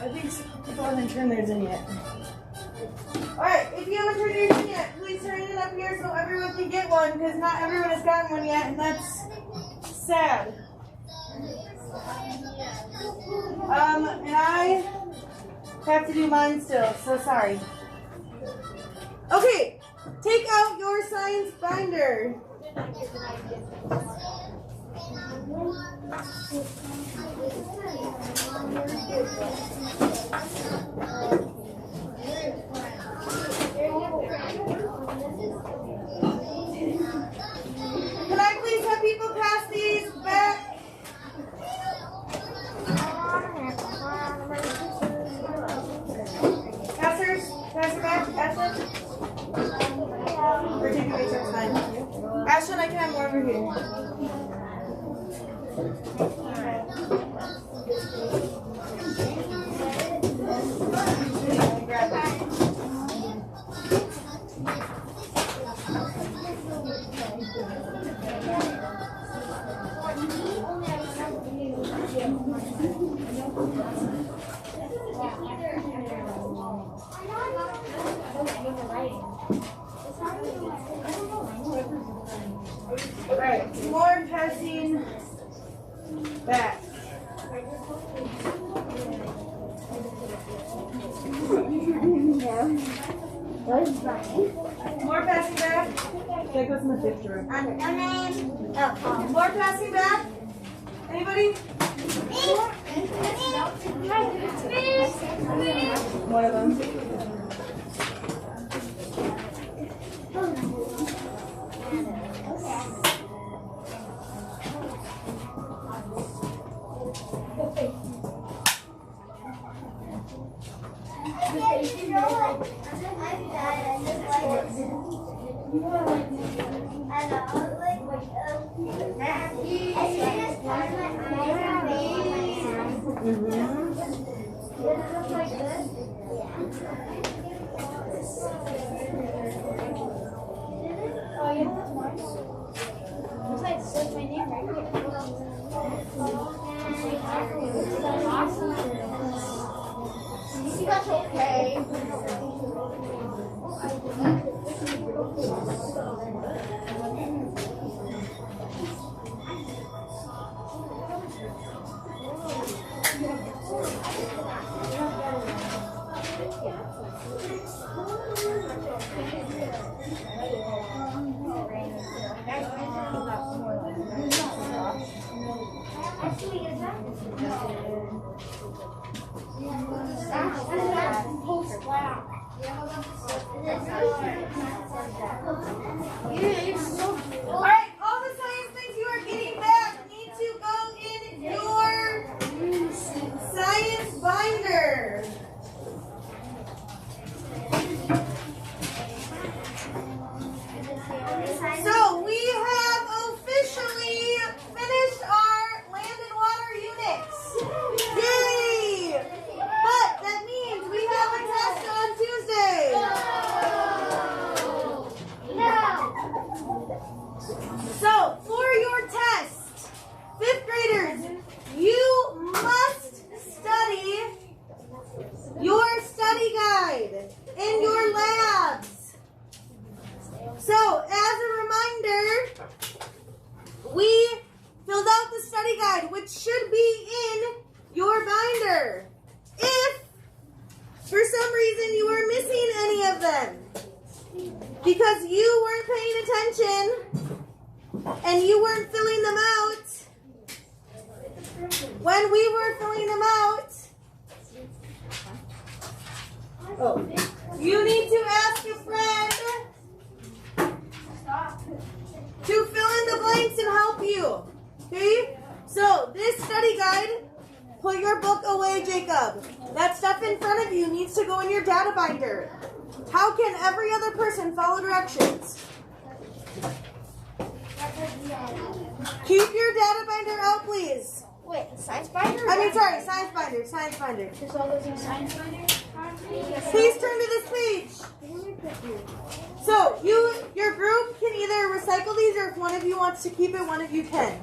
I think some people haven't turned theirs in yet. Alright, if you haven't turned yours in yet, please turn it up here so everyone can get one, because not everyone has gotten one yet, and that's sad. And I have to do mine still, so sorry. Okay, take out your science binder. Can I please have people pass these back? Passers, pass it back. Ashlyn? We're taking away some time. Ashlyn, I can have more over here. Grab it. Alright, more passing back. More passing back. That goes in the 5th drawer. More passing back. Anybody? One of them. That's okay. Post black. Alright, all the science things you are getting back need to go in your science binder. So we have officially finished our land and water units. Yay! But that means we have a test on Tuesday. So for your test, 5th graders, you must study your study guide in your labs. So, as a reminder, we filled out the study guide, which should be in your binder. If, for some reason, you are missing any of them, because you weren't paying attention, and you weren't filling them out, when we were filling them out, you need to ask a friend to fill in the blanks and help you. Okay? So, this study guide, put your book away, Jacob. That stuff in front of you needs to go in your data binder. How can every other person follow directions? Keep your data binder out, please. Wait, science binder? Science binder, science binder. There's all those in science binder? Please turn to this page. So, your group can either recycle these, or if one of you wants to keep it, one of you can.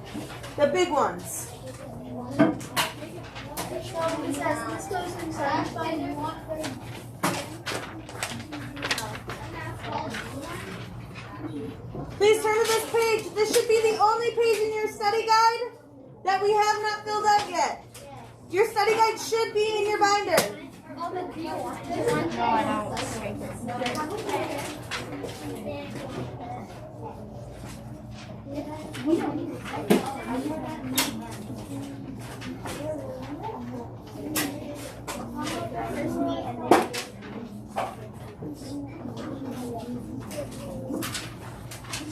The big ones. This goes in science binder. Please turn to this page. This should be the only page in your study guide that we have not filled out yet. Your study guide should be in your binder.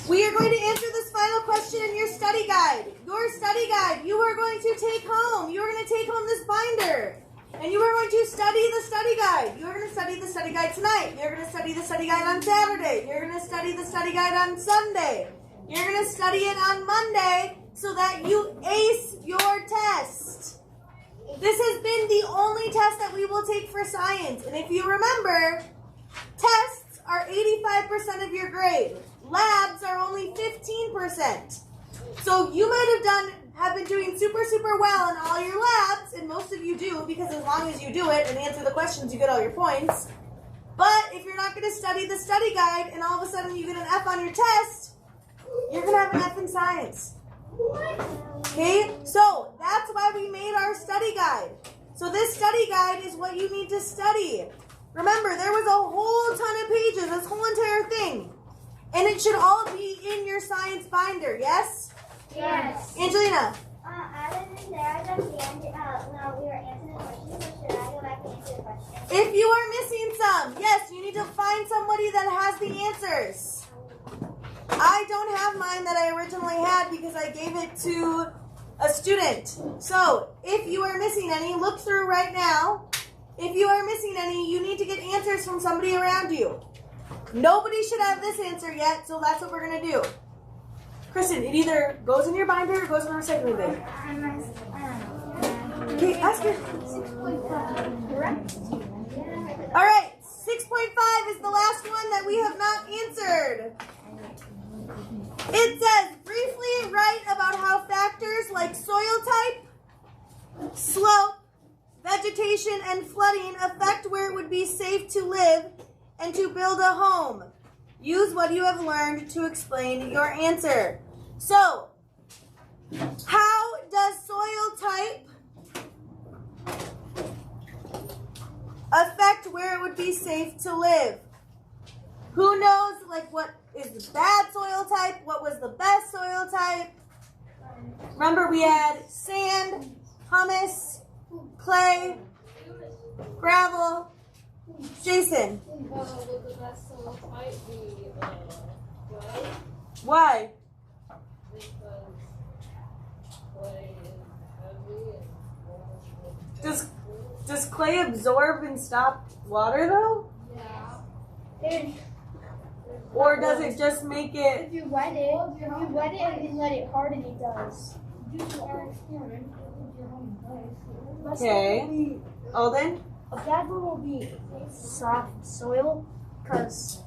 We are going to answer this final question in your study guide. Your study guide, you are going to take home. You are going to take home this binder. And you are going to study the study guide. You are going to study the study guide tonight. You're going to study the study guide on Saturday. You're going to study the study guide on Sunday. You're going to study it on Monday so that you ace your test. This has been the only test that we will take for science. And if you remember, tests are 85% of your grade. Labs are only 15%. So you might have been doing super, super well in all your labs, and most of you do, because as long as you do it and answer the questions, you get all your points. But if you're not going to study the study guide and all of a sudden you get an F on your test, you're going to have an F in science. Okay? So that's why we made our study guide. So this study guide is what you need to study. Remember, there was a whole ton of pages, this whole entire thing. And it should all be in your science binder, yes? Yes. Angelina? Other than that, we were answering the questions, so should I go back and answer the questions? If you are missing some, yes, you need to find somebody that has the answers. I don't have mine that I originally had because I gave it to a student. So, if you are missing any, look through right now. If you are missing any, you need to get answers from somebody around you. Nobody should have this answer yet, so that's what we're going to do. Kristen, it either goes in your binder or goes in the recycling bin. Okay, ask her. 6.5. Correct? All right, 6.5 is the last one that we have not answered. It says, briefly write about how factors like soil type, slope, vegetation, and flooding affect where it would be safe to live and to build a home. Use what you have learned to explain your answer. So, how does soil type affect where it would be safe to live? Who knows, like, what is the bad soil type? What was the best soil type? Remember, we had sand, humus, clay, gravel, Jason, With the vessel might be clay why? because clay is heavy and water Does clay absorb and stop water though? yeah. Or does it just make it? If you wet it and then let it harden, it does. Okay. Alden? A bad one will be soft soil, because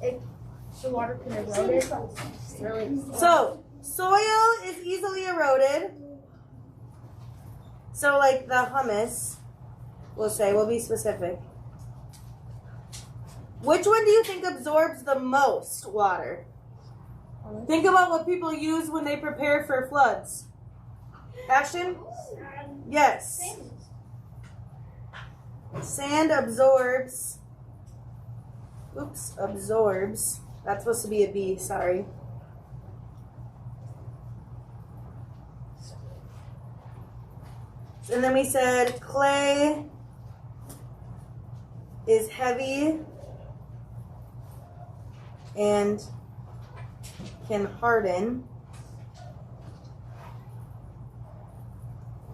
the water can erode it. It's really So, soil is easily eroded. So, like the hummus, we'll be specific. Which one do you think absorbs the most water? Think about what people use when they prepare for floods. Ashton? Yes. Sand absorbs. Oops, absorbs. That's supposed to be a B, sorry. And then we said clay is heavy and can harden.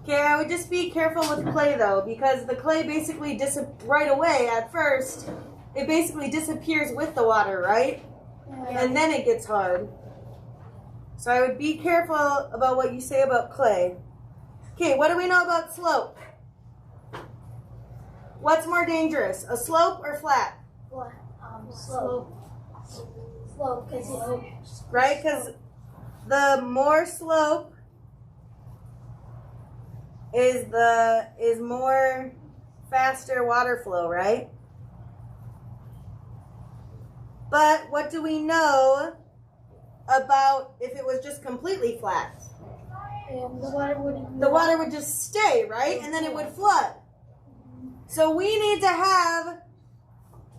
Okay, I would just be careful with clay though, because the clay basically right away at first, it basically disappears with the water, right? And then it gets hard. So I would be careful about what you say about clay. Okay, what do we know about slope? What's more dangerous, a slope or flat? slope. Slope, because it Right, because the more slope is more faster water flow, right? But what do we know about if it was just completely flat? The water would just stay, right? And then it would flood. So we need to have,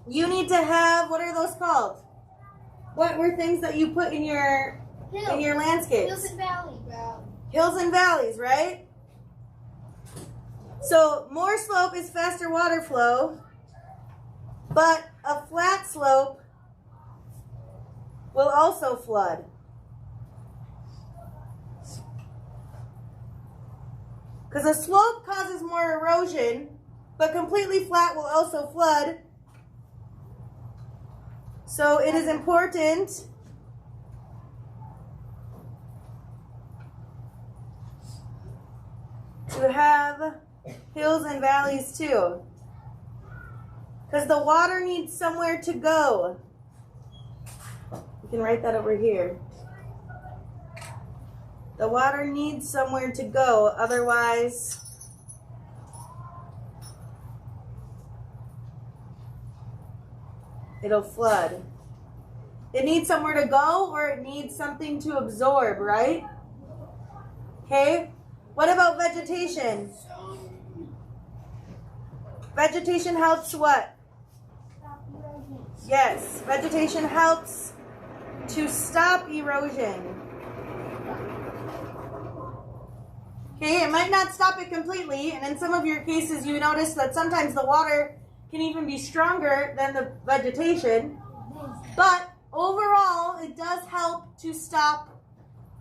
you need to have, what are those called? What were things that you put in your landscapes? Hills and valleys. Hills and valleys, right? So more slope is faster water flow, but a flat slope will also flood. Because a slope causes more erosion, but completely flat will also flood. So it is important to have hills and valleys too. Because the water needs somewhere to go. You can write that over here. The water needs somewhere to go, otherwise it'll flood. It needs somewhere to go, or it needs something to absorb, right? Okay? What about vegetation? Vegetation helps what? Yes, vegetation helps to stop erosion. Okay, it might not stop it completely, and in some of your cases you notice that sometimes the water can even be stronger than the vegetation, but overall it does help to stop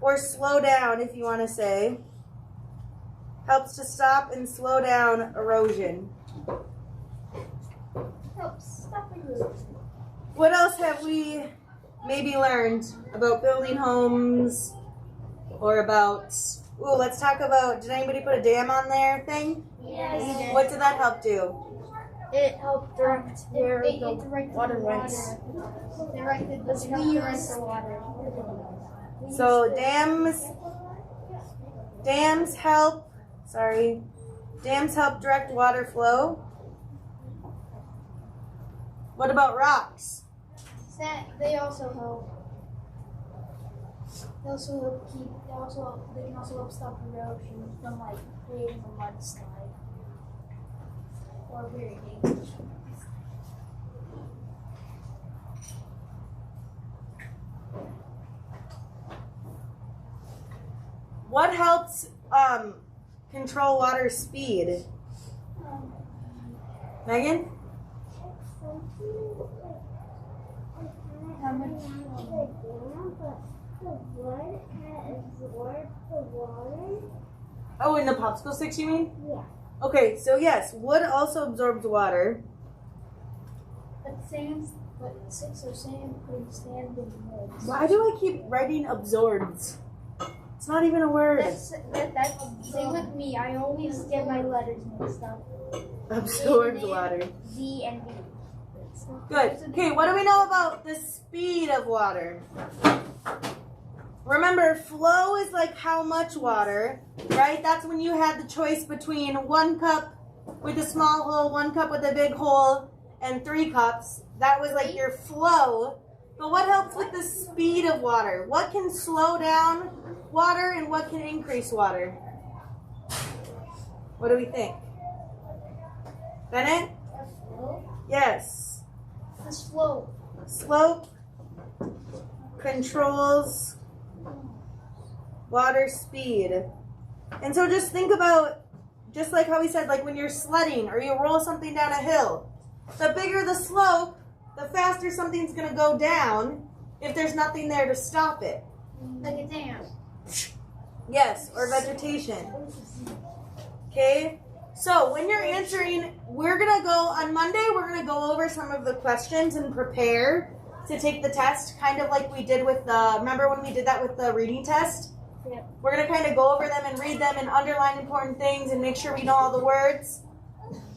or slow down, if you want to say. Helps to stop and slow down erosion. Helps stop erosion. What else have we maybe learned about building homes or about, ooh, let's talk about, did anybody put a dam on their thing? Yes. What did that help do? It helped direct where the water went. Directed the water. So dams help direct water flow. What about rocks? They also help. They can also help stop erosion from like creating a mudslide or very dangerous. What helps control water speed? Megan? How much? The wood can absorb the water. Oh, in the popsicle sticks, you mean? Yeah. Okay, so yes, wood also absorbs water. But sand, so sand putting sand in wood. Why do I keep writing absorbs? It's not even a word. That's same with me. I always get my letters mixed up. Absorbs water. Z and B. Good. Okay, what do we know about the speed of water? Remember, flow is like how much water, right? That's when you had the choice between 1 cup with a small hole, 1 cup with a big hole, and 3 cups. That was like your flow. But what helps with the speed of water? What can slow down water and what can increase water? What do we think? Bennett? Yes. The slope. Slope controls water speed. And so just think about, just like how we said, like when you're sledding or you roll something down a hill, the bigger the slope, the faster something's going to go down if there's nothing there to stop it. Like a dam. Yes, or vegetation. Okay? So when you're answering, we're going to go, on Monday, we're going to go over some of the questions and prepare to take the test, kind of like we did with the, remember when we did that with the reading test? Yep. We're going to kind of go over them and read them and underline important things and make sure we know all the words.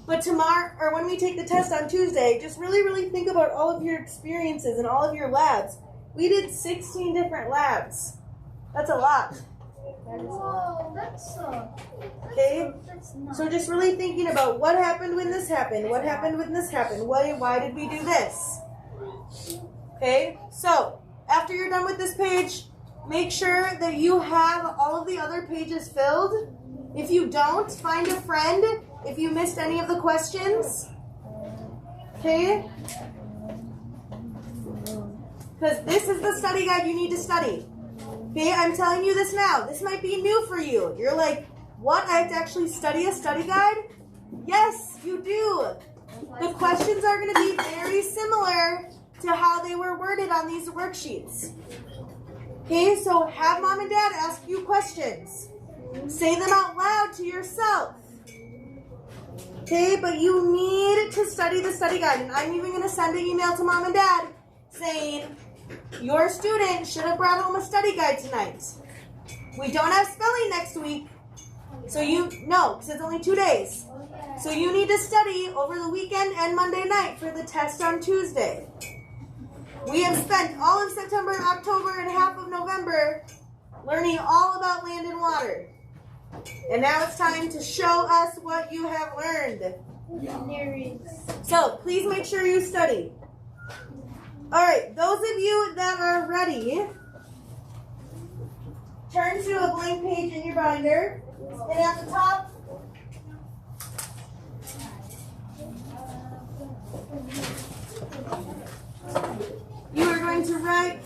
But tomorrow, or when we take the test on Tuesday, just really, really think about all of your experiences and all of your labs. We did 16 different labs. That's a lot. Whoa, Okay? that's not. So just really thinking about what happened when this happened, what happened when this happened, why did we do this? Okay? So, after you're done with this page, make sure that you have all of the other pages filled. If you don't, find a friend if you missed any of the questions. Okay? Because this is the study guide you need to study. Okay, I'm telling you this now. This might be new for you. You're like, what? I have to actually study a study guide? Yes, you do. The questions are going to be very similar to how they were worded on these worksheets. Okay, so have mom and dad ask you questions. Say them out loud to yourself. Okay, but you need to study the study guide. And I'm even going to send an email to mom and dad saying, your student should have brought home a study guide tonight. We don't have spelling next week. So because it's only 2 days. So you need to study over the weekend and Monday night for the test on Tuesday. We have spent all of September, October, and half of November learning all about land and water. And now it's time to show us what you have learned. So please make sure you study. All right, those of you that are ready, turn to a blank page in your binder. And at the top, you are going to write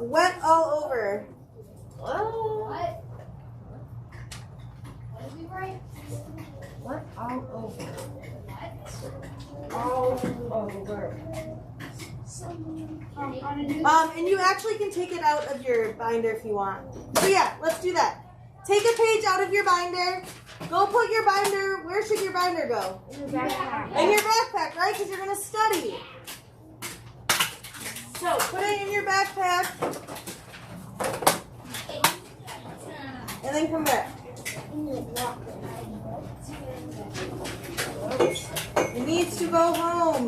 wet all over. What? What did we write? What all over? All over. And you actually can take it out of your binder if you want. So yeah, let's do that. Take a page out of your binder. Go put your binder, where should your binder go? In your backpack. In your backpack, right? Because you're going to study. So put it in your backpack. And then come back. It needs to go home.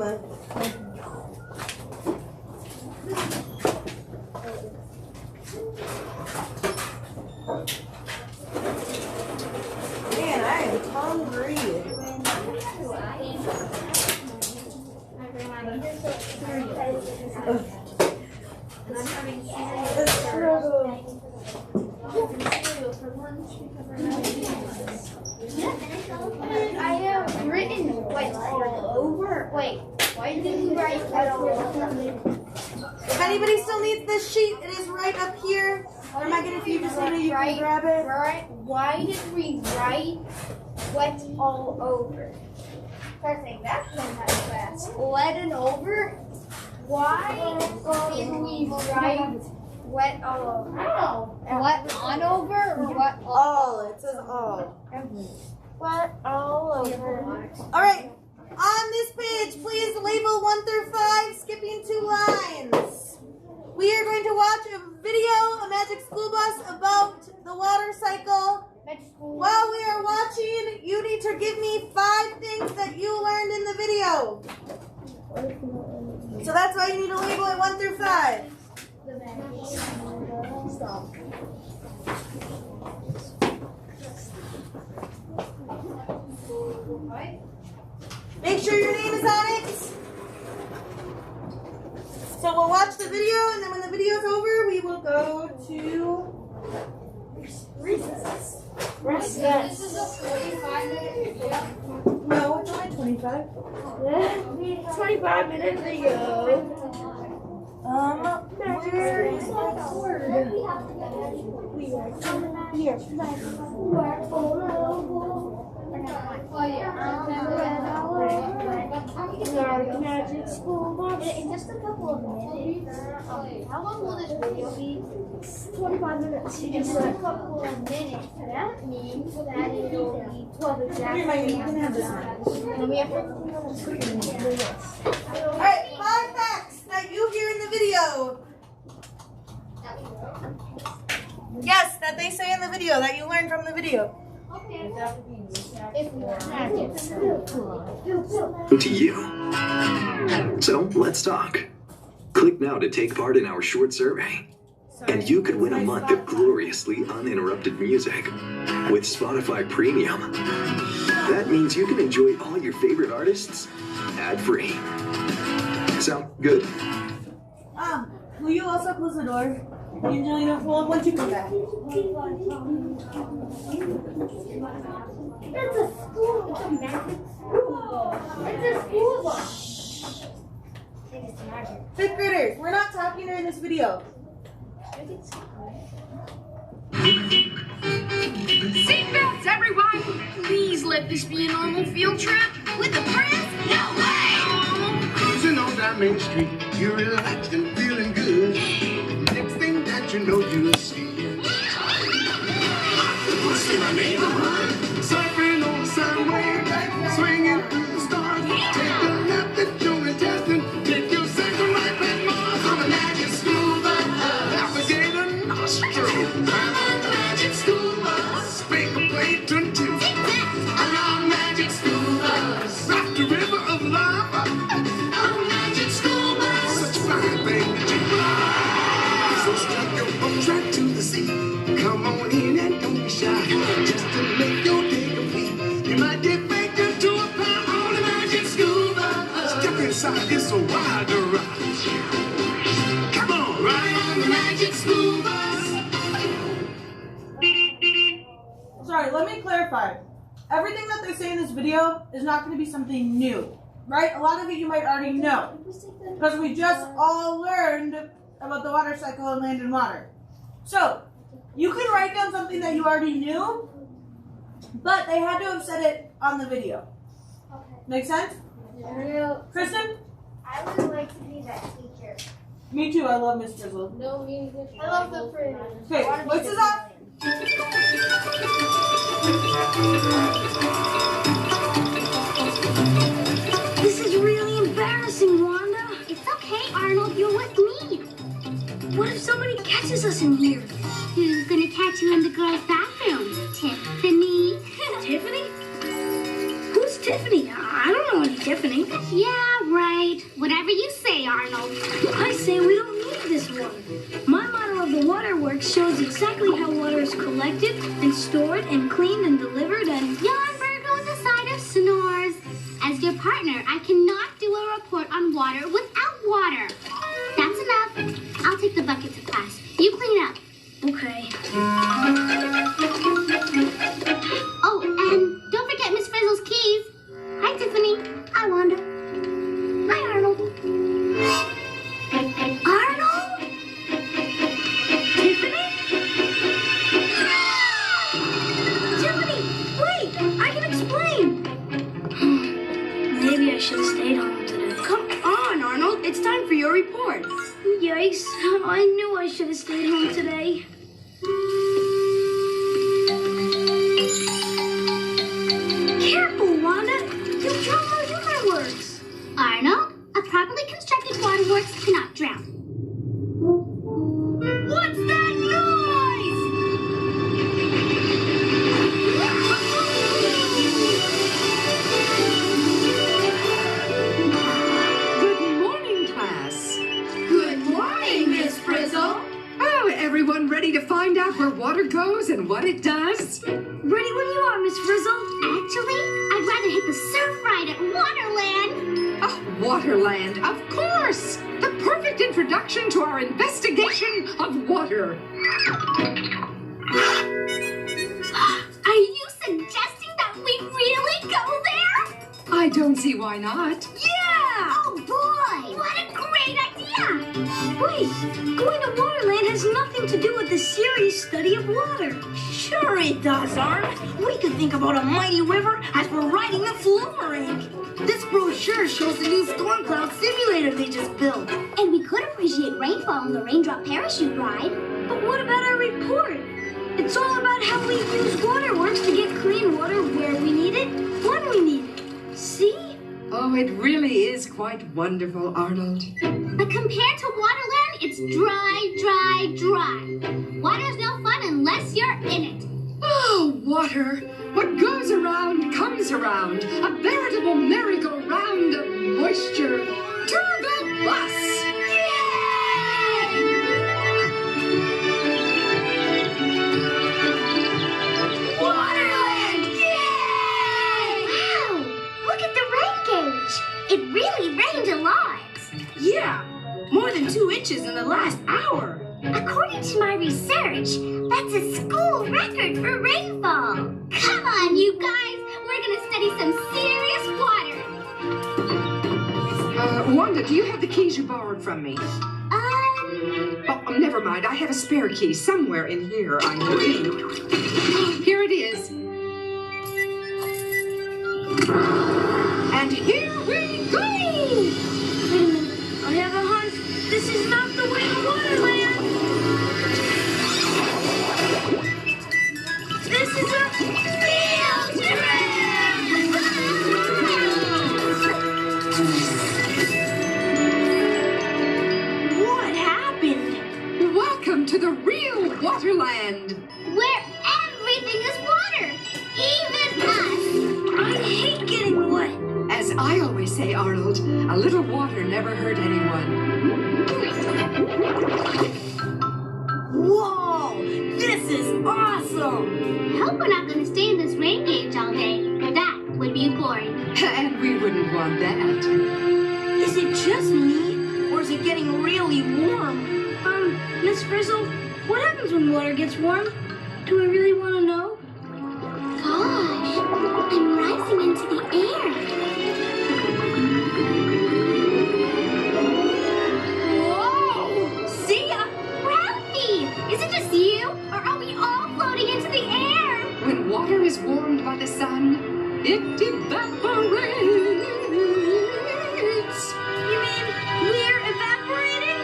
Man, I am hungry. I have written wet all over. Wait, why didn't you write wet all over? If anybody still needs this sheet, it is right up here. Or Megan, if you just need it, you can grab it. Right? Why did we write wet all over. Perfect, that's been that fast. Wet and over? Why did we write wet all over? Oh. Wet on over or wet All. It says all. Wet all over. All right. On this page, please label 1 through 5, skipping 2 lines. We are going to watch a video, a Magic School Bus, about the water cycle. While we are watching, you need to give me 5 things that you learned in the video. So that's why you need to label it 1 through 5. Stop. Make sure your name is on it. So we'll watch the video, and then when the video's over, we will go to recess. This is a 45-minute video. No, it's only 25. 25-minute video. Where is that word? Here. Magic School Bus. In just a couple of minutes. How long will this video be? 25 minutes. In just a couple of minutes. That means that it'll be 12 exactly. Here, Megan, you can have this one. And we have 15 minutes. Alright, 5 facts that you hear in the video. Yes, that they say in the video, that you learned from the video. Okay. To you. So let's talk. Click now to take part in our short survey. And you could win a month of gloriously uninterrupted music with Spotify Premium. That means you can enjoy all your favorite artists ad-free. Sound good? Will you also close the door? Angelina, well, once you come back. It's a school. It's a magic school. It's a school bus. It's magic. 5th graders, we're not talking during this video. Seatbelts, everyone! Please let this be a normal field trip. With a friend? No way! Cruising on down Main Street, you're relaxed and feeling good. Next thing that you know, you'll see. What's in my neighborhood? Surfing on the Sunway, swinging through the stars. Take a left at Joe and Teston. Take your second right back Mars on the Magic School Bus. Navigator nostril. I'm on the Magic School Bus. Finger plate turn two. I'm on Magic School Bus. Rock the river of love. On Magic School Bus. Such a fine thing to do. So strap your boat right to the sea. Come on in and don't be shy. Just to make your day complete. You might get baked into a pie on the Magic School Bus. Step inside, it's a wild ride. Come on, ride on the Magic School Bus. Sorry, let me clarify. Everything that they say in this video is not going to be something new, right? A lot of it you might already know. Because we just all learned about the water cycle and land and water. So, you can write down something that you already knew, but they had to have said it on the video. Okay. Make sense? Yeah. Kristen? I would like to be that teacher. Me too, I love Miss Drizzle. No music. I love the fruit. Okay, what's this up? This is really embarrassing, Wanda. It's okay, Arnold. You're with me. What if somebody catches us in here? Who's gonna catch you in the girls' bathroom? Tiffany. Tiffany? Who's Tiffany? I don't know any Tiffany. Yeah, right. Whatever you say, Arnold. I say we don't need this one. My motto of the Waterworks shows exactly how water is collected and stored and cleaned and delivered and... Jan Virgo the side of snores. As your partner, I cannot do a report on water without water. That's enough. I'll take the bucket to class. You clean up. Okay. Oh, and don't forget Miss Frizzle's keys. Hi, Tiffany. Hi, Wanda. Hi, Arnold. Arnold? Tiffany? Tiffany, wait! I can explain. ready to find out where water goes and what it does? Ready when you are, Miss Frizzle. Actually, I'd rather hit the surf ride at Waterland. Oh, Waterland, of course! The perfect introduction to our investigation of water. Are you suggesting that we really go there? I don't see why not. Yeah! Oh boy! What a great idea! Wait, going to Waterland has nothing to do with the serious study of water. Sure it does, Arn. We can think about a mighty river as we're riding the Flumerang. This brochure shows the new storm cloud simulator they just built. And we could appreciate rainfall on the raindrop parachute ride. But what about our report? It's all about how we use waterworks to get clean water where we need it, when we need it. See? Oh, it really is quite wonderful, Arnold. But compared to Waterland, it's dry, dry, dry. Water's no fun unless you're in it. Oh, water! What goes around comes around. A veritable merry-go-round of moisture. To the bus! Waterland! Yay! Wow! Look at the rain gauge. It really rained a lot. Yeah, more than 2 inches in the last hour. According to my research, that's a school record for rainfall. Come on, you guys. We're going to study some serious water. Wanda, do you have the keys you borrowed from me? Oh, never mind. I have a spare key somewhere in here, I think. Here it is. And here we go! Wait a minute. I have a hunch. This is not the way to Waterland. This is a field trip! What happened? Welcome to the real Waterland! Where everything is water. Even us. I hate getting wet. As I always say, Arnold, a little water never hurt anyone. Whoa, this is awesome. Hope we're not going to stay in this rain gauge all day. That would be boring. And we wouldn't want that. Is it just me, or is it getting really warm? Miss Frizzle, what happens when water gets warm? Do we really want to know? Gosh, I'm rising into the air. Whoa! See ya! Ralphie, is it just you, or are we all floating into the air? When water is warmed by the sun, it evaporates. You mean we're evaporating?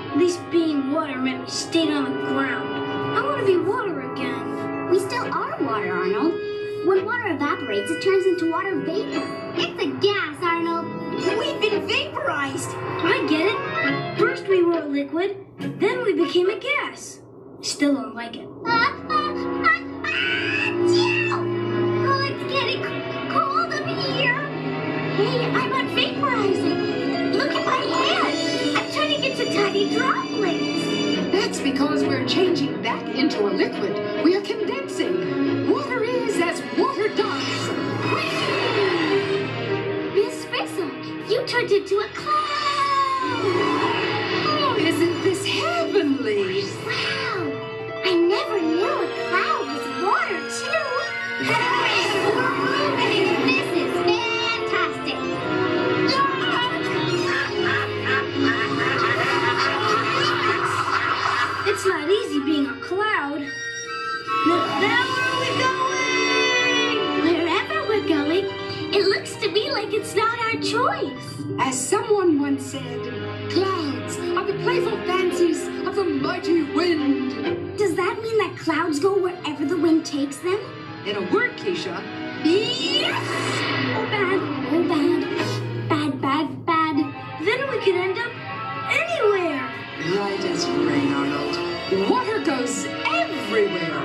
At least being water meant we stayed on the ground. I want to be water again. We still are water, Arnold. When water evaporates, it turns into water vapor. It's a gas, Arnold. We've been vaporized. I get it. First we were a liquid, then we became a gas. Still don't like it. Oh, it's getting cold up here. Hey, I'm not vaporizing. Look at my hand. I'm turning into tiny droplets. That's because we're changing back into a liquid. We are condensing. Water is as water does. Miss Frizzle, you turned into a cloud. Oh, isn't this heavenly? Wow, I never knew a cloud was water, too. This is fantastic. It's not easy being a cloud. Now where are we going? Wherever we're choice. As someone once said, clouds are the playful fancies of the mighty wind. Does that mean that clouds go wherever the wind takes them? In a word, Keisha, yes! Oh, bad. Oh, bad. Bad, bad, bad. Then we could end up anywhere. Right as rain, Arnold. Water goes everywhere.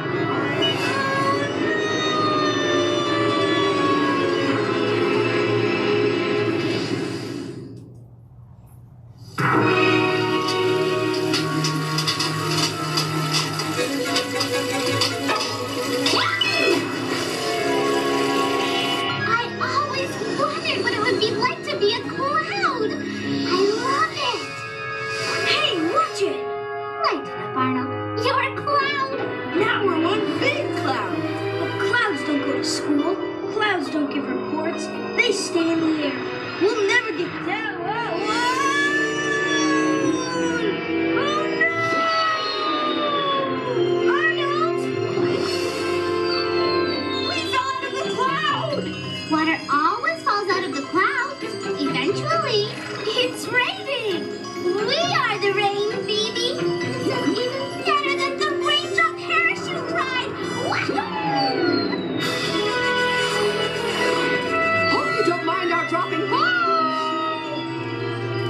I always wondered what it would be like to be a cloud. I love it. Hey, watch it. Light it up, Arnold. You're a cloud. Now we're one big cloud. But clouds don't go to school. Clouds don't give reports. They stay in the air. We'll never get down. Oh, no! Arnold! We fell out of the cloud! Water always falls out of the clouds. Eventually, it's raining. We are the rain, Phoebe. This is even better than the raindrop parachute ride. Wahoo! Hope you don't mind our dropping by.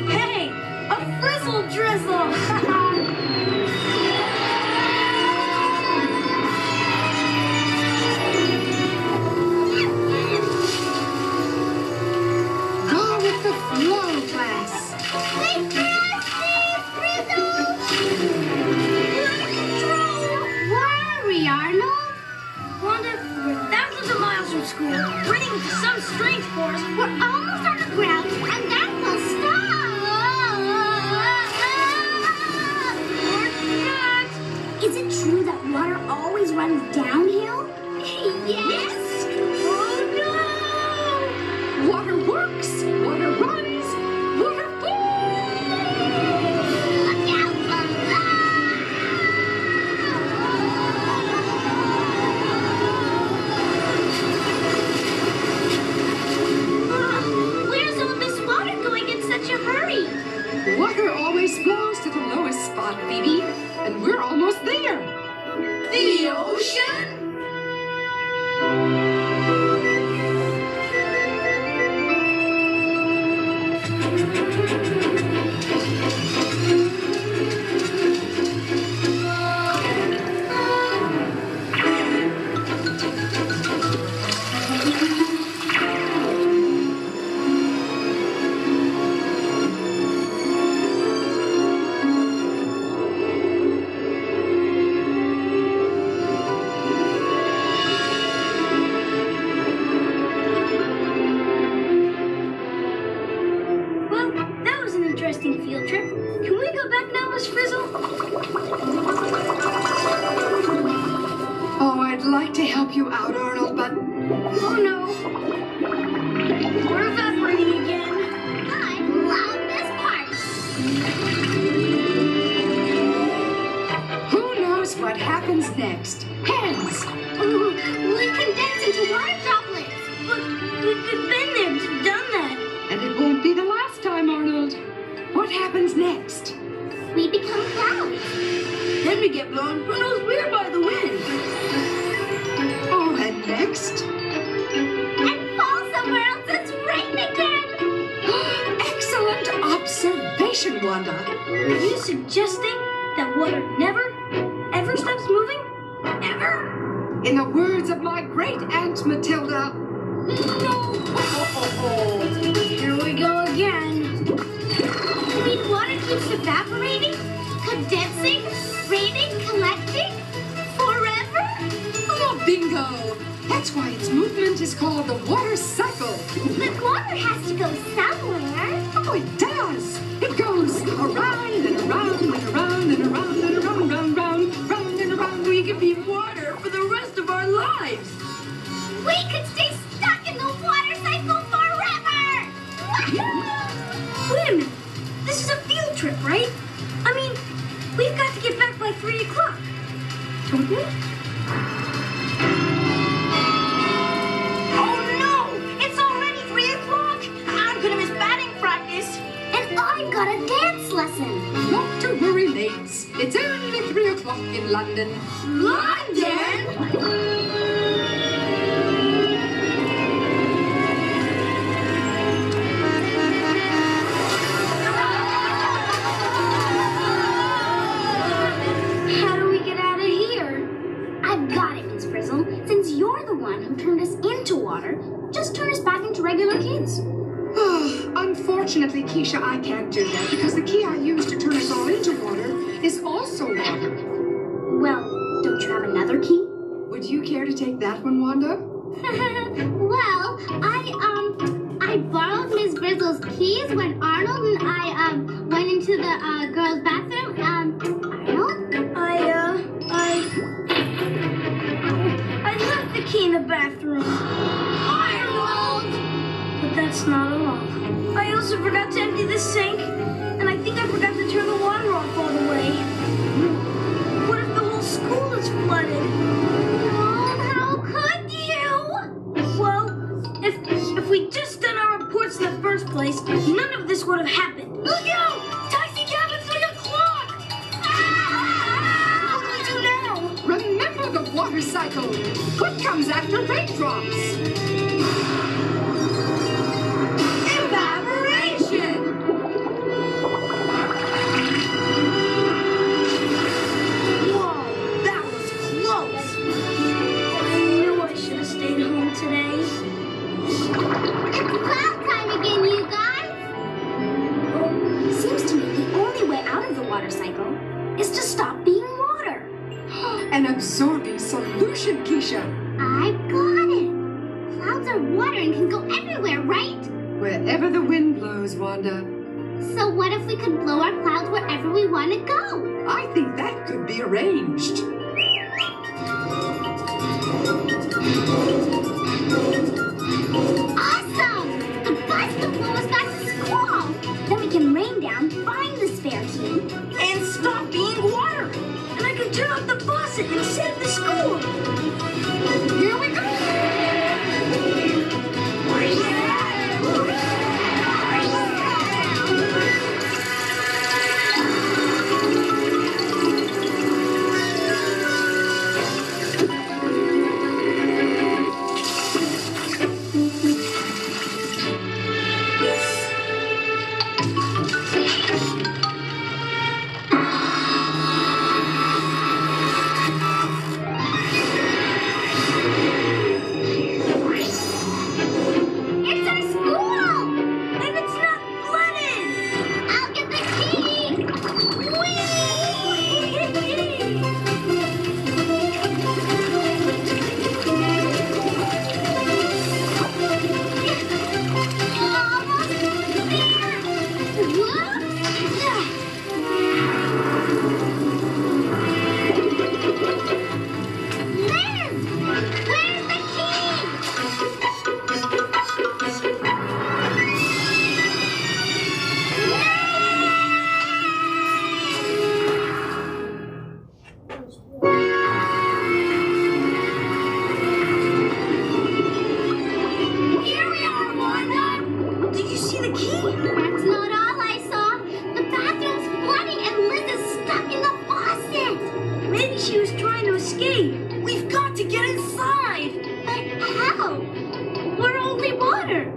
Hey, a frizzle drizzle! Go with the flow, class. Wait for us, please, Frizzle. We're out of control. Where are we, Arnold? Wanda, we're thousands of miles from school, running into some strange forest. We're almost on the ground, and then we'll stop. We're not. Is it true that water always runs downhill? Yes. Oh Water works, water runs, water falls. Look out below. Where's all this water going in such a hurry? Water always flows to the lowest spot, Phoebe, and we're almost there. The ocean? Well, that was an interesting field trip. Can we go back now, Miss Frizzle? Oh, I'd like to help you out, Arnold, but Oh no. We're evaporating again. I love this part. who knows what happens next? Heads! Ooh, we condense into water droplets. But we've been there, done that. And it won't be the last time, Arnold. What happens next? We become clouds. Then we get blown who knows where by the wind. Oh, and next? And fall somewhere else it's rain again. Excellent observation, Wanda. Are you suggesting that water never, ever stops moving? Ever? In the words of my great Aunt Matilda, no. Here we go again. You mean water keeps evaporating, condensing, raining, collecting, forever? Oh, bingo! That's why its movement is called the water cycle. But water has to go somewhere. Oh, it does. It goes around and around and around and around and around, round, round, round and around. We could be water for the rest of our lives. We could stay stuck in the water cycle forever. Wahoo! Wait a minute. This is a field trip, right? I mean, we've got to get back by 3 o'clock. Don't we? Oh no! It's already 3 o'clock! I'm gonna miss London. London? How do we get out of here? I've got it, Miss Frizzle. Since you're the one who turned us into water, just turn us back into regular kids. Unfortunately, Keisha, I can't do that because the key I used to turn us all into water is also water. Well, don't you have another key? Would you care to take that one, Wanda? Well, I borrowed Miss Frizzle's keys when Arnold and I went into the girls' bathroom. Arnold? I left the key in the bathroom. Arnold! But that's not all. I also forgot to empty the sink, and I think I forgot to turn the water off all the way. What if the whole school is flooded? Oh, how could you? Well, if we'd just done our reports in the first place, none of this would have happened. Look out! Taxi cab at 3 o'clock! What do we do now? Remember the water cycle. What comes after raindrops? Evaporation! Whoa, that was close. I knew I should have stayed home today. Cloud time again, you guys! Seems to me the only way out of the water cycle is to stop being water. An absorbing solution, Keisha. I got it! Clouds are water and can go everywhere, right? Wherever the wind blows, Wanda. So what if we could blow our clouds wherever we want to go? I think that could be arranged. Awesome! The bus will blow us back to school! Then we can rain down, find the spare key, And stop being water. And I can turn off the faucet and save the school. Here we go! It's our school! And it's not flooded. I'll get the key! Almost there! Whoops! Liz! Where's the key? Here we are, Wanda. Did you see the key? That's not all I saw. The bathroom's flooding and Liz is stuck in the faucet. Maybe she was trying to escape. We've got to get inside. But how? We're only water.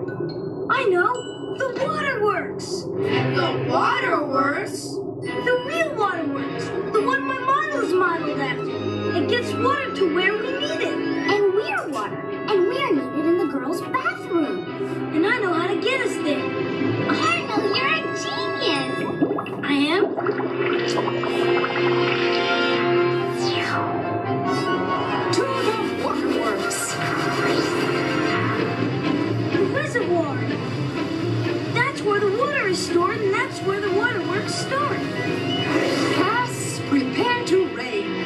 I know. The waterworks. The waterworks? The real waterworks. The one my model is modeled after. It gets water to where we need it. And we're water. And we're needed in the girls' bathroom. And I know how to get us there. Arnold, you're a genius. I am? To the waterworks. The reservoir. That's where the water is stored, and that's where the waterworks start. Class, prepare to rain.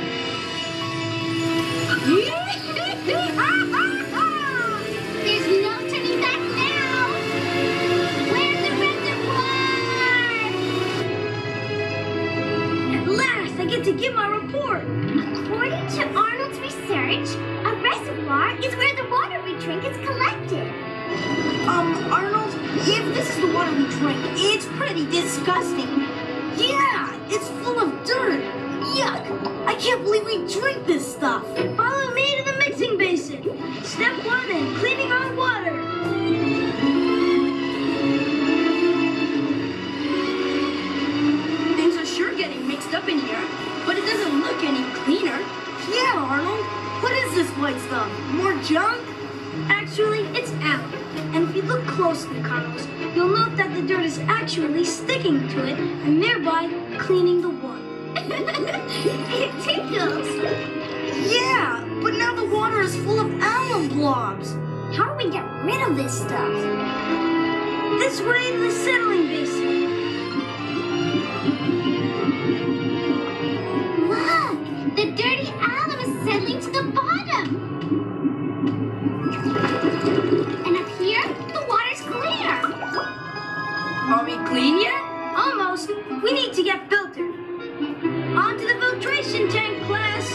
There's no turning back now. Where's the reservoir? At last, I get to give my report. According to Arnold's research, a reservoir is where the water we drink is collected. Arnold, if this is the water we drink, it's pretty disgusting. Yeah, it's full of dirt. Yuck! I can't believe we drink this stuff. Follow me to the mixing basin. Step 1 in cleaning our water. Things are sure getting mixed up in here, but it doesn't look any cleaner. Yeah, Arnold. What is this white stuff? More junk? Actually, it's alum. And if you look closely, Carlos, you'll note that the dirt is actually sticking to it and thereby cleaning the water. It tickles. Yeah, but now the water is full of alum blobs. How do we get rid of this stuff? This way to the settling basin. Look, the dirty alum is settling to the bottom. And up here, the water's clear. Are we clean yet? Almost. We need to get filtered. On to the filtration tank, class.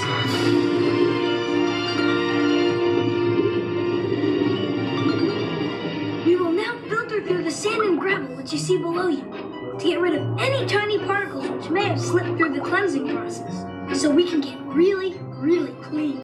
We will now filter through the sand and gravel which you see below you to get rid of any tiny particles which may have slipped through the cleansing process, so we can get really, really clean.